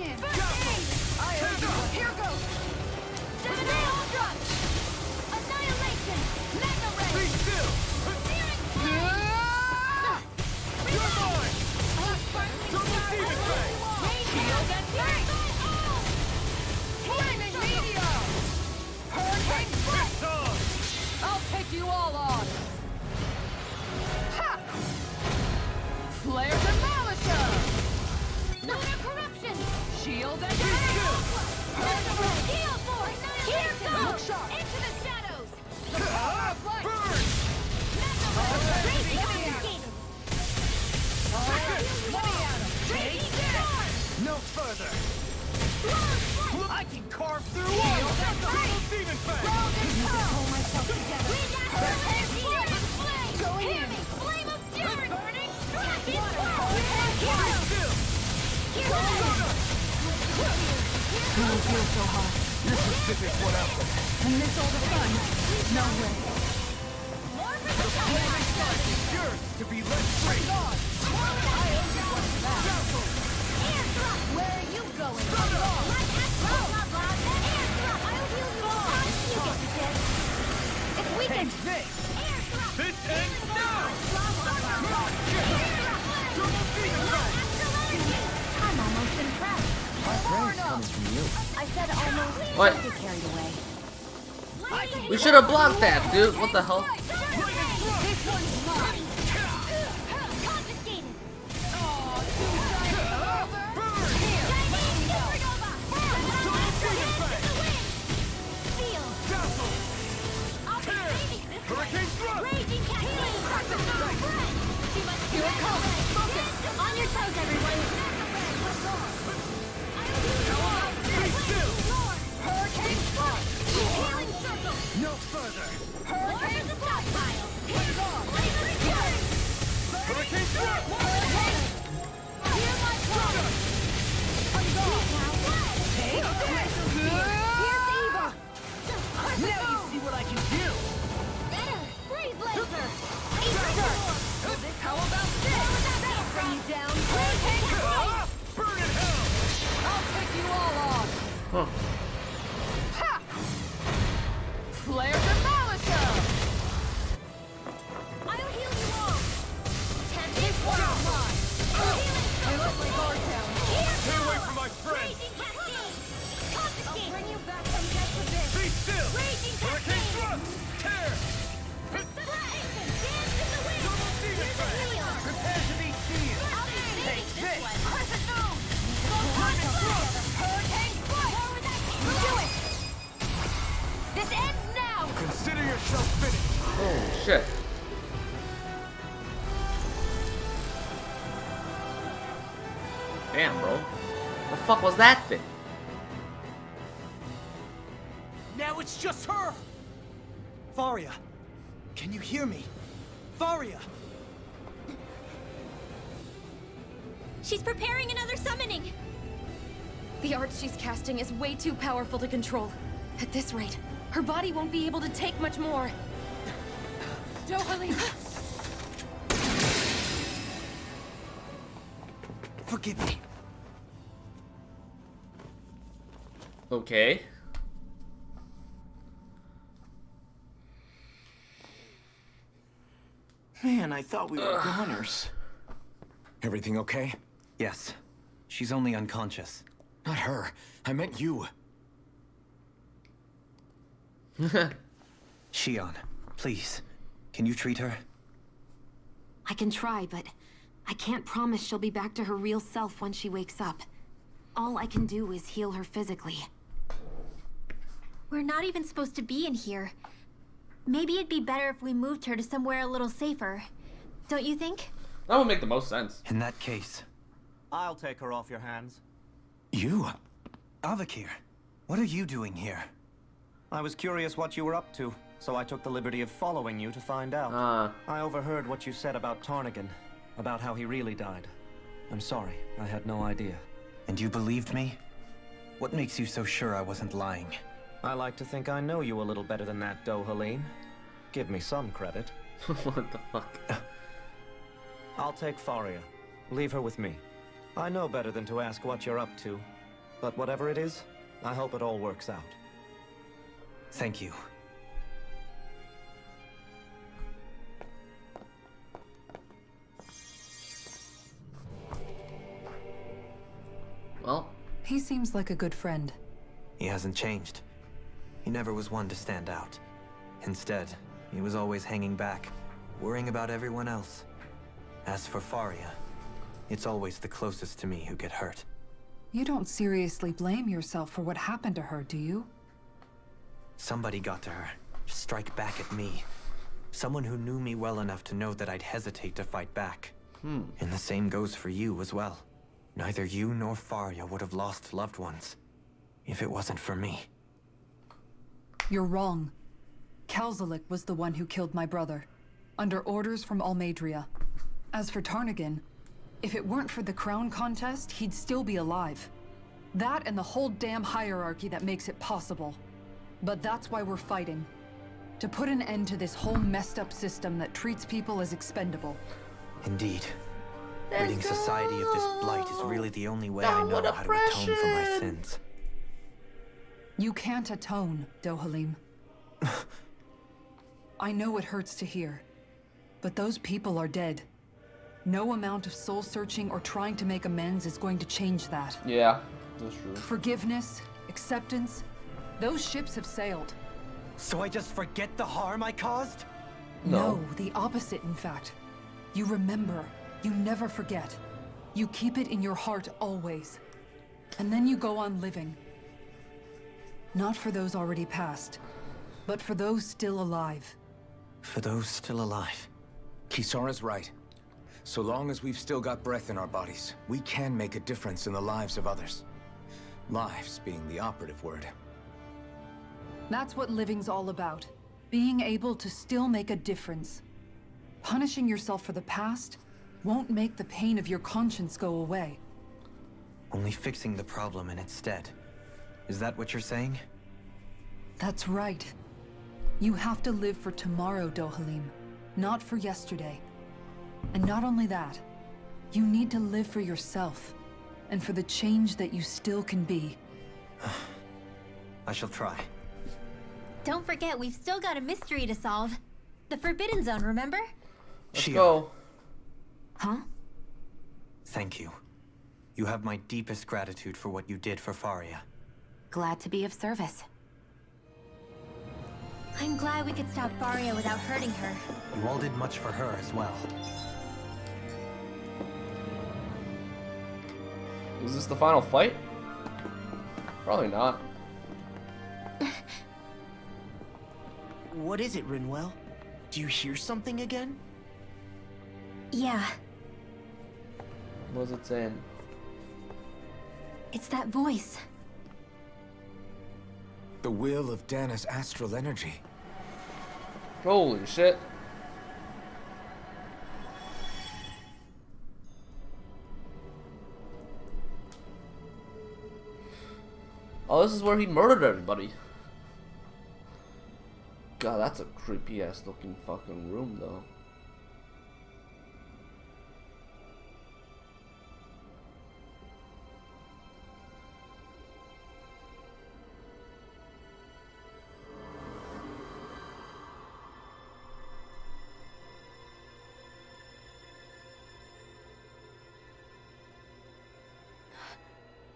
in! First aid!
Here goes.
7-day Ultra! Annihilation! Mega ray!
Be still!
Searing flame!
You're mine!
Flares and Malisa! Lunar corruption! Shield and Shield! Steel force! Here goes! Into the shadows! The power of light! Burn! Raging confiscated!
No further! I can carve through walls! Demon Fang!
Pull myself together! Go in! Flame of fury! Burning strike!
You don't feel so hot.
This is typical what happened.
And miss all the fun. No way.
Yours to be left free.
Where are you going? If we can...
This ends now!
I'm almost impressed.
Praise coming from you.
I said almost.
What?
Don't get carried away.
We should have blocked that, dude. What the hell?
This one's mine. Confiscated.
Hurricane Thrust!
Raging cascade. Here it comes. Focus. On your toes, everyone. Hurricane Thrust. Healing circle.
No further!
Hurricane stockpile. Hands on.
Hurricane Thrust!
Hear my call. Here's Eva.
Now you see what I can do!
Better. Freeze laser. How about this? Bring you down. Hurricane Thrust.
Burn in hell!
I'll pick you all off.
Huh.
Ha! Flares and Malisa! I'll heal you all. This one is mine. I let my guard down.
Stay away from my friend!
Raging cascade. Confiscate. I'll bring you back from death with this.
Be still!
Raging
Hurricane
cascade.
Thrust! Tear!
Precipitation. Dance in the wind.
Demon
Here's a
Fang!
wheel.
Prepare to be sealed!
I'll be saving this one. Crescent moon. Hurricane strike. Do it. This ends now.
Consider yourself finished!
Oh shit. Damn, bro. The fuck was that thing?
Now it's just her! Faria, can you hear me? Faria!
She's preparing another summoning.
The art she's casting is way too powerful to control. At this rate, her body won't be able to take much more. Dohalim!
Forgive me.
Okay.
Man, I thought we were goners.
Everything okay?
Yes. She's only unconscious.
Not her. I meant you.
Shion, please. Can you treat her?
I can try, but I can't promise she'll be back to her real self when she wakes up. All I can do is heal her physically.
We're not even supposed to be in here. Maybe it'd be better if we moved her to somewhere a little safer. Don't you think?
That would make the most sense.
In that case,
I'll take her off your hands.
you? Avakir, what are you doing here?
I was curious what you were up to, so I took the liberty of following you to find out. I overheard what you said about Tarnigan, about how he really died. I'm sorry, I had no idea.
And you believed me? What makes you so sure I wasn't lying?
I like to think I know you a little better than that, Dohalim. Give me some credit.
What the fuck?
I'll take Faria. Leave her with me. I know better than to ask what you're up to. But whatever it is, I hope it all works out.
Thank you.
Well,
He seems like a good friend.
He hasn't changed. He never was one to stand out. Instead, he was always hanging back, worrying about everyone else. As for Faria, it's always the closest to me who get hurt.
You don't seriously blame yourself for what happened to her, do you?
Somebody got to her, to strike back at me. Someone who knew me well enough to know that I'd hesitate to fight back. And the same goes for you as well. Neither you nor Faria would have lost loved ones if it wasn't for me.
You're wrong. Kalzalik was the one who killed my brother, under orders from Almadria. As for Tarnagin, if it weren't for the crown contest, he'd still be alive. That and the whole damn hierarchy that makes it possible. But that's why we're fighting. To put an end to this whole messed up system that treats people as expendable.
Indeed. Ridding society of this blight is really the only way I know how to atone for my sins.
You can't atone, Dohalim. I know it hurts to hear, but those people are dead. No amount of soul-searching or trying to make amends is going to change that.
Yeah, that's true.
Forgiveness, acceptance, those ships have sailed.
So I just forget the harm I caused?
No, the opposite, in fact. You remember. You never forget. You keep it in your heart always. And then you go on living. Not for those already passed, but for those still alive.
For those still alive.
Kisara's right. So long as we've still got breath in our bodies, we can make a difference in the lives of others. Lives being the operative word.
That's what living's all about. Being able to still make a difference. Punishing yourself for the past won't make the pain of your conscience go away.
Only fixing the problem in its stead. Is that what you're saying?
That's right. You have to live for tomorrow, Dohalim, not for yesterday. And not only that, you need to live for yourself, and for the change that you still can be.
I shall try.
Don't forget, we've still got a mystery to solve. The Forbidden Zone, remember?
Let's go.
Huh?
Thank you. You have my deepest gratitude for what you did for Faria.
Glad to be of service.
I'm glad we could stop Faria without hurting her.
You all did much for her as well.
Is this the final fight? Probably not.
What is it, Rinwell? Do you hear something again?
Yeah,
What was it saying?
it's that voice.
The will of Dana's astral energy.
Holy shit. Oh, this is where he murdered everybody. God, that's a creepy ass looking fucking room though.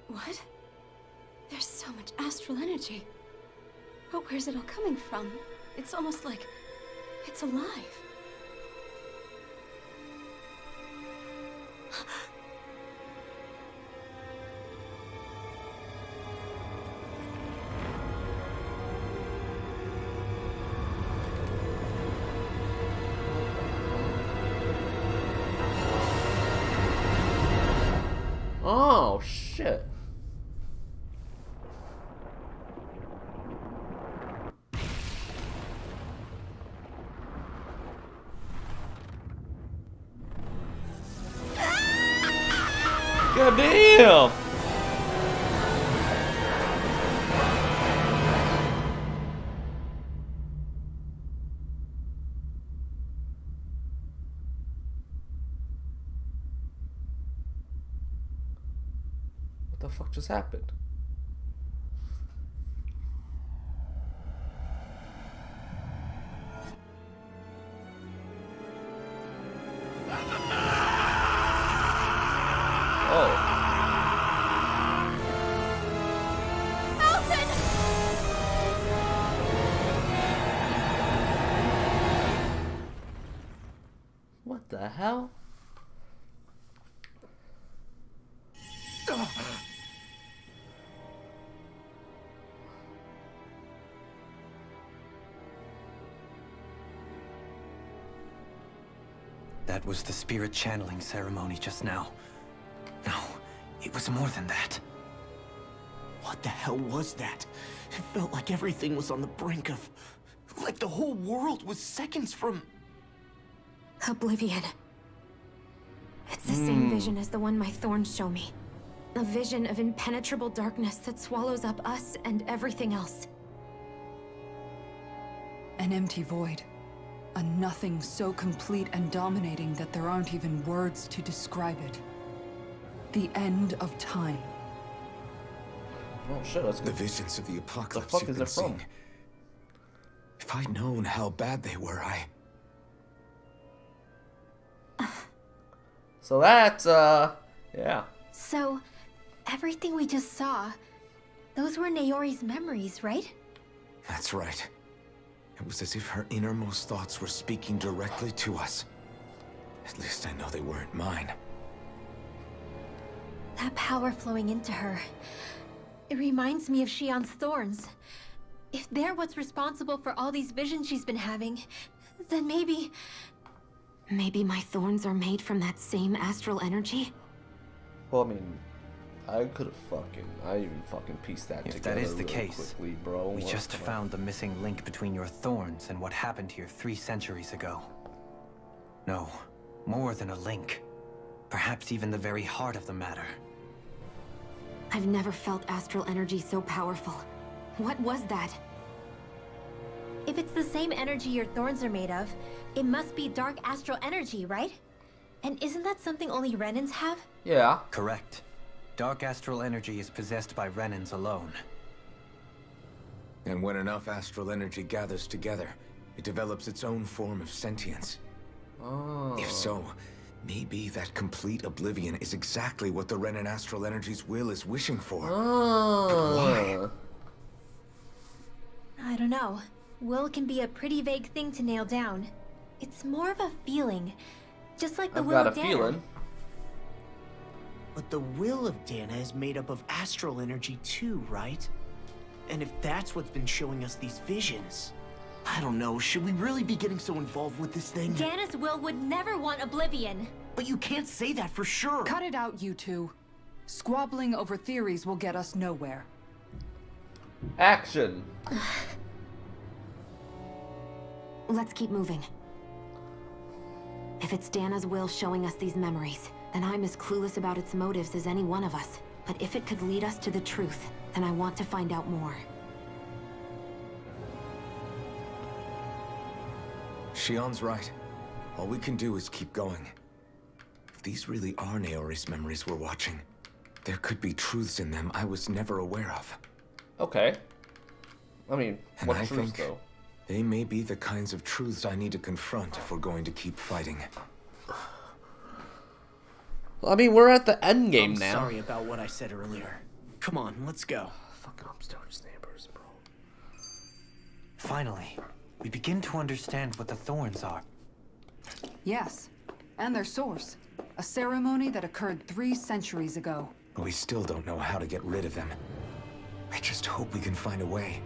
What? There's so much astral energy. But where's it all coming from? It's almost like it's alive.
Oh shit. God damn! What the fuck just happened? What the hell?
That was the spirit channeling ceremony just now. No, it was more than that.
What the hell was that? It felt like everything was on the brink of... like the whole world was seconds from...
Oblivion. It's the same vision as the one my thorns show me. A vision of impenetrable darkness that swallows up us and everything else.
An empty void. A nothing so complete and dominating that there aren't even words to describe it. The end of time.
Oh shit, that's
The
good.
visions of the apocalypse
fuck
you've
is
been
it from?
seeing. If I'd known how bad they were,
So that's, yeah.
So, everything we just saw, those were Naori's memories, right?
That's right. It was as if her innermost thoughts were speaking directly to us. At least I know they weren't mine.
That power flowing into her. It reminds me of Shion's thorns. If they're what's responsible for all these visions she's been having, then maybe...
Maybe my thorns are made from that same astral energy?
Well, I mean, I even fucking pieced that
If
together
that is the
really
case,
quickly, bro.
we just found the missing link between your thorns and what happened here 3 centuries ago. No, more than a link. Perhaps even the very heart of the matter.
I've never felt astral energy so powerful. What was that?
If it's the same energy your thorns are made of, it must be dark astral energy, right? And isn't that something only Renans have?
Yeah.
Correct. Dark astral energy is possessed by Renans alone.
And when enough astral energy gathers together, it develops its own form of sentience.
Oh.
If so, maybe that complete oblivion is exactly what the Renan astral energy's will is wishing for. But why?
I don't know. Will can be a pretty vague thing to nail down. It's more of a feeling, just like the
I've
will
got a
of Dana.
feeling.
But the will of Dana is made up of astral energy too, right? And if that's what's been showing us these visions... I don't know, should we really be getting so involved with this thing?
Dana's will would never want oblivion.
But you can't say that for sure.
Cut it out, you two. Squabbling over theories will get us nowhere.
Action.
Let's keep moving. If it's Dana's will showing us these memories, then I'm as clueless about its motives as any one of us. But if it could lead us to the truth, then I want to find out more.
Shion's right. All we can do is keep going. If these really are Naori's memories we're watching, there could be truths in them I was never aware of.
Okay. I mean,
And
what
I
truth
think
though?
they may be the kinds of truths I need to confront if we're going to keep fighting.
I mean, we're at the end game
I'm
now.
sorry about what I said earlier. Come on, let's go.
Fucking upstairs neighbors, bro.
Finally, we begin to understand what the thorns are.
Yes, and their source. A ceremony that occurred 3 centuries ago.
We still don't know how to get rid of them. I just hope we can find a way.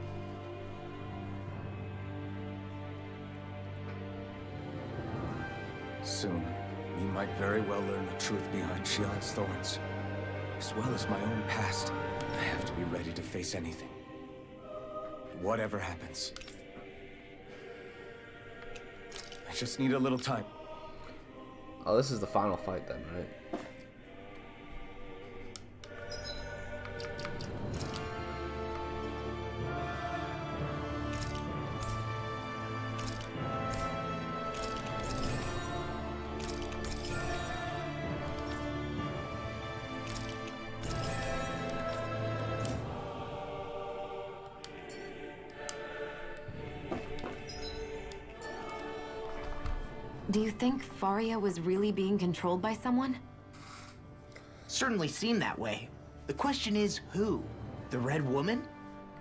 Soon, we might very well learn the truth behind Shion's thorns. As well as my own past, I have to be ready to face anything. Whatever happens. I just need a little time.
Oh, this is the final fight then, right?
Do you think Faria was really being controlled by someone?
Certainly seemed that way. The question is, who? The Red Woman?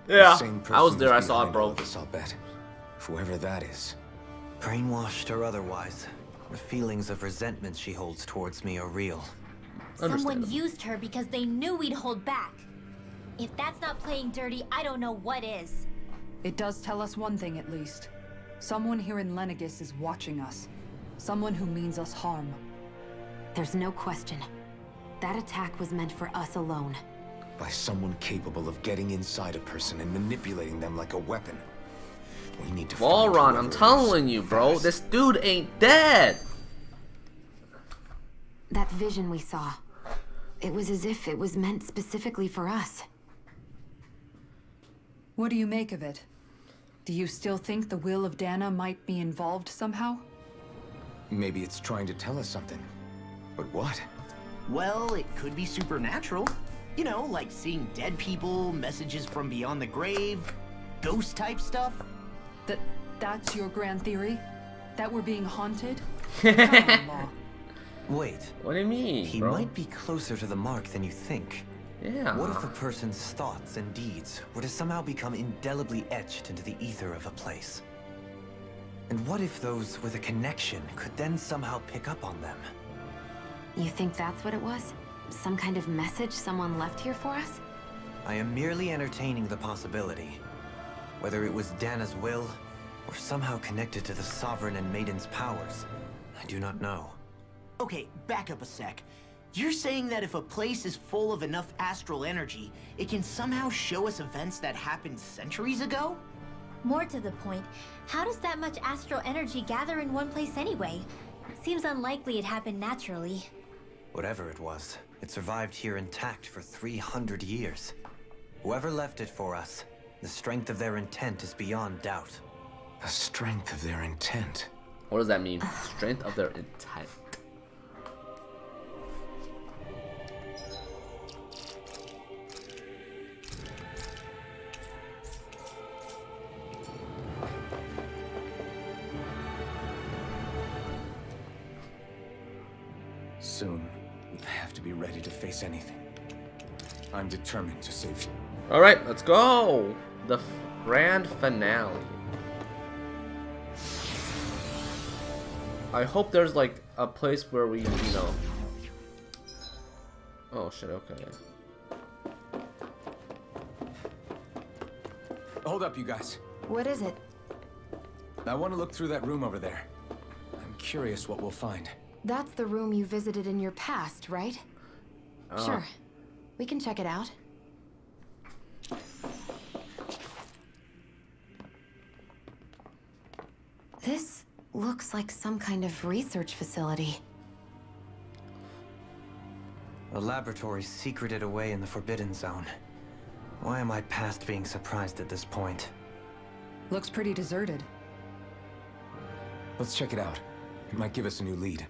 Yeah,
Same
I was
person
there. I
who's
saw it,
behind all
bro.
of this, I'll bet. Whoever that is.
Brainwashed or otherwise, the feelings of resentment she holds towards me are real.
Someone
Understandable.
used her because they knew we'd hold back. If that's not playing dirty, I don't know what is.
It does tell us one thing at least. Someone here in Lenegis is watching us. Someone who means us harm.
There's no question. That attack was meant for us alone.
By someone capable of getting inside a person and manipulating them like a weapon. We need to find
Walron, I'm
whoever it is,
telling you, bro.
fast.
This dude ain't dead.
That vision we saw. It was as if it was meant specifically for us.
What do you make of it? Do you still think the will of Dana might be involved somehow?
Maybe it's trying to tell us something. But what?
Well, it could be supernatural. You know, like seeing dead people, messages from beyond the grave, ghost type stuff.
That's your grand theory? That we're being haunted? Come on, Law.
Wait.
What do you mean,
He
bro?
might be closer to the mark than you think.
Yeah.
What if a person's thoughts and deeds were to somehow become indelibly etched into the ether of a place? And what if those with a connection could then somehow pick up on them?
You think that's what it was? Some kind of message someone left here for us?
I am merely entertaining the possibility. Whether it was Dana's will, or somehow connected to the Sovereign and Maiden's powers, I do not know.
Okay, back up a sec. You're saying that if a place is full of enough astral energy, it can somehow show us events that happened centuries ago?
More to the point, how does that much astral energy gather in one place anyway? Seems unlikely it happened naturally.
Whatever it was, it survived here intact for 300 years. Whoever left it for us, the strength of their intent is beyond doubt.
The strength of their intent.
What does that mean? Strength of their intent.
Soon, we have to be ready to face anything. I'm determined to save you.
All right, let's go. The grand finale. I hope there's like a place where we, you know. Oh shit. Okay.
Hold up, you guys.
What is it?
I want to look through that room over there. I'm curious what we'll find.
That's the room you visited in your past, right? Sure. We can check it out. This looks like some kind of research facility.
A laboratory secreted away in the Forbidden Zone. Why am I past being surprised at this point?
Looks pretty deserted.
Let's check it out. It might give us a new lead.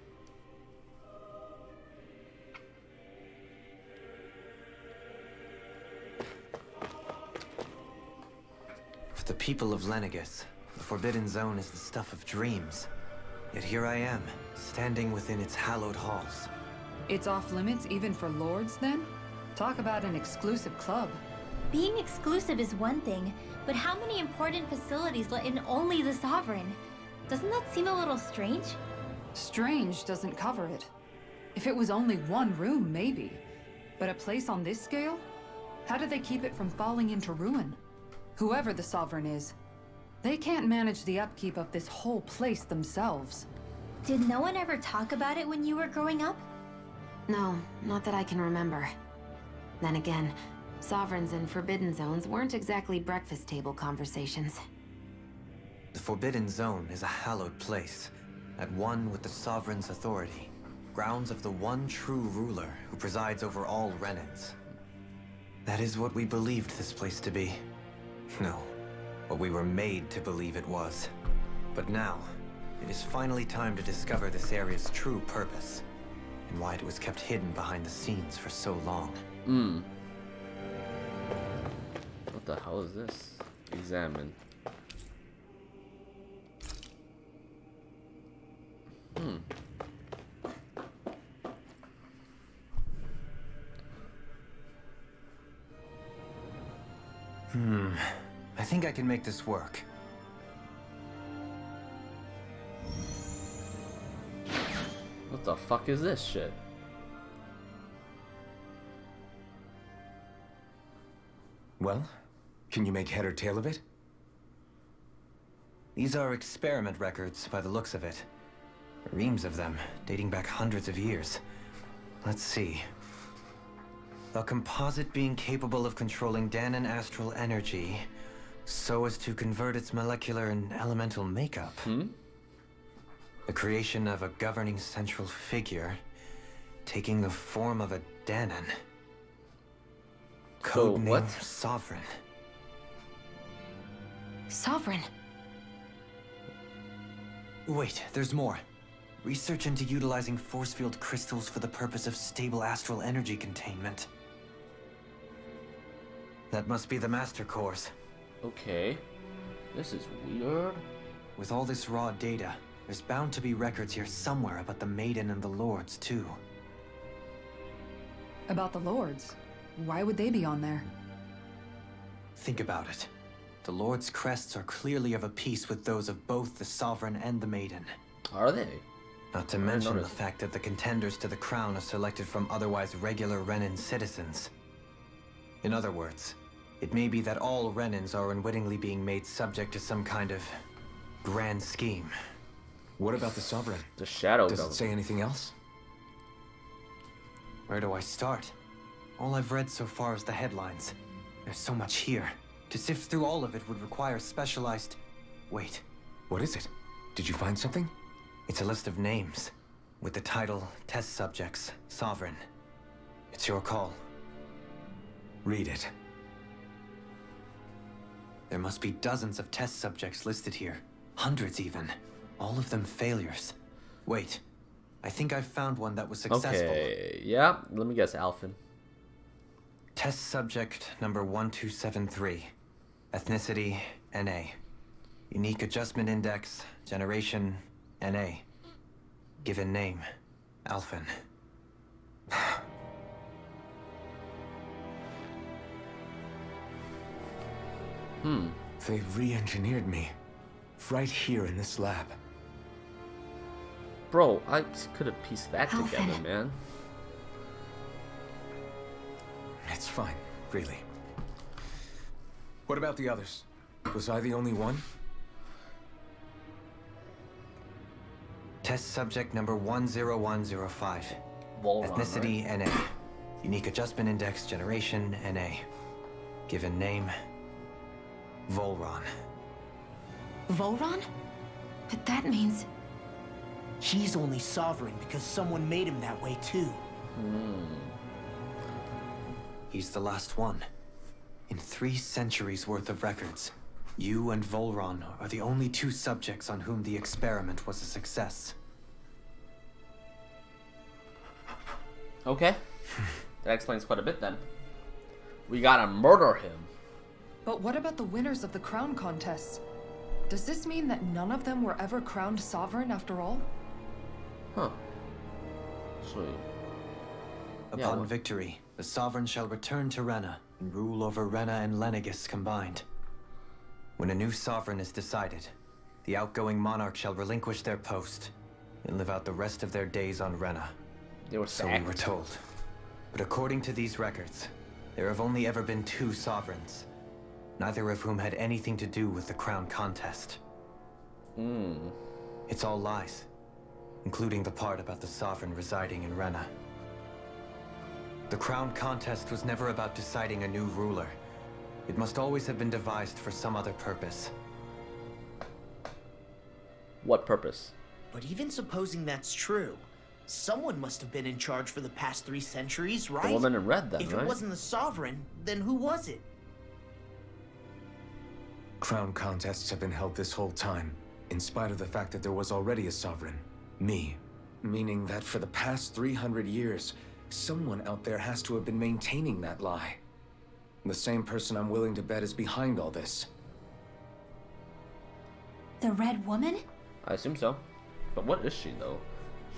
For the people of Lenegis, the Forbidden Zone is the stuff of dreams. Yet here I am, standing within its hallowed halls.
It's off limits even for lords, then? Talk about an exclusive club.
Being exclusive is one thing, but how many important facilities let in only the Sovereign? Doesn't that seem a little strange?
Strange doesn't cover it. If it was only one room, maybe. But a place on this scale? How do they keep it from falling into ruin? Whoever the Sovereign is, they can't manage the upkeep of this whole place themselves.
Did no one ever talk about it when you were growing up?
No, not that I can remember. Then again, Sovereigns and Forbidden Zones weren't exactly breakfast table conversations.
The Forbidden Zone is a hallowed place, at one with the Sovereign's authority. Grounds of the one true ruler who presides over all Renans. That is what we believed this place to be. No, what we were made to believe it was. But now, it is finally time to discover this area's true purpose, and why it was kept hidden behind the scenes for so long.
What the hell is this? Examine.
I think I can make this work.
What the fuck is this shit?
Well, can you make head or tail of it?
These are experiment records by the looks of it. Reams of them, dating back hundreds of years. Let's see. A composite being capable of controlling Dahnan astral energy so as to convert its molecular and elemental makeup. The creation of a governing central figure taking the form of a Dahnan. Codename
what?
Sovereign.
Sovereign.
Wait, there's more. Research into utilizing force field crystals for the purpose of stable astral energy containment. That must be the master cores.
Okay. This is weird.
With all this raw data, there's bound to be records here somewhere about the Maiden and the Lords, too.
About the Lords? Why would they be on there?
Think about it. The Lord's crests are clearly of a piece with those of both the Sovereign and the Maiden.
Are they?
Not to mention the fact that the contenders to the crown are selected from otherwise regular Renan citizens. In other words, it may be that all Renans are unwittingly being made subject to some kind of grand scheme.
What about the Sovereign?
The Shadow
Does
Government.
it say anything else?
Where do I start? All I've read so far is the headlines. There's so much here. To sift through all of it would require specialized... Wait.
What is it? Did you find something?
It's a list of names, with the title Test Subjects, Sovereign. It's your call.
Read it.
There must be dozens of test subjects listed here. Hundreds even. All of them failures. Wait. I think I've found one that was successful.
Okay, yeah. Let me guess, Alphen.
Test subject number 1273. Ethnicity, NA. Unique adjustment index, generation, NA. Given name, Alphen.
They re-engineered me. Right here in this lab.
Bro, I could have pieced that
Alphen.
together, man.
It's fine, really. What about the others? Was I the only one?
Test subject number 10105.
Volron,
Ethnicity, NA. Unique adjustment index, generation, NA. Given name, Volron.
Volron? But that means...
He's only sovereign because someone made him that way too.
He's the last one. In 3 centuries worth of records, you and Volron are the only 2 subjects on whom the experiment was a success.
Okay. That explains quite a bit then. We gotta murder him.
But what about the winners of the crown contests? Does this mean that none of them were ever crowned sovereign after all?
Huh. Sweet.
Upon
well-
victory, the Sovereign shall return to Rena and rule over Rena and Lenegis combined. When a new Sovereign is decided, the outgoing monarch shall relinquish their post and live out the rest of their days on Rena.
They were
So we
sacked.
were told. But according to these records, there have only ever been 2 sovereigns, neither of whom had anything to do with the crown contest. It's all lies, including the part about the sovereign residing in Rena. The crown contest was never about deciding a new ruler. It must always have been devised for some other purpose.
What purpose?
But even supposing that's true, someone must have been in charge for the past 3 centuries, right?
The woman in red then,
If
right?
it wasn't the sovereign, then who was it?
Crown contests have been held this whole time, in spite of the fact that there was already a sovereign. Me. Meaning that for the past 300 years, someone out there has to have been maintaining that lie. The same person I'm willing to bet is behind all this.
The Red Woman?
I assume so. But what is she, though?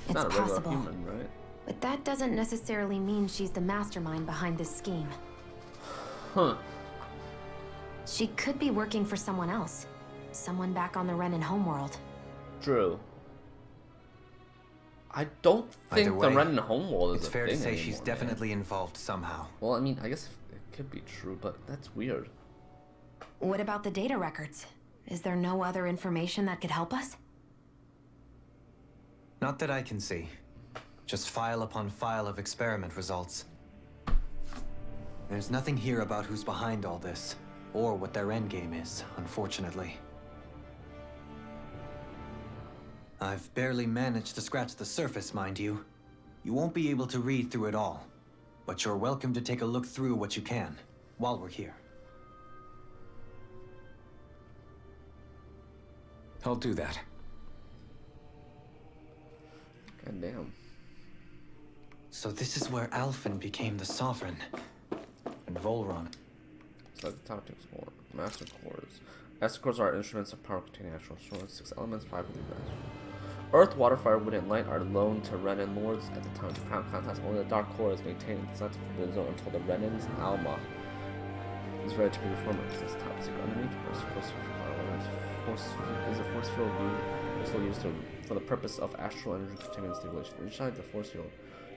She's
It's
not a regular
possible.
human, right?
But that doesn't necessarily mean she's the mastermind behind this scheme.
Huh.
She could be working for someone else. Someone back on the Renan homeworld.
True. I don't think
Either way,
the Renan homeworld is
it's
a
fair to
thing
say
anymore,
she's
man.
definitely involved somehow.
Well, I mean, I guess it could be true, but that's weird.
What about the data records? Is there no other information that could help us?
Not that I can see. Just file upon file of experiment results. There's nothing here about who's behind all this, or what their endgame is, unfortunately. I've barely managed to scratch the surface, mind you. You won't be able to read through it all, but you're welcome to take a look through what you can, while we're here.
I'll do that.
God damn.
So this is where Alphen became the Sovereign, and Volron.
So the top to explore. Master cores. Master cores are instruments of power containing actual source. 6 elements, 5 of the Earth, water, fire, wind, and light are loaned to Renan lords at the time of the Crown Contest. Only the Dark Core is maintained in the center of the zone until the Renan's Alma is ready to be reformed. This top secret underneath. Force is a force field used for the purpose of astral energy containment and stabilization. Inside the force field,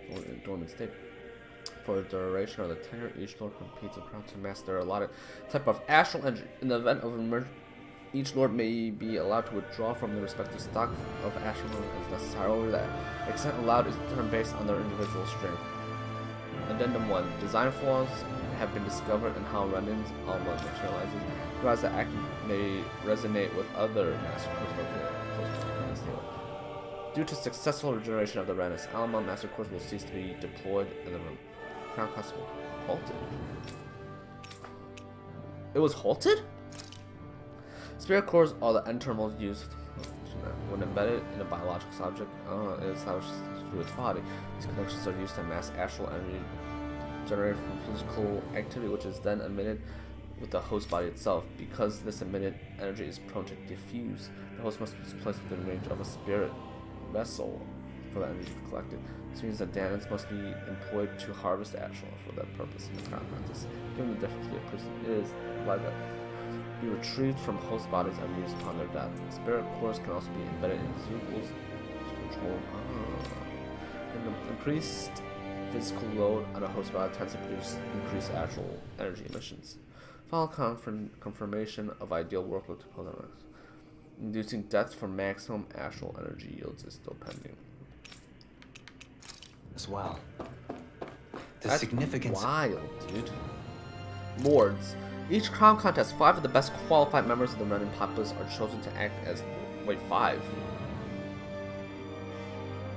in dormant state. For the duration of the tenure, each lord competes in crown to master their allotted type of astral energy. In the event of emergency, each lord may be allowed to withdraw from the respective stock of astral energy as necessary. However, the extent allowed is determined based on their individual strength. Addendum 1. Design flaws have been discovered in how Renan's Alma materializes. Whereas the act may resonate with other master cores located close to the Renan's table. Due to successful regeneration of the Renan's Alma, master cores will cease to be deployed in the room. Crown Contest halted. It was halted? Spirit cores are the end terminals used when embedded in a biological subject. It establishes through its body. These connections are used to mass astral energy generated from physical activity, which is then emitted with the host body itself. Because this emitted energy is prone to diffuse, the host must be placed within range of a spirit vessel for the energy to be collected. This means that Danans must be employed to harvest the astral for that purpose in the Crown Contest. Given the difficulty a person is like that, be retrieved from host bodies and used upon their death. Spirit cores can also be embedded in Zools to control. And the increased physical load on a host body tends to produce increased astral energy emissions. Final confirmation of ideal workload to Polymerx. Inducing death for maximum astral energy yields is still pending.
As well. The
That's
significance.
Wild, dude. Lords. Each Crown Contest, 5 of the best qualified members of the Renan populace are chosen to act as. Wait, 5?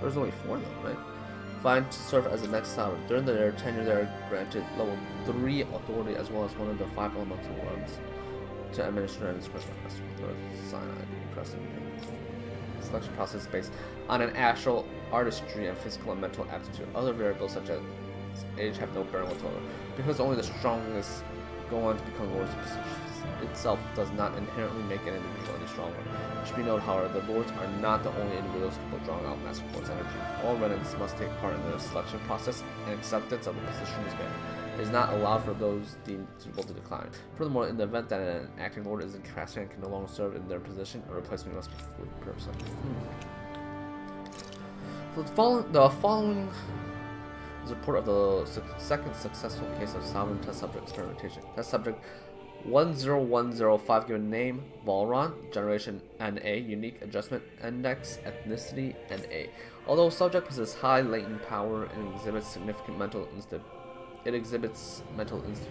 There's only 4 though, right? 5 to serve as the next sovereign. During their tenure, they are granted level 3 authority as well as one of the 5 elemental ones to administer and express requests with cyanide crescent. The selection process is based on an actual artistry and physical and mental aptitude. Other variables such as age have no bearing whatsoever. Because only the strongest go on to become lords, itself does not inherently make an individual any stronger. It should be noted, however, the lords are not the only individuals capable of drawing out master cores energy. All Renans must take part in the selection process, and acceptance of the position is banned. It is not allowed for those deemed suitable to decline. Furthermore, in the event that an acting lord is incapacitated and can no longer serve in their position, a replacement must be completed per person. So the following is a report of the second successful case of sovereign test subject experimentation. Test subject 10105, given name Volron, generation NA, unique adjustment index, ethnicity NA. Although subject possesses high latent power and exhibits significant mental instability,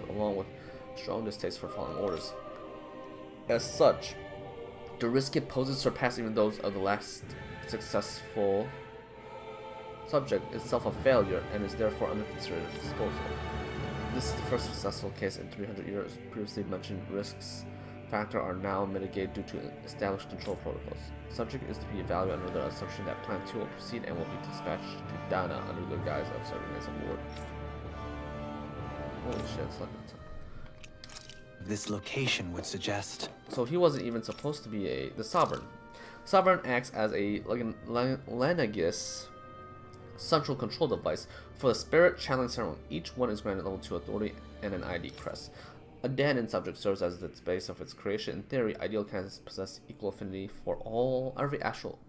along with strong distaste for following orders. As such, the risk it poses surpass even those of the last successful subject is itself a failure and is therefore under considered disposal. This is the first successful case in 300 years. Previously mentioned risks factor are now mitigated due to established control protocols. Subject is to be evaluated under the assumption that Plan 2 will proceed and will be dispatched to Dana under the guise of serving as a ward. Holy shit, it's like
This location would suggest.
So he wasn't even supposed to be the Sovereign. Sovereign acts as a Lenagis central control device for the spirit channeling ceremony. Each one is granted level 2 authority and an ID crest. A Danan subject serves as the base of its creation. In theory, ideal candidates possess equal affinity for every astral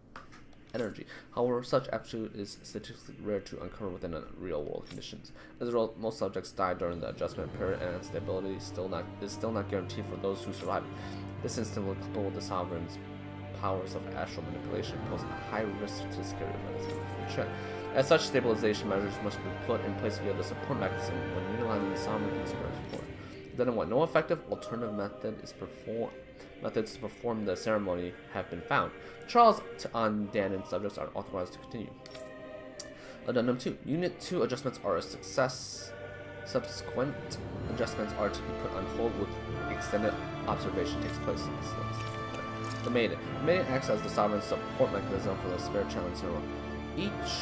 energy. However, such aptitude is statistically rare to uncover within real-world conditions. As a result, most subjects die during the adjustment period, and stability is still not guaranteed for those who survive. This instantly, coupled with the Sovereign's powers of astral manipulation, pose a high risk to scary medicine. As such, stabilization measures must be put in place via the support mechanism when utilizing the Sovereign and the Spirit support. Then, what no effective alternative methods to perform the ceremony have been found. Trials on Danon subjects are authorized to continue. Addendum 2. Unit 2 adjustments are a success. Subsequent adjustments are to be put on hold with extended observation takes place. The Maiden. The Maiden acts as the Sovereign support mechanism for the Spirit Channeling ceremony. Each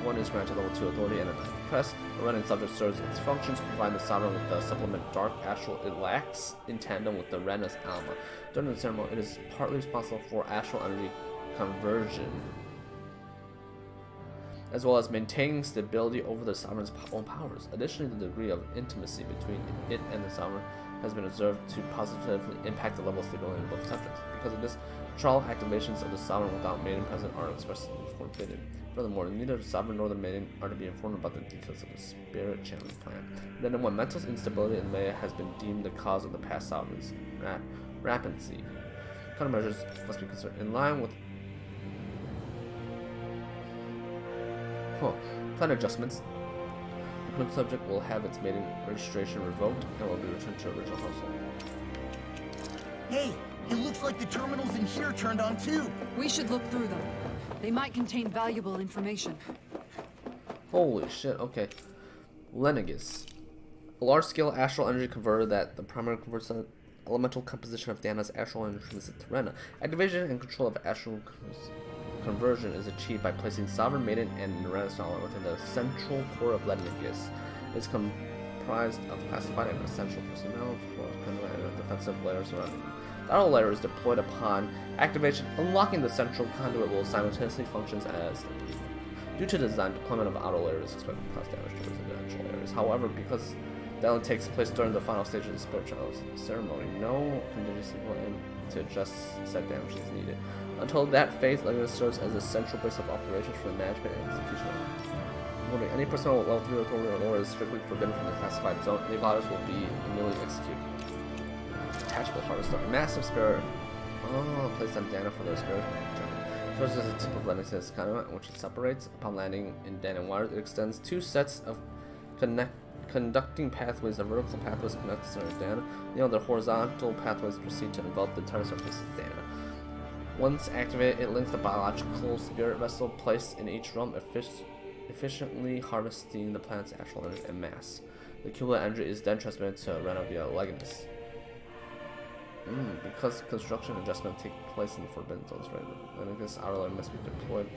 one is granted level 2 authority and a press. The Renin subject serves its functions to provide the Sovereign with the supplement Dark Astral it lacks in tandem with the Renus Alma. During the ceremony, it is partly responsible for astral energy conversion, as well as maintaining stability over the Sovereign's own powers. Additionally, the degree of intimacy between it and the Sovereign has been observed to positively impact the level of stability in both subjects. Because of this, trial activations of the Sovereign without Maiden present are expressly forbidden. Furthermore, neither the Sovereign nor the Maiden are to be informed about the details of the Spirit Channeling plan. Then, when mental instability in Maya has been deemed the cause of the past Sovereign's rapancy, countermeasures must be considered in line with plan adjustments. The current subject will have its Maiden registration revoked and will be returned to original household.
Hey, it looks like the terminals in here turned on too.
We should look through them. They might contain valuable information.
Holy shit, okay. Lenegis. A large-scale astral energy converter that the primary converts the elemental composition of Dana's astral energy to Terrena. Activation and control of astral conversion is achieved by placing Sovereign Maiden and Nereus within the central core of Lenegis. It is comprised of classified and essential personnel, and defensive layers around it. The outer layer is deployed upon activation. Unlocking the central conduit will simultaneously function as the key. Due to design, deployment of outer layer is expected to cause damage to residential areas. However, because that only takes place during the final stage of the Spirit Channel ceremony, no contingency plan to adjust said damage is needed. Until that phase, Lenegis serves as a central base of operations for the management and execution of any personnel with level 3 authority or lower is strictly forbidden from the classified zone. Any violators will be immediately executed. Detachable harvester, a massive spirit. Placed on Dana for their spirit. Serves as a tip of Lenegis conduit, in which it separates. Upon landing in Danon waters, it extends 2 sets of conducting pathways. The vertical pathways connect the center of Dana. The horizontal pathways proceed to envelop the entire surface of Dana. Once activated, it links the biological spirit vessel placed in each realm, efficiently harvesting the planet's astral energy and mass. The cumulative energy is then transmitted to Rena via Legatus. Because construction adjustment take place in the Forbidden Zones, right? Lenegis outer layer must be deployed,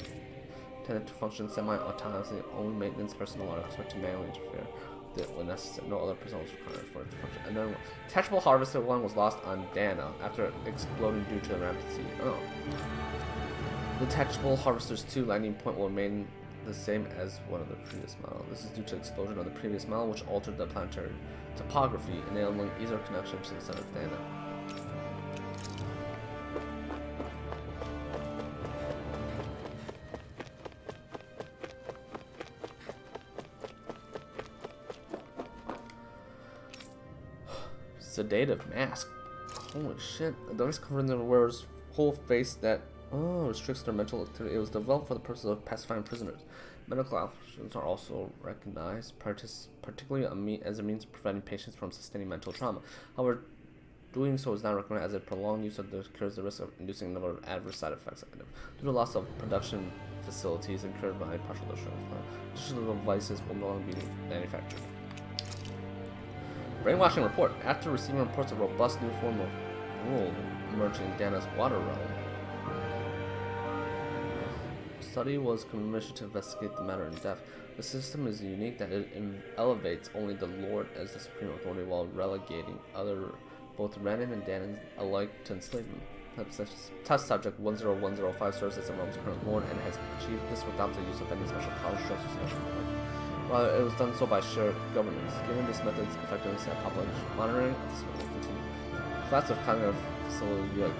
intended to function semi-autonomously. Only maintenance personnel are expected to manually interfere with it when necessary. No other personnel is required for it to function. And then, Detachable Harvester 1 was lost on Dana after exploding due to the rampancy. Detachable Harvesters 2 landing point will remain the same as one of the previous model. This is due to the explosion of the previous model, which altered the planetary topography, enabling easier connection to the center of Dana. Sedative mask. Holy shit. A device covering the wearer's whole face that restricts their mental activity. It was developed for the purpose of pacifying prisoners. Medical options are also recognized, particularly as a means of preventing patients from sustaining mental trauma. However, doing so is not recommended as a prolonged use of the cures the risk of inducing a number of adverse side effects. Due to the loss of production facilities incurred by partial destruction, additional devices will no longer be manufactured. Brainwashing report. After receiving reports of a robust new form of rule emerging in Dana's water realm, study was commissioned to investigate the matter in depth. The system is unique that it elevates only the Lord as the supreme authority while relegating both Renin and Danon alike to enslavement. Test subject 10105 serves as the realm's current Lord and has achieved this without the use of any special powers, stress, or special power. While it was done so by shared governance. Given this method's effectiveness at population monitoring, this will continue. Class of cognitive facility via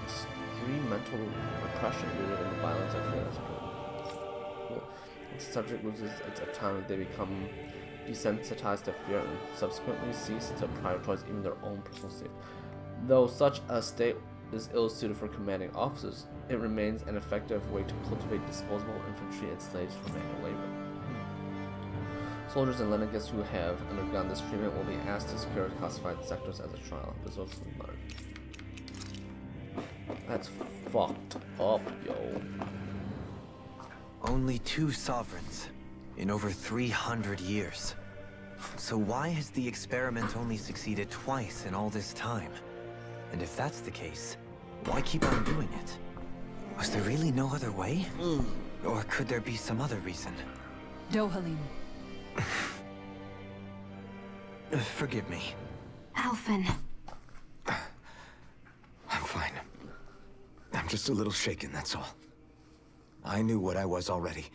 extreme mental repression rooted in the violence of feelings. the subject loses its autonomy, they become desensitized to fear and subsequently cease to prioritize even their own personal safety. Though such a state is ill-suited for commanding officers, it remains an effective way to cultivate disposable infantry and slaves for manual labor. Soldiers in Lenegis who have undergone this treatment will be asked to secure classified sectors as a trial. That's fucked up, yo.
Only 2 sovereigns in over 300 years. So why has the experiment only succeeded twice in all this time? And if that's the case, why keep on doing it? Was there really no other way? Or could there be some other reason?
Dohalim.
Forgive me.
Alphen.
I'm fine. I'm just a little shaken, that's all. I knew what I was already,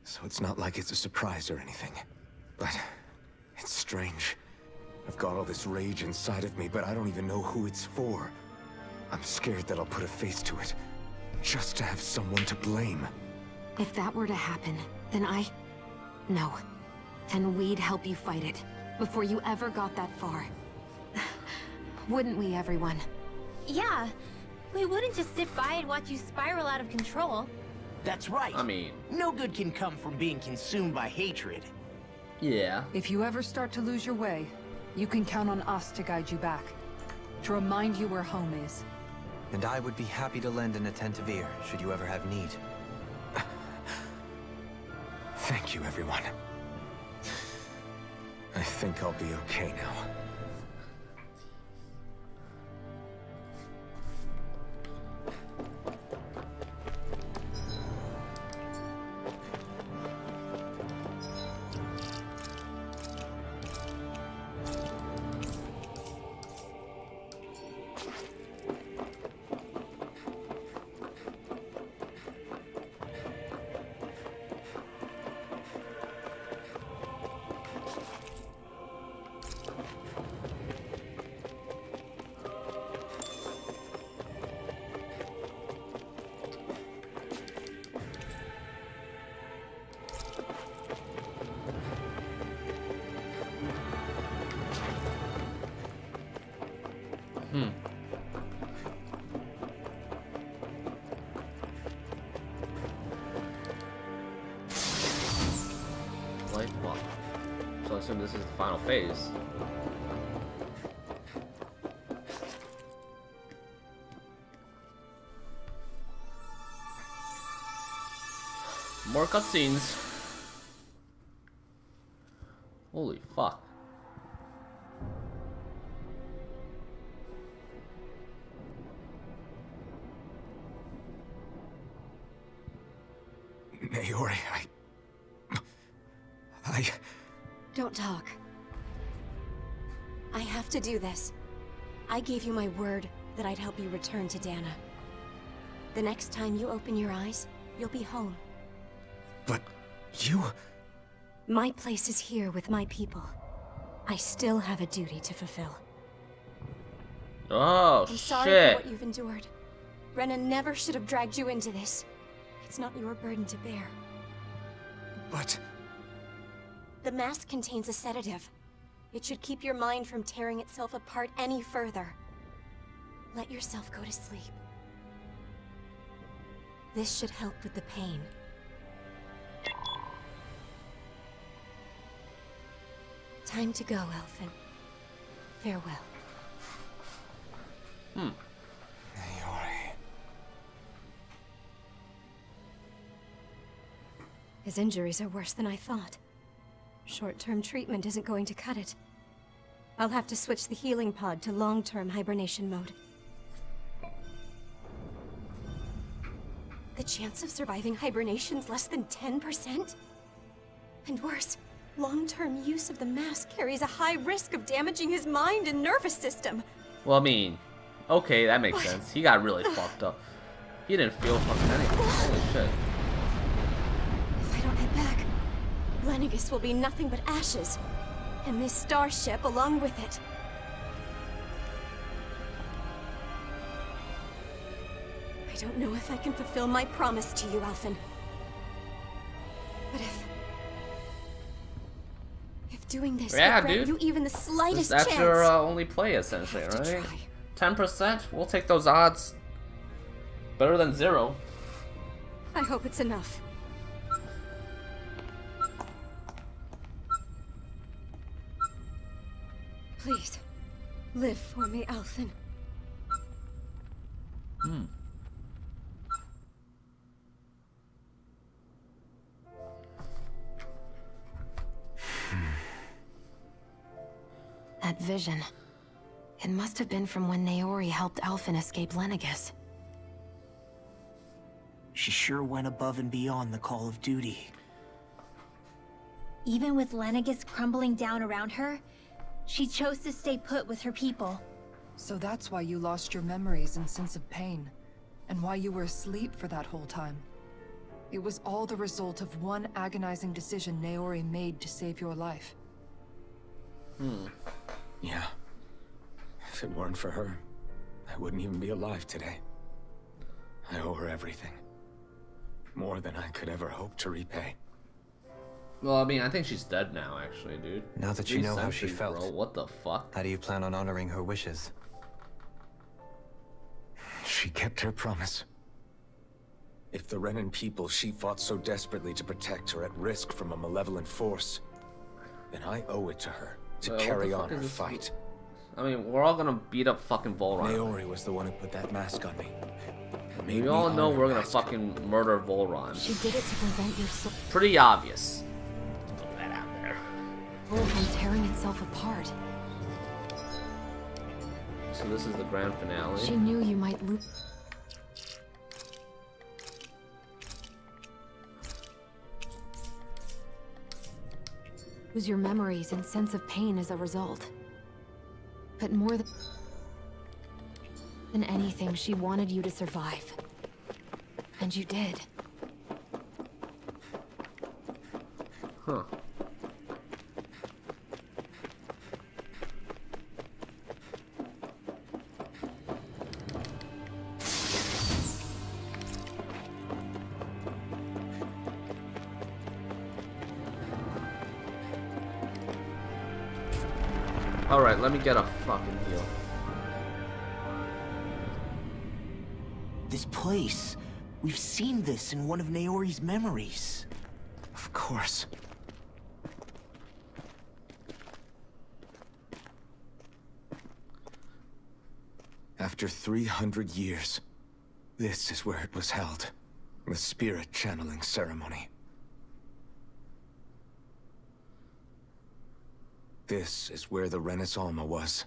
so it's not like it's a surprise or anything. But it's strange. I've got all this rage inside of me, but I don't even know who it's for. I'm scared that I'll put a face to it, just to have someone to blame.
If that were to happen, then No. Then we'd help you fight it, before you ever got that far. Wouldn't we, everyone?
Yeah. We wouldn't just sit by and watch you spiral out of control.
That's right.
I mean...
no good can come from being consumed by hatred.
Yeah.
If you ever start to lose your way, you can count on us to guide you back. To remind you where home is.
And I would be happy to lend an attentive ear, should you ever have need.
Thank you, everyone. I think I'll be okay now.
Light walk. So I assume this is the final phase. More cutscenes. Holy fuck.
Naori,
Don't talk. I have to do this. I gave you my word that I'd help you return to Dana. The next time you open your eyes, you'll be home.
But you...
My place is here with my people. I still have a duty to fulfill.
Oh,
I'm sorry
shit.
for what you've endured. Brennan never should have dragged you into this. It's not your burden to bear.
But...
The mask contains a sedative. It should keep your mind from tearing itself apart any further. Let yourself go to sleep. This should help with the pain. Time to go, Elfin. Farewell.
Naori...
His injuries are worse than I thought. Short-term treatment isn't going to cut it. I'll have to switch the healing pod to long-term hibernation mode. The chance of surviving hibernation's less than 10%? And worse, long-term use of the mask carries a high risk of damaging his mind and nervous system.
Well, I mean, okay, that makes sense. He got really fucked up. He didn't feel fucking anything. Holy shit.
If I don't head back, Lenegis will be nothing but ashes. And this starship along with it. I don't know if I can fulfill my promise to you, Alphen. But if doing this.
Yeah,
to grant
dude.
You even the slightest
That's
chance.
your only play, essentially,
have to
right?
try.
10%? We'll take those odds. Better than 0.
I hope it's enough. Please, live for me, Alphen.
That vision. It must have been from when Naori helped Alphen escape Lenegus.
She sure went above and beyond the call of duty.
Even with Lenegus crumbling down around her, she chose to stay put with her people.
So that's why you lost your memories and sense of pain, and why you were asleep for that whole time. It was all the result of one agonizing decision Naori made to save your life.
Yeah. If it weren't for her, I wouldn't even be alive today. I owe her everything. More than I could ever hope to repay.
Well, I mean, I think she's dead now, actually, dude.
Now that you know how she felt,
bro. What the fuck?
how do you plan on honoring her wishes?
She kept her promise. If the Renan people she fought so desperately to protect are at risk from a malevolent force, then I owe it to her to
What the
carry
fuck
on
is
her
this?
fight.
I mean, we're all gonna beat up fucking Volron.
Naori was the one who put that mask on me. It made
We
me
all know
honor
we're
her
gonna
mask.
fucking murder Volron.
She did it to prevent your soul
Pretty obvious. Put that out there.
from tearing itself apart.
So this is the grand finale.
She knew you might lose. Lose your memories and sense of pain as a result. But more than anything, she wanted you to survive. And you did.
Huh. Alright, let me get a fucking heal.
This place. We've seen this in one of Naori's memories.
Of course. After 300 years, this is where it was held. The spirit channeling ceremony. This is where the Renis Alma was.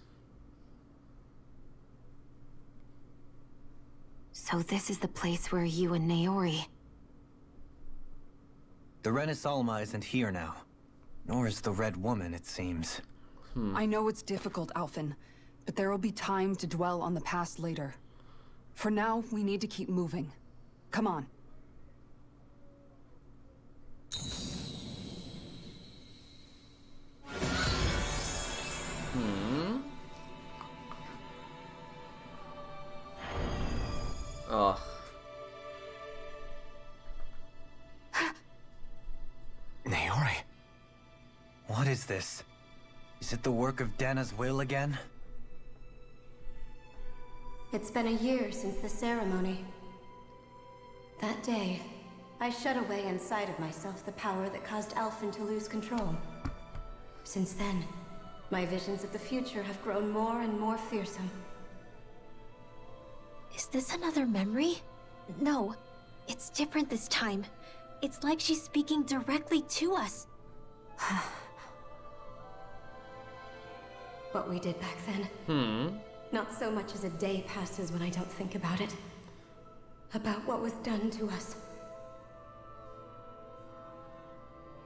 So this is the place where you and Naori...
The Renis Alma isn't here now. Nor is the Red Woman, it seems.
I know it's difficult, Alphen, but there will be time to dwell on the past later. For now, we need to keep moving. Come on.
Ugh.
Naori.
What is this? Is it the work of Dana's will again?
It's been a year since the ceremony. That day, I shut away inside of myself the power that caused Alphen to lose control. Since then, my visions of the future have grown more and more fearsome.
Is this another memory? No, it's different this time. It's like she's speaking directly to us.
What we did back then. Not so much as a day passes when I don't think about it. About what was done to us.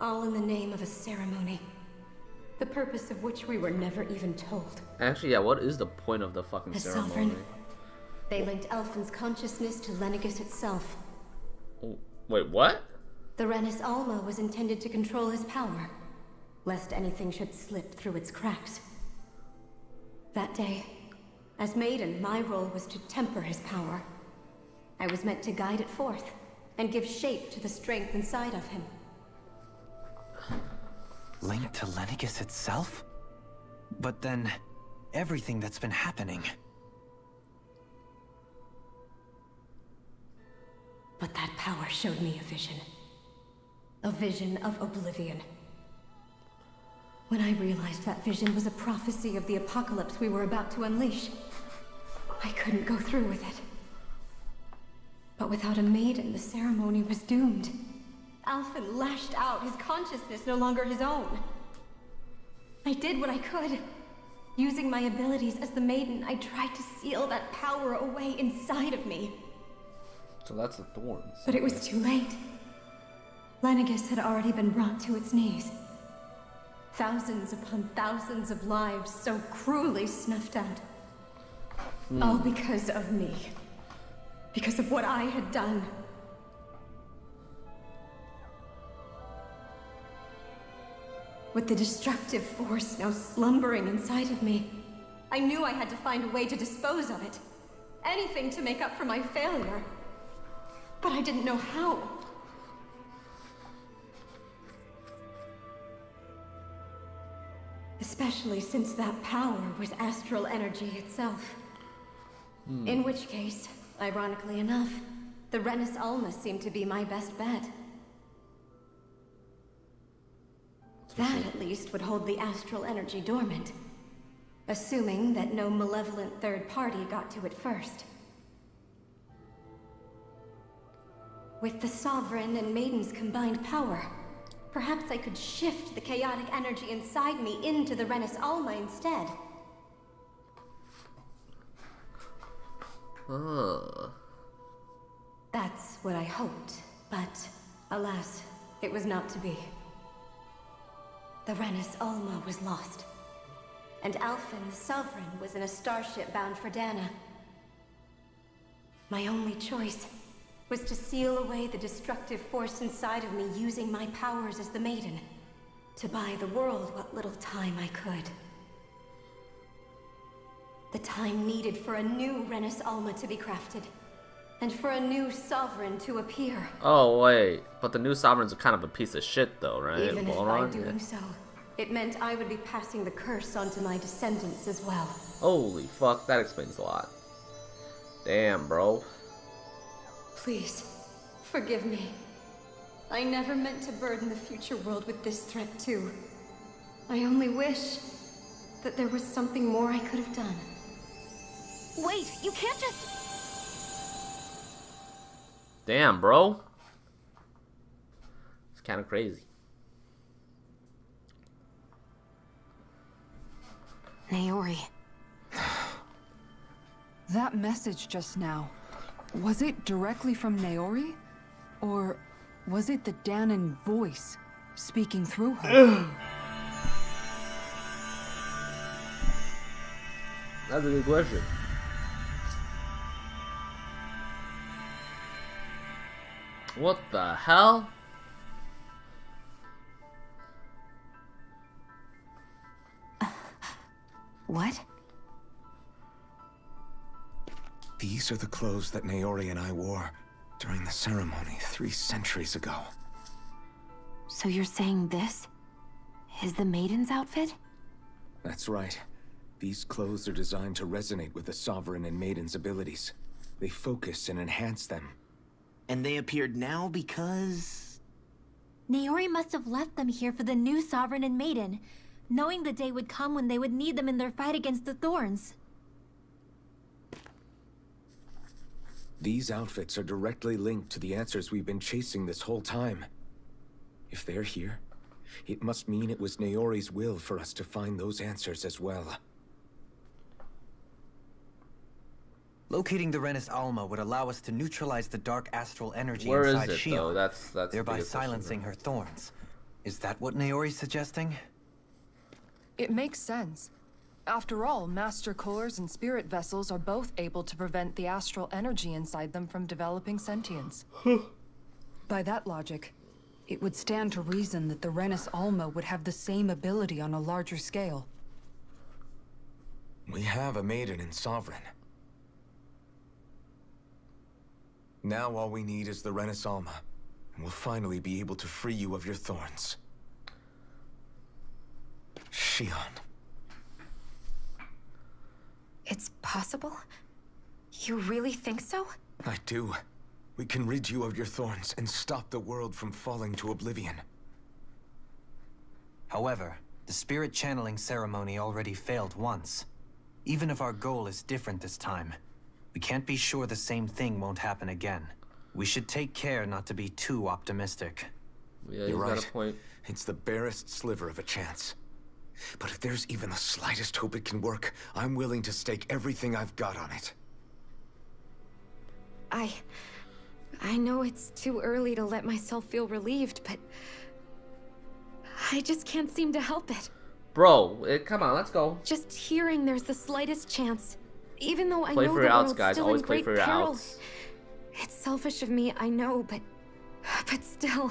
All in the name of a ceremony. The purpose of which we were never even told.
Actually, yeah, what is the point of the fucking
The
ceremony?
Sovereign. They linked Alphen's consciousness to Lenegus itself.
Oh, wait, what?
The Renis Alma was intended to control his power, lest anything should slip through its cracks. That day, as Maiden, my role was to temper his power. I was meant to guide it forth, and give shape to the strength inside of him.
Linked to Lenegis itself? But then, everything that's been happening.
But that power showed me a vision. A vision of oblivion. When I realized that vision was a prophecy of the apocalypse we were about to unleash, I couldn't go through with it. But without a maiden, the ceremony was doomed. Alphen lashed out, his consciousness no longer his own. I did what I could. Using my abilities as the maiden, I tried to seal that power away inside of me.
So that's the thorns.
But it was too late. Lenegis had already been brought to its knees. Thousands upon thousands of lives so cruelly snuffed out. All because of me. Because of what I had done. With the destructive force now slumbering inside of me, I knew I had to find a way to dispose of it. Anything to make up for my failure. But I didn't know how. Especially since that power was astral energy itself. In which case, ironically enough, the Renis Alma seemed to be my best bet. That, at least, would hold the astral energy dormant. Assuming that no malevolent third party got to it first. With the Sovereign and Maiden's combined power, perhaps I could shift the chaotic energy inside me into the Renis Alma instead. That's what I hoped, but alas, it was not to be. The Renis Alma was lost, and Alphen, the Sovereign, was in a starship bound for Dana. My only choice was to seal away the destructive force inside of me using my powers as the Maiden, to buy the world what little time I could. The time needed for a new Renis Alma to be crafted, and for a new Sovereign to appear.
Oh, wait. But the new Sovereign's a kind of a piece of shit, though, right?
Even if by doing so, it meant I would be passing the curse onto my descendants as well.
Holy fuck, that explains a lot. Damn, bro.
Please, forgive me. I never meant to burden the future world with this threat, too. I only wish that there was something more I could have done.
Wait, you can't just...
Damn, bro. It's kind of crazy.
Naori.
That message just now, was it directly from Naori? Or was it the Dahnan voice speaking through her?
That's a good question. What the hell?
What?
These are the clothes that Naori and I wore during the ceremony 3 centuries ago.
So you're saying this is the Maiden's outfit?
That's right. These clothes are designed to resonate with the Sovereign and Maiden's abilities. They focus and enhance them.
And they appeared now because...
Naori must have left them here for the new Sovereign and Maiden, knowing the day would come when they would need them in their fight against the Thorns.
These outfits are directly linked to the answers we've been chasing this whole time. If they're here, it must mean it was Naori's will for us to find those answers as well.
Locating the Renis Alma would allow us to neutralize the dark astral energy
Where
inside
is it,
Shion,
though? That's
thereby silencing her thorns. Is that what Naori's suggesting?
It makes sense. After all, Master Cores and Spirit Vessels are both able to prevent the astral energy inside them from developing sentience. By that logic, it would stand to reason that the Renis Alma would have the same ability on a larger scale.
We have a Maiden and Sovereign. Now all we need is the Renis Alma, and we'll finally be able to free you of your thorns. Shion.
It's possible? You really think so?
I do. We can rid you of your thorns and stop the world from falling to oblivion.
However, the spirit channeling ceremony already failed once. Even if our goal is different this time, we can't be sure the same thing won't happen again. We should take care not to be too optimistic.
Yeah,
You're
got
right.
a point.
It's the barest sliver of a chance. But if there's even the slightest hope it can work, I'm willing to stake everything I've got on it.
I know it's too early to let myself feel relieved, but I just can't seem to help it.
Bro, come on, let's go.
Just hearing there's the slightest chance, even though I
Play
know
for
the
your outs,
world's
guys.
still
Always
in
play
great
for your
peril.
outs.
It's selfish of me, I know, but still.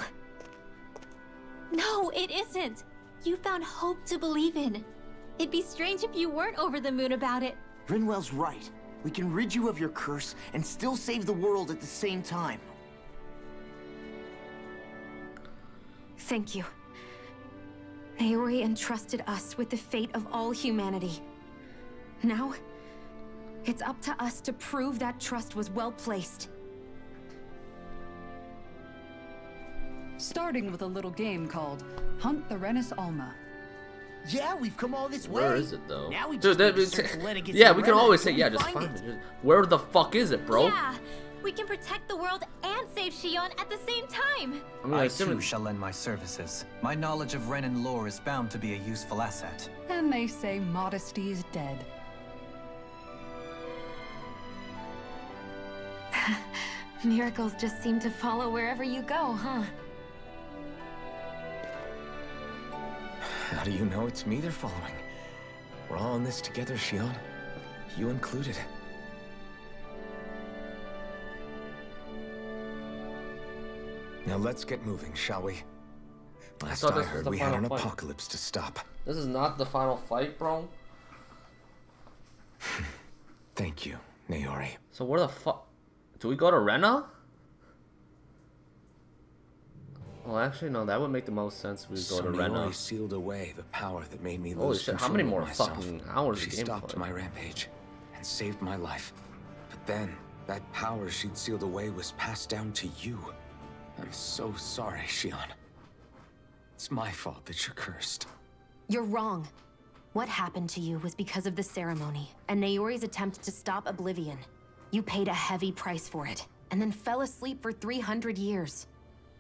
No, it isn't. You found hope to believe in. It'd be strange if you weren't over the moon about it.
Rinwell's right. We can rid you of your curse and still save the world at the same time.
Thank you. Naori entrusted us with the fate of all humanity. Now, it's up to us to prove that trust was well placed.
Starting with a little game called Hunt the Renis Alma.
Yeah, we've come all this way.
Where is it though?
Now we
Dude,
just need to search Lenegis
yeah,
and
we can
Renna
always say,
until
yeah,
we
just
find
find
it.
it. Where the fuck is it, bro?
Yeah, we can protect the world and save Shion at the same time.
I mean,
I
assume
too shall lend my services. My knowledge of Renan lore is bound to be a useful asset.
And they say modesty is dead.
Miracles just seem to follow wherever you go, huh?
How do you know it's me they're following? We're all in this together, Shion. You included. Now let's get moving, shall we? Last
thought
I
this was
heard,
the
we had an
final fight.
apocalypse to stop.
This is not the final fight, bro.
Thank you, Naori.
So where the fuck? Do we go to Renna? Well, actually, no. That would make the most sense. We
So
go to
Naori
Renna.
sealed away the power that made me
Holy
lose
shit! How
control
many
of
more
myself.
fucking hours
She
of gameplay?
stopped my rampage and saved my life. But then, that power she'd sealed away was passed down to you. I'm so sorry, Shion. It's my fault that you're cursed.
You're wrong. What happened to you was because of the ceremony, and Naori's attempt to stop Oblivion. You paid a heavy price for it, and then fell asleep for 300 years.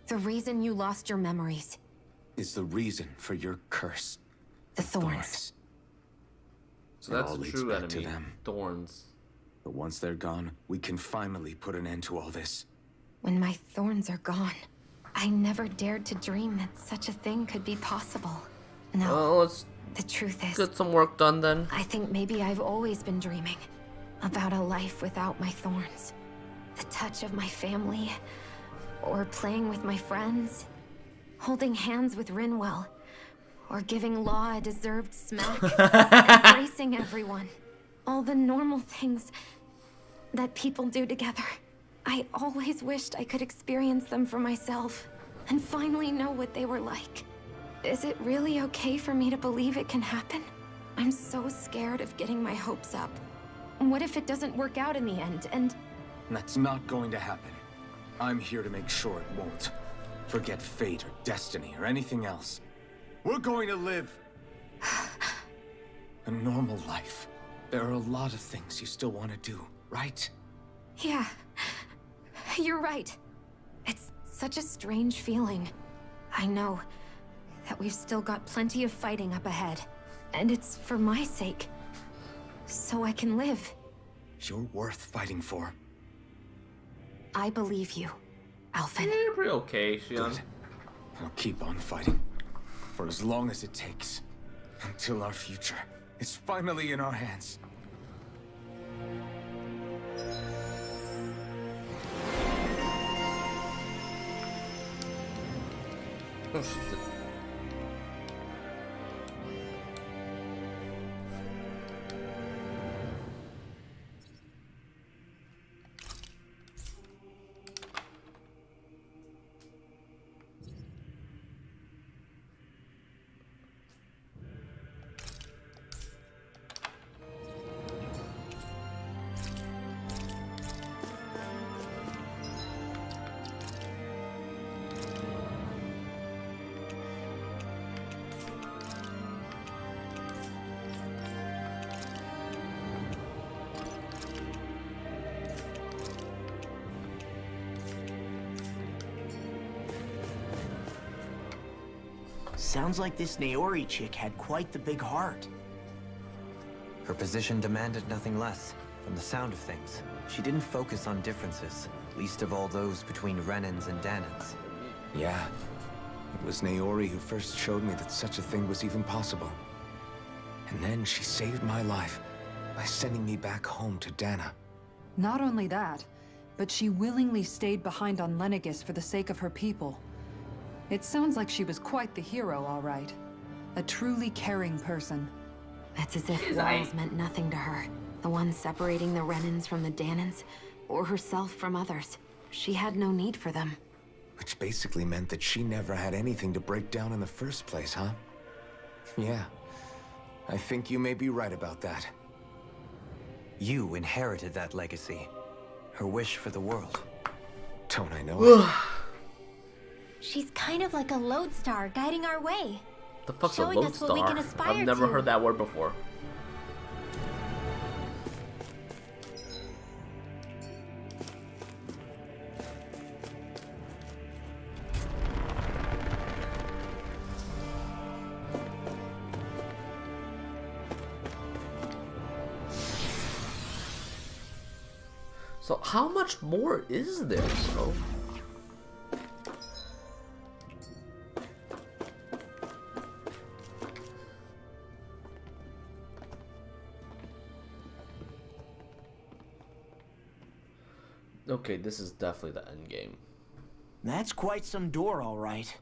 The reason you lost your memories.
Is the reason for your curse.
The thorns.
So
It
that's
all
a
leads
true
back to
enemy.
them.
Thorns.
But once they're gone, we can finally put an end to all this.
When my thorns are gone, I never dared to dream that such a thing could be possible. No,
Well, let's
the truth is,
get some work done then.
I think maybe I've always been dreaming about a life without my thorns. The touch of my family, or playing with my friends, holding hands with Rinwell, or giving Law a deserved smack, embracing everyone. All the normal things that people do together. I always wished I could experience them for myself and finally know what they were like. Is it really okay for me to believe it can happen? I'm so scared of getting my hopes up. What if it doesn't work out in the end, and...
That's not going to happen. I'm here to make sure it won't. Forget fate or destiny or anything else. We're going to live a normal life. There are a lot of things you still want to do, right?
Yeah, you're right. It's such a strange feeling. I know that we've still got plenty of fighting up ahead. And it's for my sake. So I can live.
You're worth fighting for.
I believe you, Alphen.
Yeah, you're pretty okay, Shion.
Good. I'll keep on fighting. For as long as it takes. Until our future is finally in our hands.
Oh, shit.
Sounds like this Naori chick had quite the big heart.
Her position demanded nothing less. From the sound of things, she didn't focus on differences, least of all those between Renans and Danans.
Yeah. It was Naori who first showed me that such a thing was even possible. And then she saved my life by sending me back home to Dana.
Not only that, but she willingly stayed behind on Lenegis for the sake of her people. It sounds like she was quite the hero, all right. A truly caring person.
It's as if walls meant nothing to her. The ones separating the Renans from the Danans, or herself from others. She had no need for them.
Which basically meant that she never had anything to break down in the first place, huh? Yeah. I think you may be right about that.
You inherited that legacy. Her wish for the world.
Don't I know it?
She's kind of like a lodestar guiding our way.
The fuck's
showing
a
us what we can
lodestar?
aspire
I've never
to.
heard that word before. So how much more is there, bro? Okay, this is definitely the end game.
That's quite some door, all right.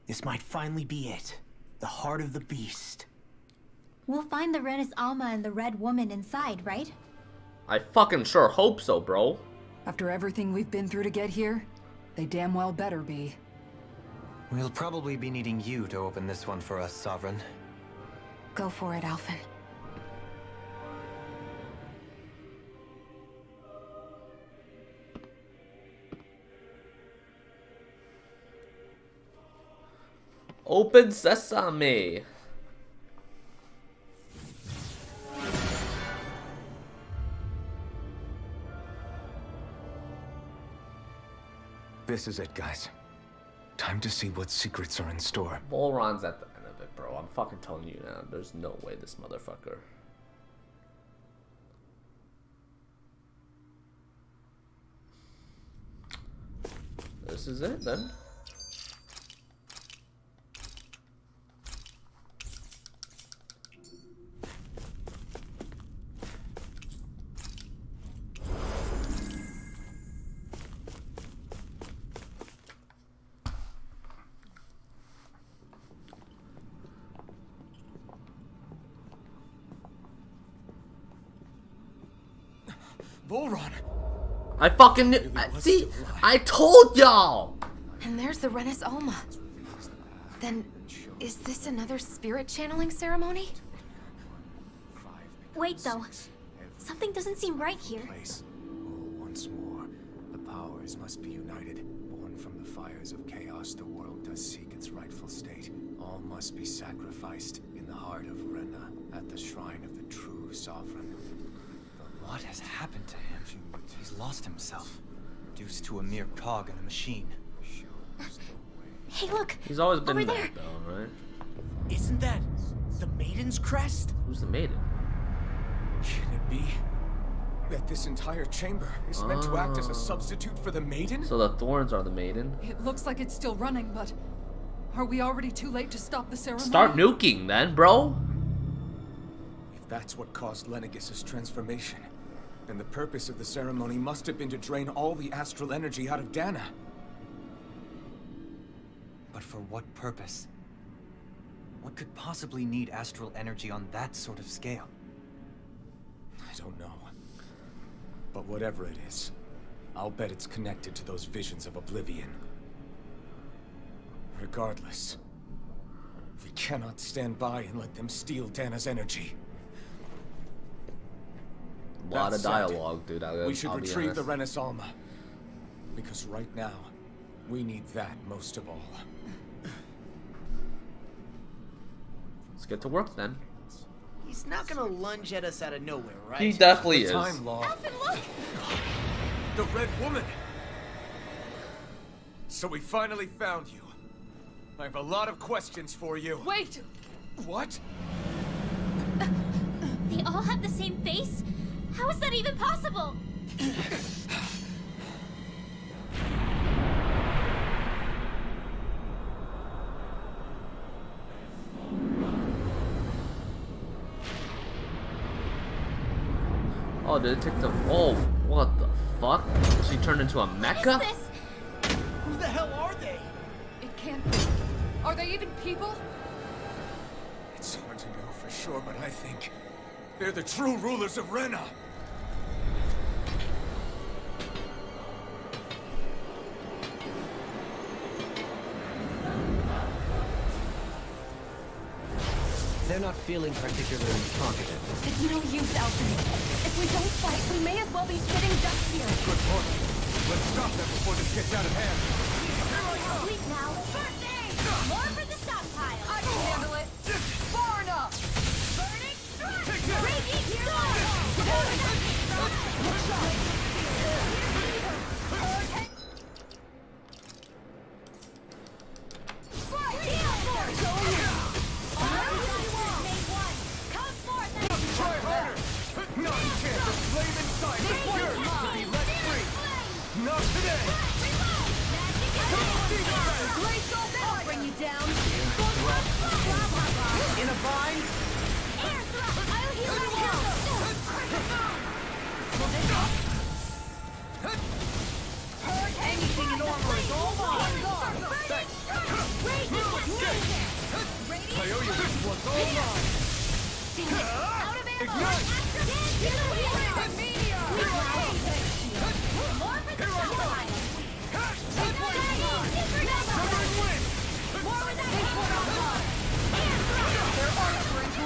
This might finally be it. The heart of the beast.
We'll find the Renis Alma and the Red Woman inside, right?
I fucking sure hope so, bro.
After everything we've been through to get here, they damn well better be.
We'll probably be needing you to open this one for us, Sovereign.
Go for it, Alphen.
Open sesame.
This is it, guys. Time to see what secrets are in store.
Volron's at the end of it, bro. I'm fucking telling you now. There's no way this motherfucker. This is it, then.
Volron!
I fucking knew. See, I told y'all.
And there's the Renis Alma. Then, is this another spirit channeling ceremony?
Wait, though. Something doesn't seem right here.
Once more, the powers must be united. Born from the fires of chaos, the world does seek its rightful state. All must be sacrificed in the heart of Rena, at the shrine of the true sovereign.
What has happened to him? He's lost himself. Reduced to a mere cog in a machine.
Hey, look!
He's always been
over
that,
there.
though, right?
Isn't that the Maiden's crest?
Who's the maiden?
Can it be that this entire chamber is meant to act as a substitute for the Maiden?
So the thorns are the maiden.
It looks like it's still running, but are we already too late to stop the ceremony?
Start nuking, then, bro.
If that's what caused Lenegis' transformation, then the purpose of the ceremony must have been to drain all the astral energy out of Dana.
But for what purpose? What could possibly need astral energy on that sort of scale?
I don't know. But whatever it is, I'll bet it's connected to those visions of oblivion. Regardless, we cannot stand by and let them steal Dana's energy.
A lot
That
of
said,
dialogue, dude.
We should
I'll be
retrieve the
honest.
Renis Alma. Because right now, we need that most of all.
Let's get to work, then.
He's not gonna lunge at us out of nowhere, right?
He definitely
The
is.
Time Law. The Red Woman! So we finally found you.
I have a lot of questions for you.
Wait!
What?
They all have the same face? How is that even possible?
Oh, did it take the... Oh, what the fuck? She turned into a mecha?
Who the hell are they? It can't be. Are they even people?
It's hard to know for sure, but I think they're the true rulers of Rena.
They're not feeling particularly talkative.
It's no use, Alfred. If we don't fight, we may as well be sitting ducks here.
Good point. Let's stop them before this gets out of hand.
Sleep now. First aid! More for the stockpile.
I can handle it. Far enough.
Burning strike! Raging storm!
Try harder! Not a chance of flame inside, but you're used to be let free! Not today!
I'll bring you down.
In a bind?
Anything in armor is all mine.
I owe you this one's all mine! Ignite!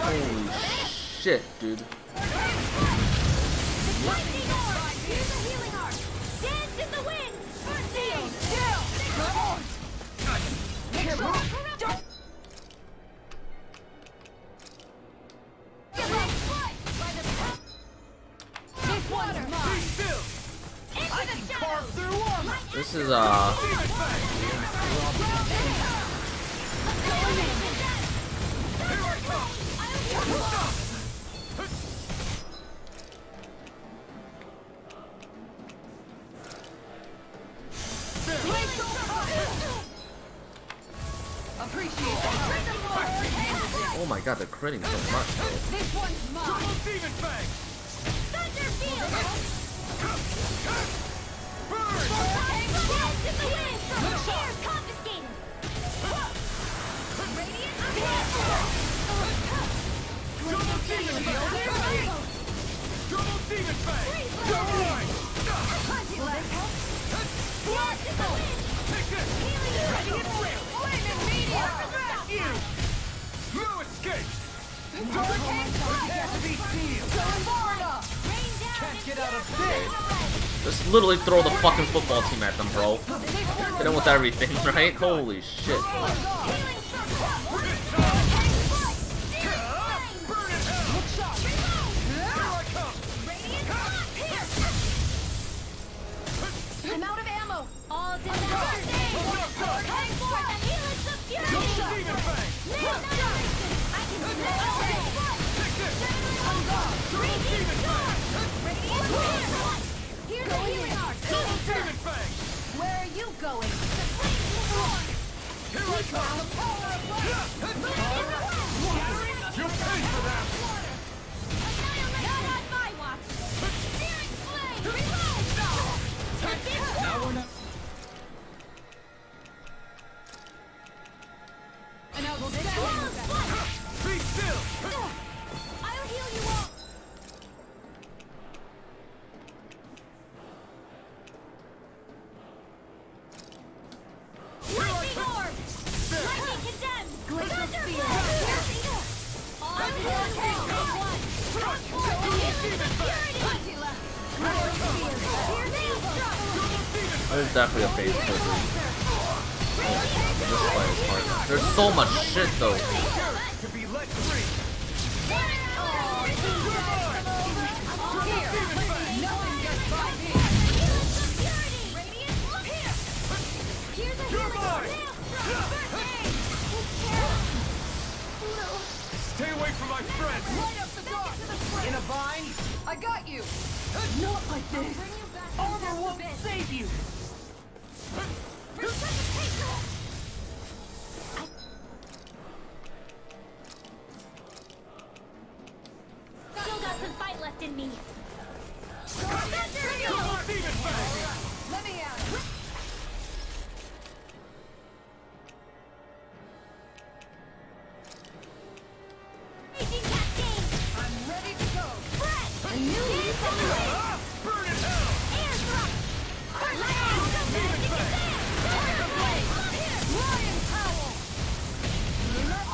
Holy shit, dude. This is oh my god, they're critting so much, bro.
This one's mine.
Demon Fang! No escape! Can't get out of this!
Just literally throw the fucking football team at them, bro. Hit them with everything, right? Holy shit.
I'm out of ammo.
All
Where are you going?
Here I come! You'll pay for that!
Not on my watch. Searing flame. Reload.
Now we're not...
And I will stab you.
Be still!
I'll heal you all. Lightning orb. Lightning condemned.
Glacial spear.
On one.
There's definitely a phase filter. This fight is hard. There's so much shit though.
To be let free!
No one gets by me.
Here's a healing orb.
tiny. I got you.
Not like this. Armor won't save you.
Still got some fight left in me.
Let me at it.
Raging Cascade!
I'm ready to go.
Fred! A new lease on the way!
Burn in hell!
Air drop! Tiger Blade!
Lion Howl.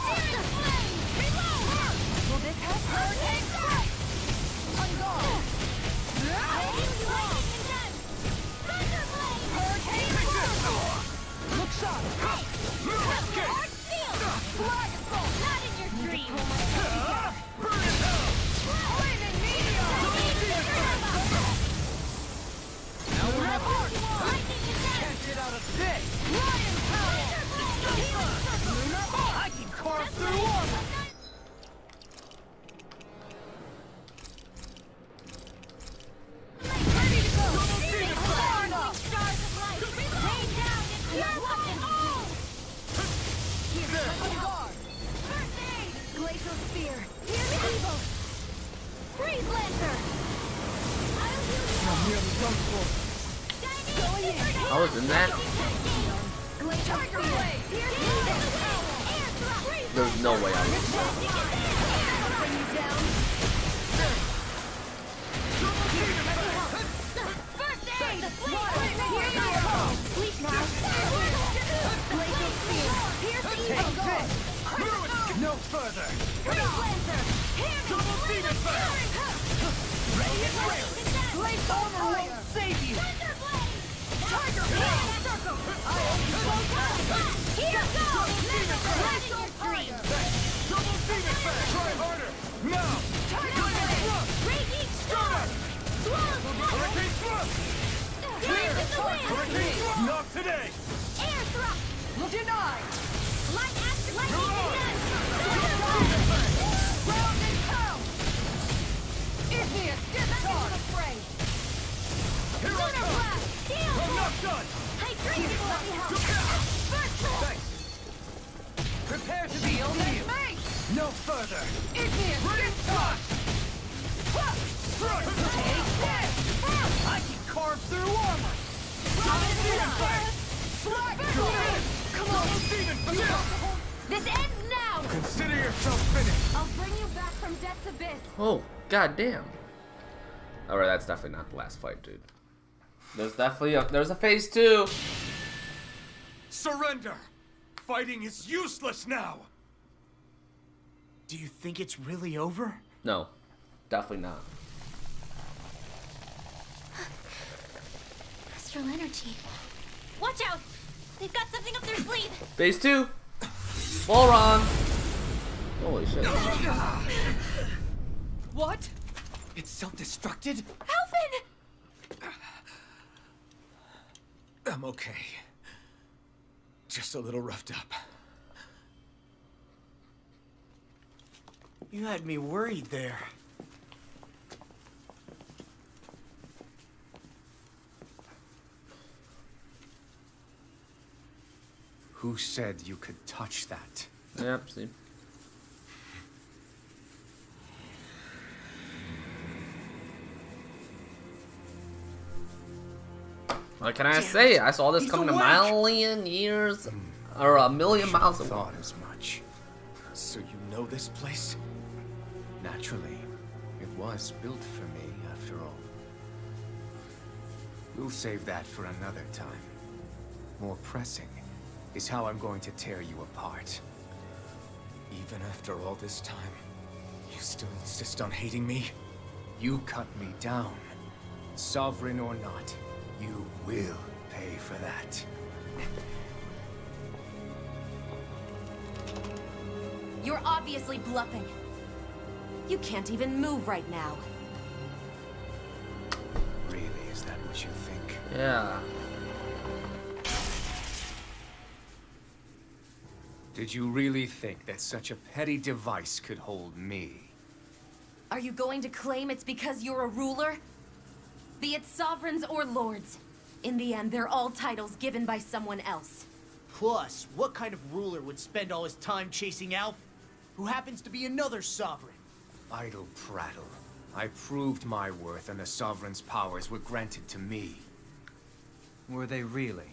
Searing Flame! Reload!
Will this help? Hurricane Strike. On guard.
Lightning Condemned! Thunder Blade!
Hurricane Blast. Look sharp.
Arc Field!
Black Bolt.
Not in your dreams!
Burn in hell!
Flaming Meteor.
Now we're having
Lightning Condemned!
Can't get out of this.
Lion Howl.
I can carve through armor.
Ready to go.
Fire enough! Stars of light! Rain down into your weapon!
On guard.
First aid!
Glacial Spear.
Here's Evil! Freeze Lancer! I'll heal you!
I'm nearly done for.
I was in that.
Glacial Spear.
There's no way I was.
Bring you down.
First aid!
Here you go.
Sleep now!
Glacial Spear. Here's Evil.
No further.
Freeze Lancer!
Double demon blast.
Radiant Rail!
Blade armor won't save you.
Tiger Blade. Circle.
Here goes! Not in your dreams!
Double demon fang! Try harder! Now!
Tiger Blade.
Raging Storm!
Hurricane thrust!
Dance in the wind!
Hurricane thrust! Not today!
Air thrust!
Denied.
Light after lightning condemned!
Ground and pound. Igneous discharge. The fray.
Here I
Lunar
come!
blast! Steel
I'm
bolt!
not done!
Hydration! Let me help! First
Thanks. Prepare to be
Shield and
healed.
mace.
No further.
Igneous discharge.
Take this. I can carve through armor.
Double demon fang. Black Blade. Come on.
Demon fang!
This ends now!
Consider yourself finished!
I'll bring you back from Death's Abyss.
Oh, goddamn. Alright, that's definitely not the last fight, dude. There's definitely there's a phase 2.
Surrender! Fighting is useless now!
Do you think it's really over?
No, definitely not.
Astral energy. Watch out! They've got something up their sleeve!
Phase 2. Volron. Holy shit.
What?
It's self-destructed?
Alvin!
I'm okay. Just a little roughed up.
You had me worried there.
Who said you could touch that?
Yep, see. What can I say? I saw this
He's
coming a
awake.
million years, or a million miles away.
Thought as much. So you know this place? Naturally, it was built for me, after all. We'll save that for another time. More pressing is how I'm going to tear you apart. Even after all this time, you still insist on hating me? You cut me down. Sovereign or not, you will pay for that.
You're obviously bluffing. You can't even move right now.
Really, is that what you think?
Yeah.
Did you really think that such a petty device could hold me?
Are you going to claim it's because you're a ruler? Be it sovereigns or lords. In the end, they're all titles given by someone else.
Plus, what kind of ruler would spend all his time chasing Alf, who happens to be another sovereign?
Idle prattle. I proved my worth and the Sovereign's powers were granted to me.
Were they really?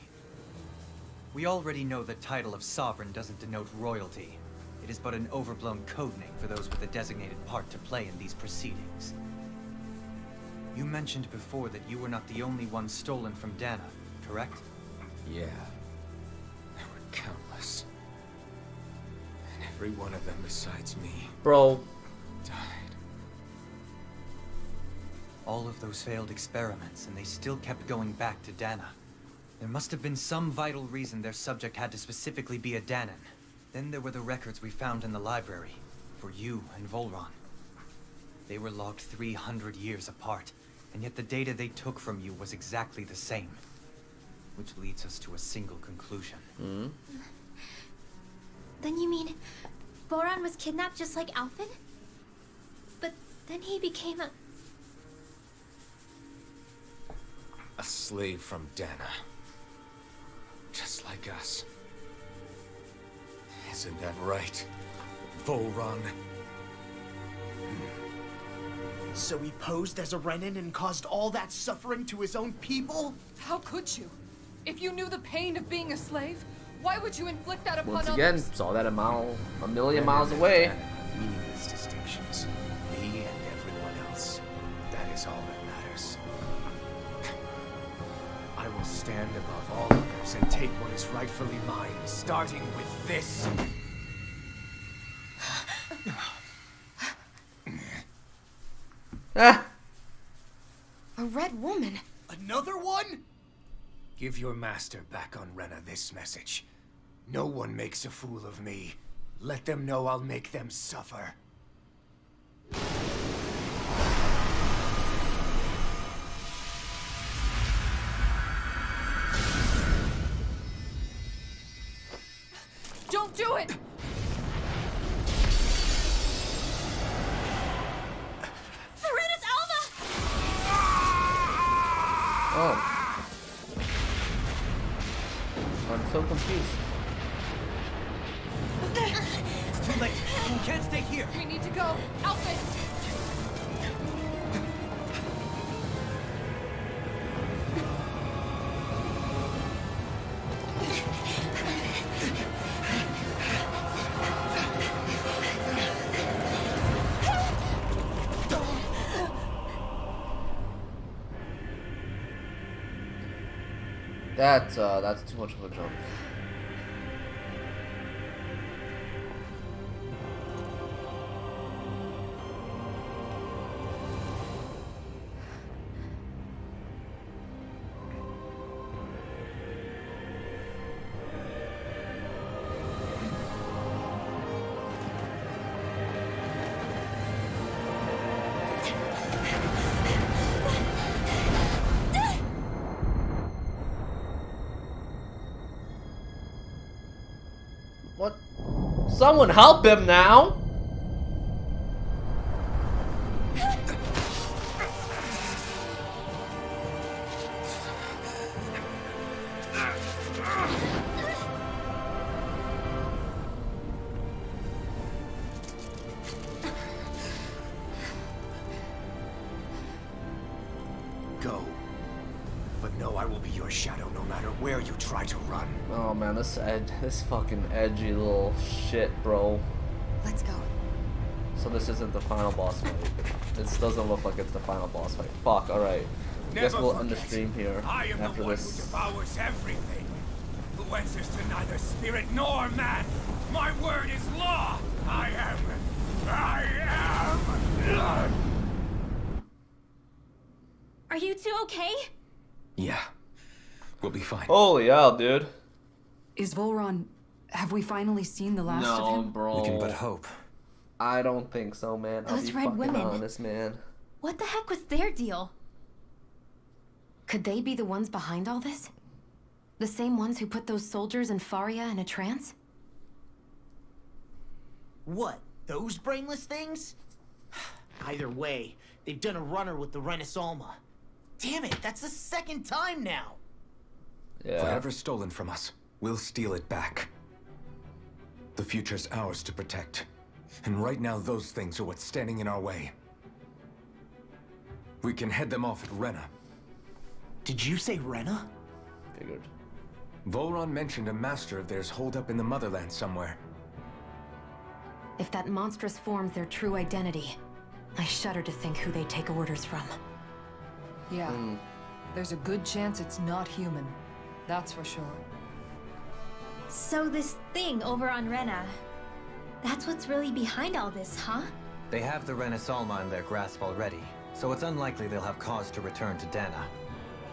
We already know the title of Sovereign doesn't denote royalty. It is but an overblown codename for those with a designated part to play in these proceedings. You mentioned before that you were not the only one stolen from Dana, correct?
Yeah. There were countless. And every one of them besides me...
Bro.
...died.
All of those failed experiments, and they still kept going back to Dana. There must have been some vital reason their subject had to specifically be a Danan. Then there were the records we found in the library, for you and Volron. They were logged 300 years apart, and yet the data they took from you was exactly the same. Which leads us to a single conclusion.
Then you mean Voron was kidnapped just like Alphen? But then he became a
slave from Dana. Just like us. Isn't that right, Volron?
So he posed as a Renan and caused all that suffering to his own people?
How could you? If you knew the pain of being a slave, why would you inflict that upon
Once
others?
again, saw that a million miles away.
Meaningless distinctions. Me and everyone else. That is all that matters. I will stand above all others and take what is rightfully mine, starting with this.
Ah.
A red woman.
Another one?
Give your master back on Rena this message. No one makes a fool of me. Let them know I'll make them suffer.
Don't do it!
Serenus Alva!
Oh. I'm so confused.
It's too late. We can't stay here.
We need to go. Alphen!
That's too much of a jump. What? Someone help him now!
Go. But know I will be your shadow no matter where you try to run.
Oh man, this fucking edgy little shit, bro.
Let's go.
So this isn't the final boss fight. This doesn't look like it's the final boss fight. Fuck, alright. I guess we'll end the stream here
I am
after
the one
this.
who devours everything. Who answers to neither spirit nor man. My word is law. I am.
Are you two okay?
Yeah. We'll be fine.
Holy hell, dude.
Is Volron... Have we finally seen the last of
No,
him?
bro.
We can but hope.
I don't think so, man. I'll
Those
be
red
fucking
women.
honest, man.
What the heck was their deal?
Could they be the ones behind all this? The same ones who put those soldiers in Faria in a trance?
What? Those brainless things? Either way, they've done a runner with the Renasolma. Damn it, that's the second time now!
Yeah.
Whatever's stolen from us, we'll steal it back. The future's ours to protect. And right now, those things are what's standing in our way. We can head them off at Rena.
Did you say Rena?
Figured.
Volron mentioned a master of theirs holed up in the motherland somewhere.
If that monstrous form's their true identity, I shudder to think who they take orders from.
Yeah. There's a good chance it's not human. That's for sure.
So this thing over on Rena, that's what's really behind all this, huh?
They have the Renasolma in their grasp already, so it's unlikely they'll have cause to return to Dana.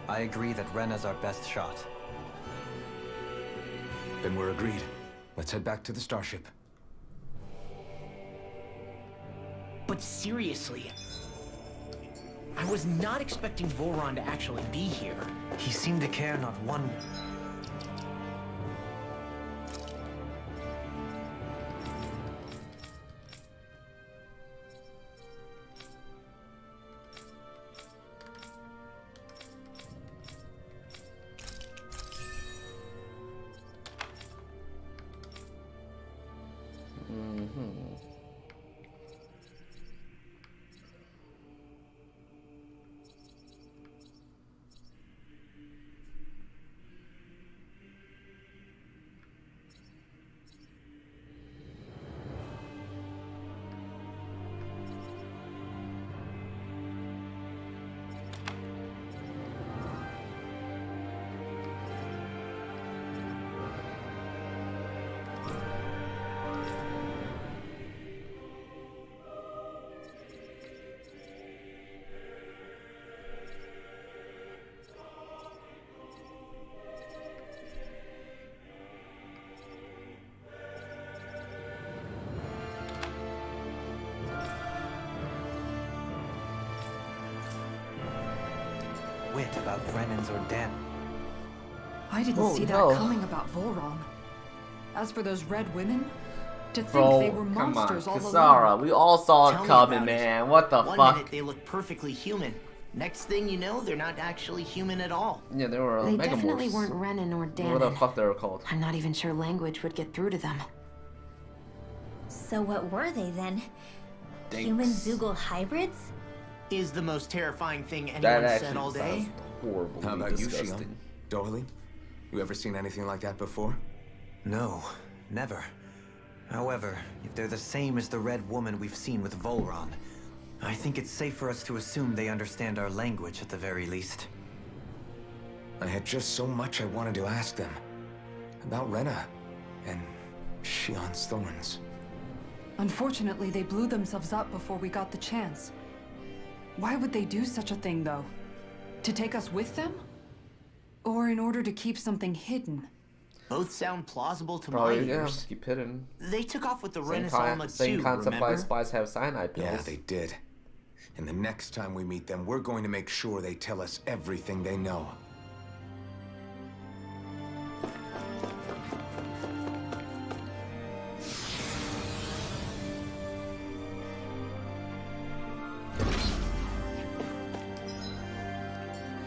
I agree that Rena's our best shot.
Then we're agreed. Let's head back to the starship.
But seriously, I was not expecting Volron to actually be here.
He seemed to care not one... wit about Renans or Dan.
I didn't see that coming about Volron. As for those red women, to think they were monsters all along.
Kisara, we all saw it coming, man. What the
One
fuck?
minute they look perfectly human. Next thing you know, they're not actually human at all.
Yeah, they were
They
megamorphs.
definitely weren't Renan or Danon.
What the fuck they were called?
I'm not even sure language would get through to them.
So what were they then? Human Zoogle hybrids?
Is the most terrifying thing
That
anyone
actually
said all day.
sounds horribly
How about you,
disgusting.
Shion? Doherty? You ever seen anything like that before?
No, never. However, if they're the same as the red woman we've seen with Volron, I think it's safe for us to assume they understand our language at the very least.
I had just so much I wanted to ask them. About Rena and Shion's thorns.
Unfortunately, they blew themselves up before we got the chance. Why would they do such a thing, though? To take us with them? Or in order to keep something hidden?
Both sound plausible to
Probably,
my
yeah,
ears.
keep hidden.
They took off with the
Same
Renasolma too,
same concept why
remember?
spies have cyanide pills.
Yeah, they did. And the next time we meet them, we're going to make sure they tell us everything they know.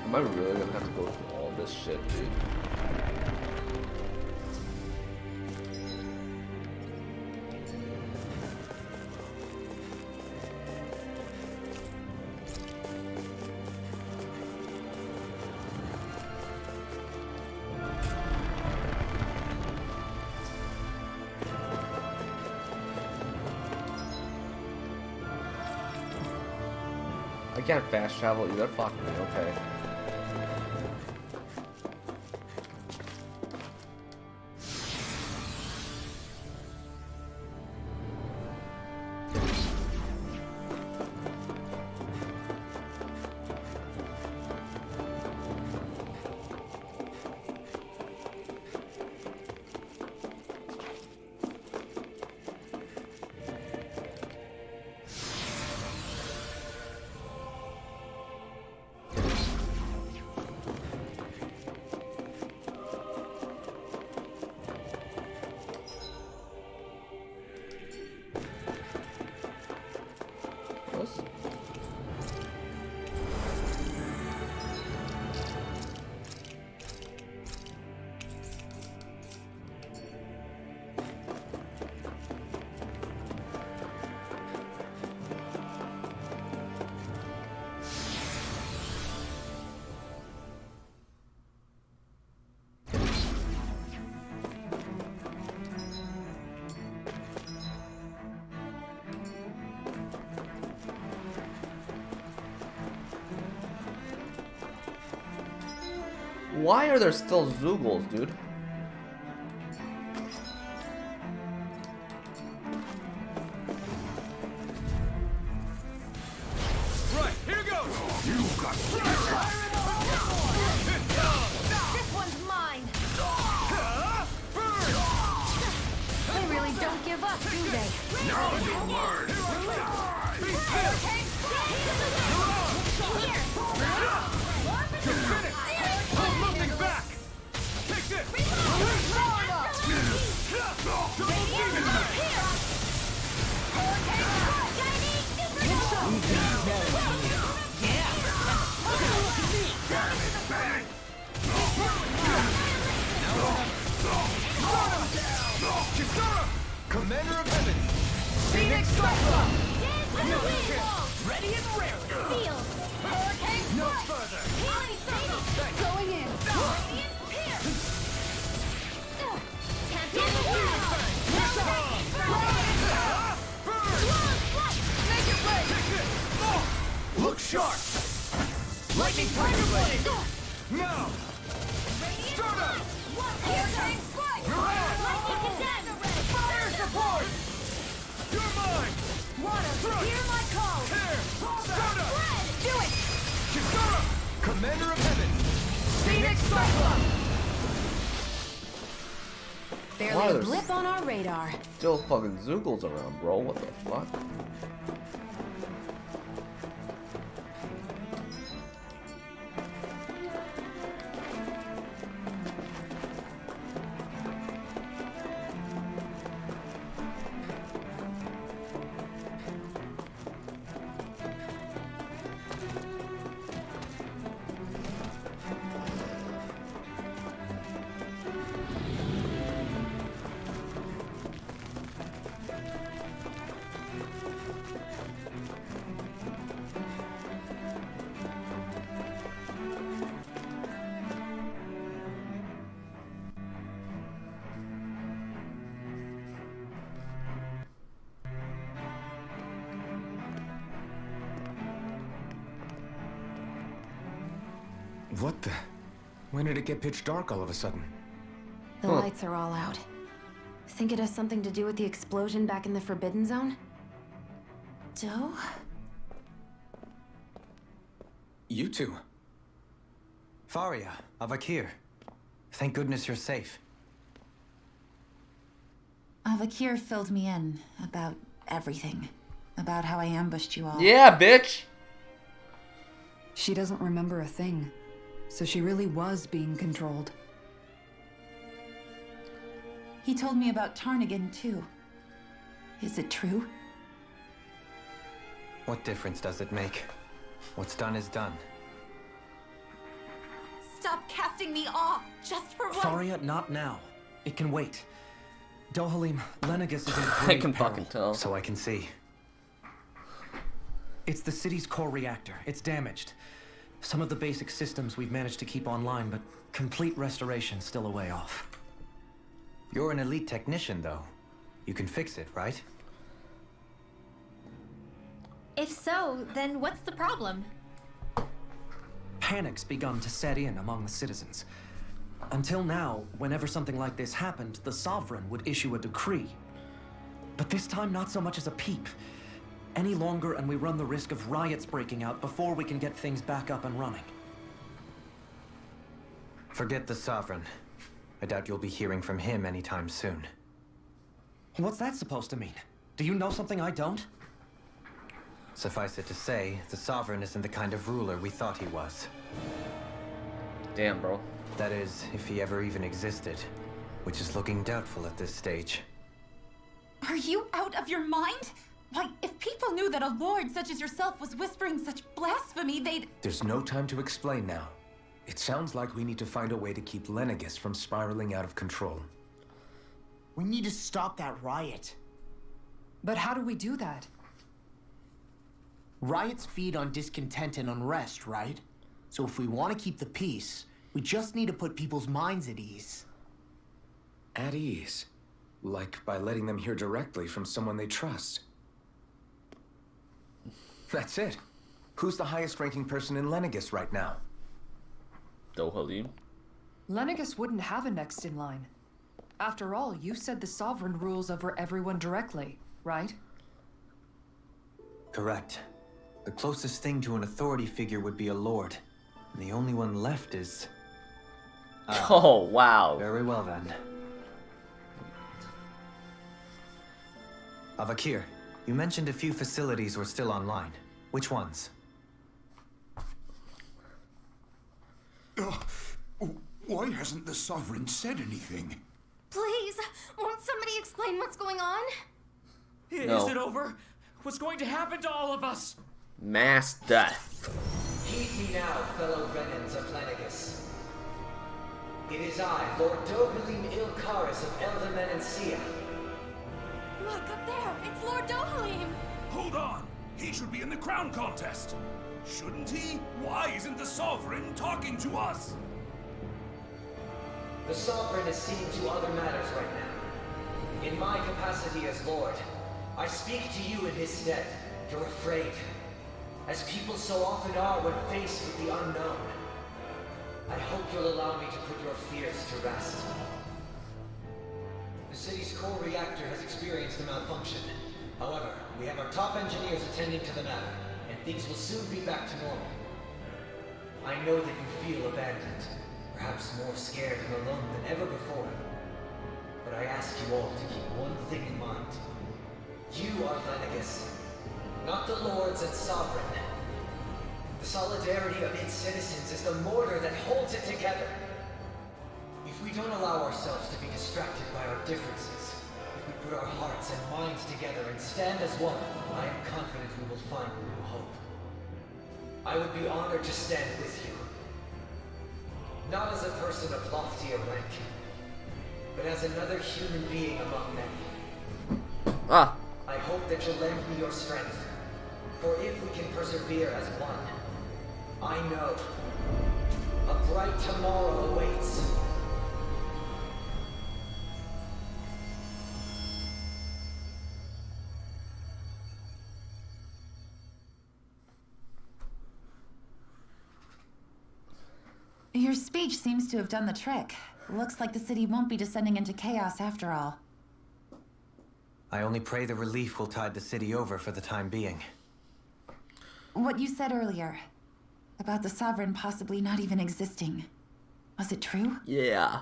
Am I really gonna have to go through all this shit, dude? I can't fast travel either. Fuck me. Okay. Why are there still Zeugles, dude?
Right, here goes! You got this one's mine!
They really don't give up, do they?
Now you learn! I'm moving back! Take this!
Commander of Heaven!
Phoenix Cyclone!
Ready and ready!
Sealed! Hurricane
No further!
Going in!
Look sharp! Lightning Tiger Blade! Now! Start up!
Hurricane strike! Fire support!
You're mine!
Water, hear my call!
Here! Start up!
Do it!
Kisara! Commander of Heaven!
Phoenix Cyclone!
Why
Barely
are
a
there
blip on our radar.
still fucking Zeugles around, bro? What the fuck?
What the? When did it get pitch dark all of a sudden?
The lights are all out. Think it has something to do with the explosion back in the Forbidden Zone?
Doe?
You two.
Faria, Avakir. Thank goodness you're safe.
Avakir filled me in about everything. About how I ambushed you all.
Yeah, bitch!
She doesn't remember a thing. So she really was being controlled.
He told me about Tarnigan, too. Is it true?
What difference does it make? What's done is done.
Stop casting me off, just for once!
Faria, not now. It can wait. Dohalim, Lenegis is in
I
grave
can
peril.
fucking tell.
So I can see.
It's the city's core reactor. It's damaged. Some of the basic systems we've managed to keep online, but complete restoration's still a way off.
You're an elite technician, though. You can fix it, right?
If so, then what's the problem?
Panic's begun to set in among the citizens. Until now, whenever something like this happened, the Sovereign would issue a decree. But this time, not so much as a peep. Any longer, and we run the risk of riots breaking out before we can get things back up and running.
Forget the Sovereign. I doubt you'll be hearing from him anytime soon.
What's that supposed to mean? Do you know something I don't?
Suffice it to say, the Sovereign isn't the kind of ruler we thought he was.
Damn, bro.
That is, if he ever even existed, which is looking doubtful at this stage.
Are you out of your mind? Why, if people knew that a lord such as yourself was whispering such blasphemy, they'd...
There's no time to explain now. It sounds like we need to find a way to keep Lenegis from spiraling out of control.
We need to stop that riot.
But how do we do that?
Riots feed on discontent and unrest, right? So if we want to keep the peace, we just need to put people's minds at ease.
At ease? Like by letting them hear directly from someone they trust. That's it. Who's the highest ranking person in Lenegis right now?
Dohalim.
Lenegis wouldn't have a next in line. After all, you said the Sovereign rules over everyone directly, right?
Correct. The closest thing to an authority figure would be a lord. And the only one left is...
Oh, wow.
Very well then. Avakir, you mentioned a few facilities were still online. Which ones?
Why hasn't the Sovereign said anything?
Please, won't somebody explain what's going on?
No.
Is it over? What's going to happen to all of us?
Mass death.
Heed me now, fellow Renans of Lenegis. It is I, Lord Dohalim Ilkaris of Eldermen and Sia.
Look, up there! It's Lord Dohalim!
Hold on! He should be in the crown contest! Shouldn't he? Why isn't the Sovereign talking to us?
The Sovereign is seeing to other matters right now. In my capacity as Lord, I speak to you in his stead. You're afraid. As people so often are when faced with the unknown. I hope you'll allow me to put your fears to rest. The city's core reactor has experienced a malfunction. However, we have our top engineers attending to the matter, and things will soon be back to normal. I know that you feel abandoned, perhaps more scared and alone than ever before. But I ask you all to keep one thing in mind. You are Lenegis, not the Lords and Sovereign. The solidarity of its citizens is the mortar that holds it together. If we don't allow ourselves to be distracted by our differences, if we put our hearts and minds together and stand as one, I am confident we will find new hope. I would be honored to stand with you. Not as a person of loftier rank, but as another human being among many. I hope that you'll lend me your strength, for if we can persevere as one, I know a bright tomorrow awaits.
Your speech seems to have done the trick. Looks like the city won't be descending into chaos after all.
I only pray the relief will tide the city over for the time being.
What you said earlier, about the Sovereign possibly not even existing, was it true?
Yeah.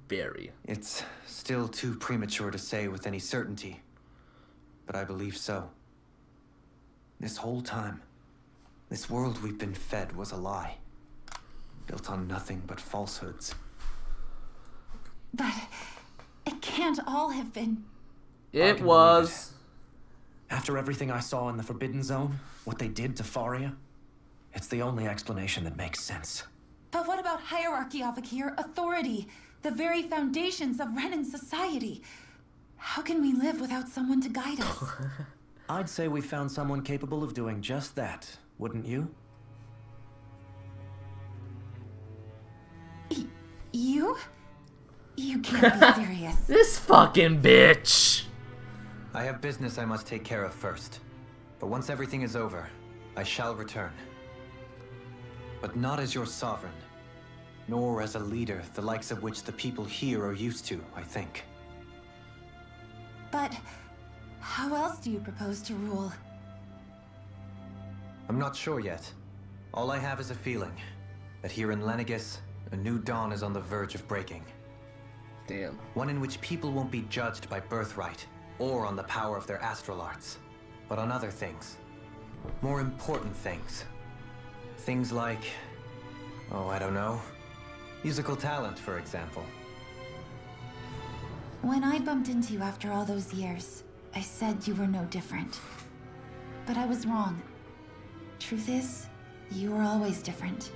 Very.
It's still too premature to say with any certainty, but I believe so. This whole time, this world we've been fed was a lie. Built on nothing but falsehoods.
But it can't all have been...
It was.
After everything I saw in the Forbidden Zone, what they did to Faria, it's the only explanation that makes sense.
But what about hierarchy, Avakir? Authority? The very foundations of Renan society? How can we live without someone to guide us?
I'd say we found someone capable of doing just that, wouldn't you?
You? You can't be serious.
This fucking bitch!
I have business I must take care of first. But once everything is over, I shall return. But not as your sovereign, nor as a leader the likes of which the people here are used to, I think.
But how else do you propose to rule?
I'm not sure yet. All I have is a feeling that here in Lenegis, a new dawn is on the verge of breaking.
Damn.
One in which people won't be judged by birthright or on the power of their astral arts, but on other things. More important things. Things like, oh, I don't know, musical talent, for example.
When I bumped into you after all those years, I said you were no different. But I was wrong. Truth is, you were always different.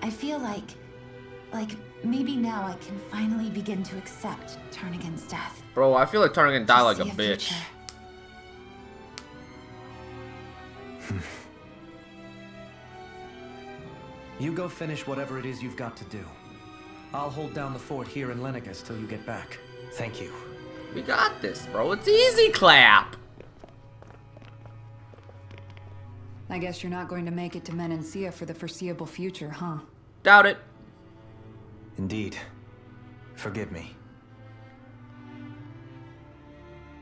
I feel like maybe now I can finally begin to accept Tarnigan's death.
Bro, I feel like Tarnigan died like a bitch.
You go finish whatever it is you've got to do. I'll hold down the fort here in Lenegis till you get back.
Thank you.
We got this, bro. It's easy clap.
I guess you're not going to make it to Menancia for the foreseeable future, huh?
Doubt it.
Indeed. Forgive me.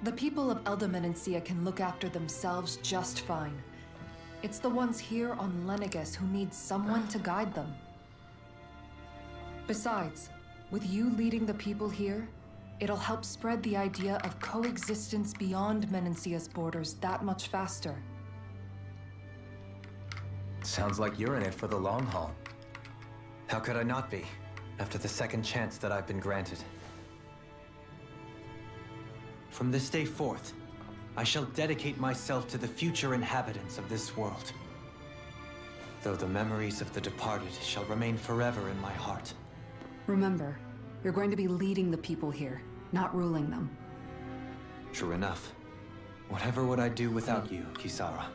The people of Elda Menancia can look after themselves just fine. It's the ones here on Lenegis who need someone to guide them. Besides, with you leading the people here, it'll help spread the idea of coexistence beyond Menancia's borders that much faster.
Sounds like you're in it for the long haul. How could I not be, after the second chance that I've been granted? From this day forth, I shall dedicate myself to the future inhabitants of this world. Though the memories of the departed shall remain forever in my heart.
Remember, you're going to be leading the people here, not ruling them.
True enough. Whatever would I do without you, Kisara?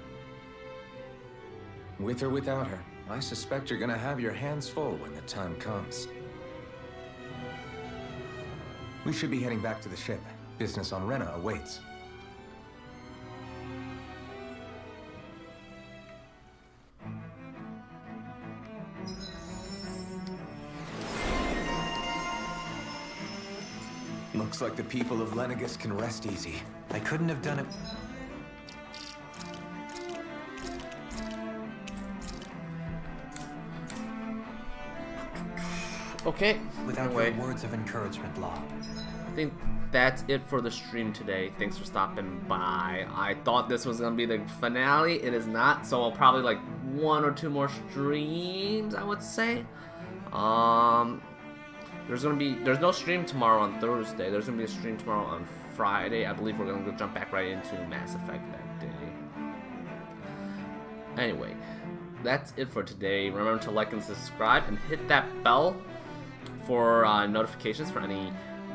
With or without her, I suspect you're gonna have your hands full when the time comes. We should be heading back to the ship. Business on Rena awaits. Looks like the people of Lenegis can rest easy.
I couldn't have done it.
Okay.
Without
anyway,
your words of encouragement, Law.
I think that's it for the stream today. Thanks for stopping by. I thought this was gonna be the finale. It is not, so I'll probably like 1 or 2 more streams, I would say. There's no stream tomorrow on Thursday. There's gonna be a stream tomorrow on Friday. I believe we're gonna go jump back right into Mass Effect that day. Anyway, that's it for today. Remember to like and subscribe and hit that bell for notifications for any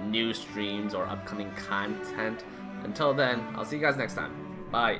new streams or upcoming content. Until then, I'll see you guys next time. Bye.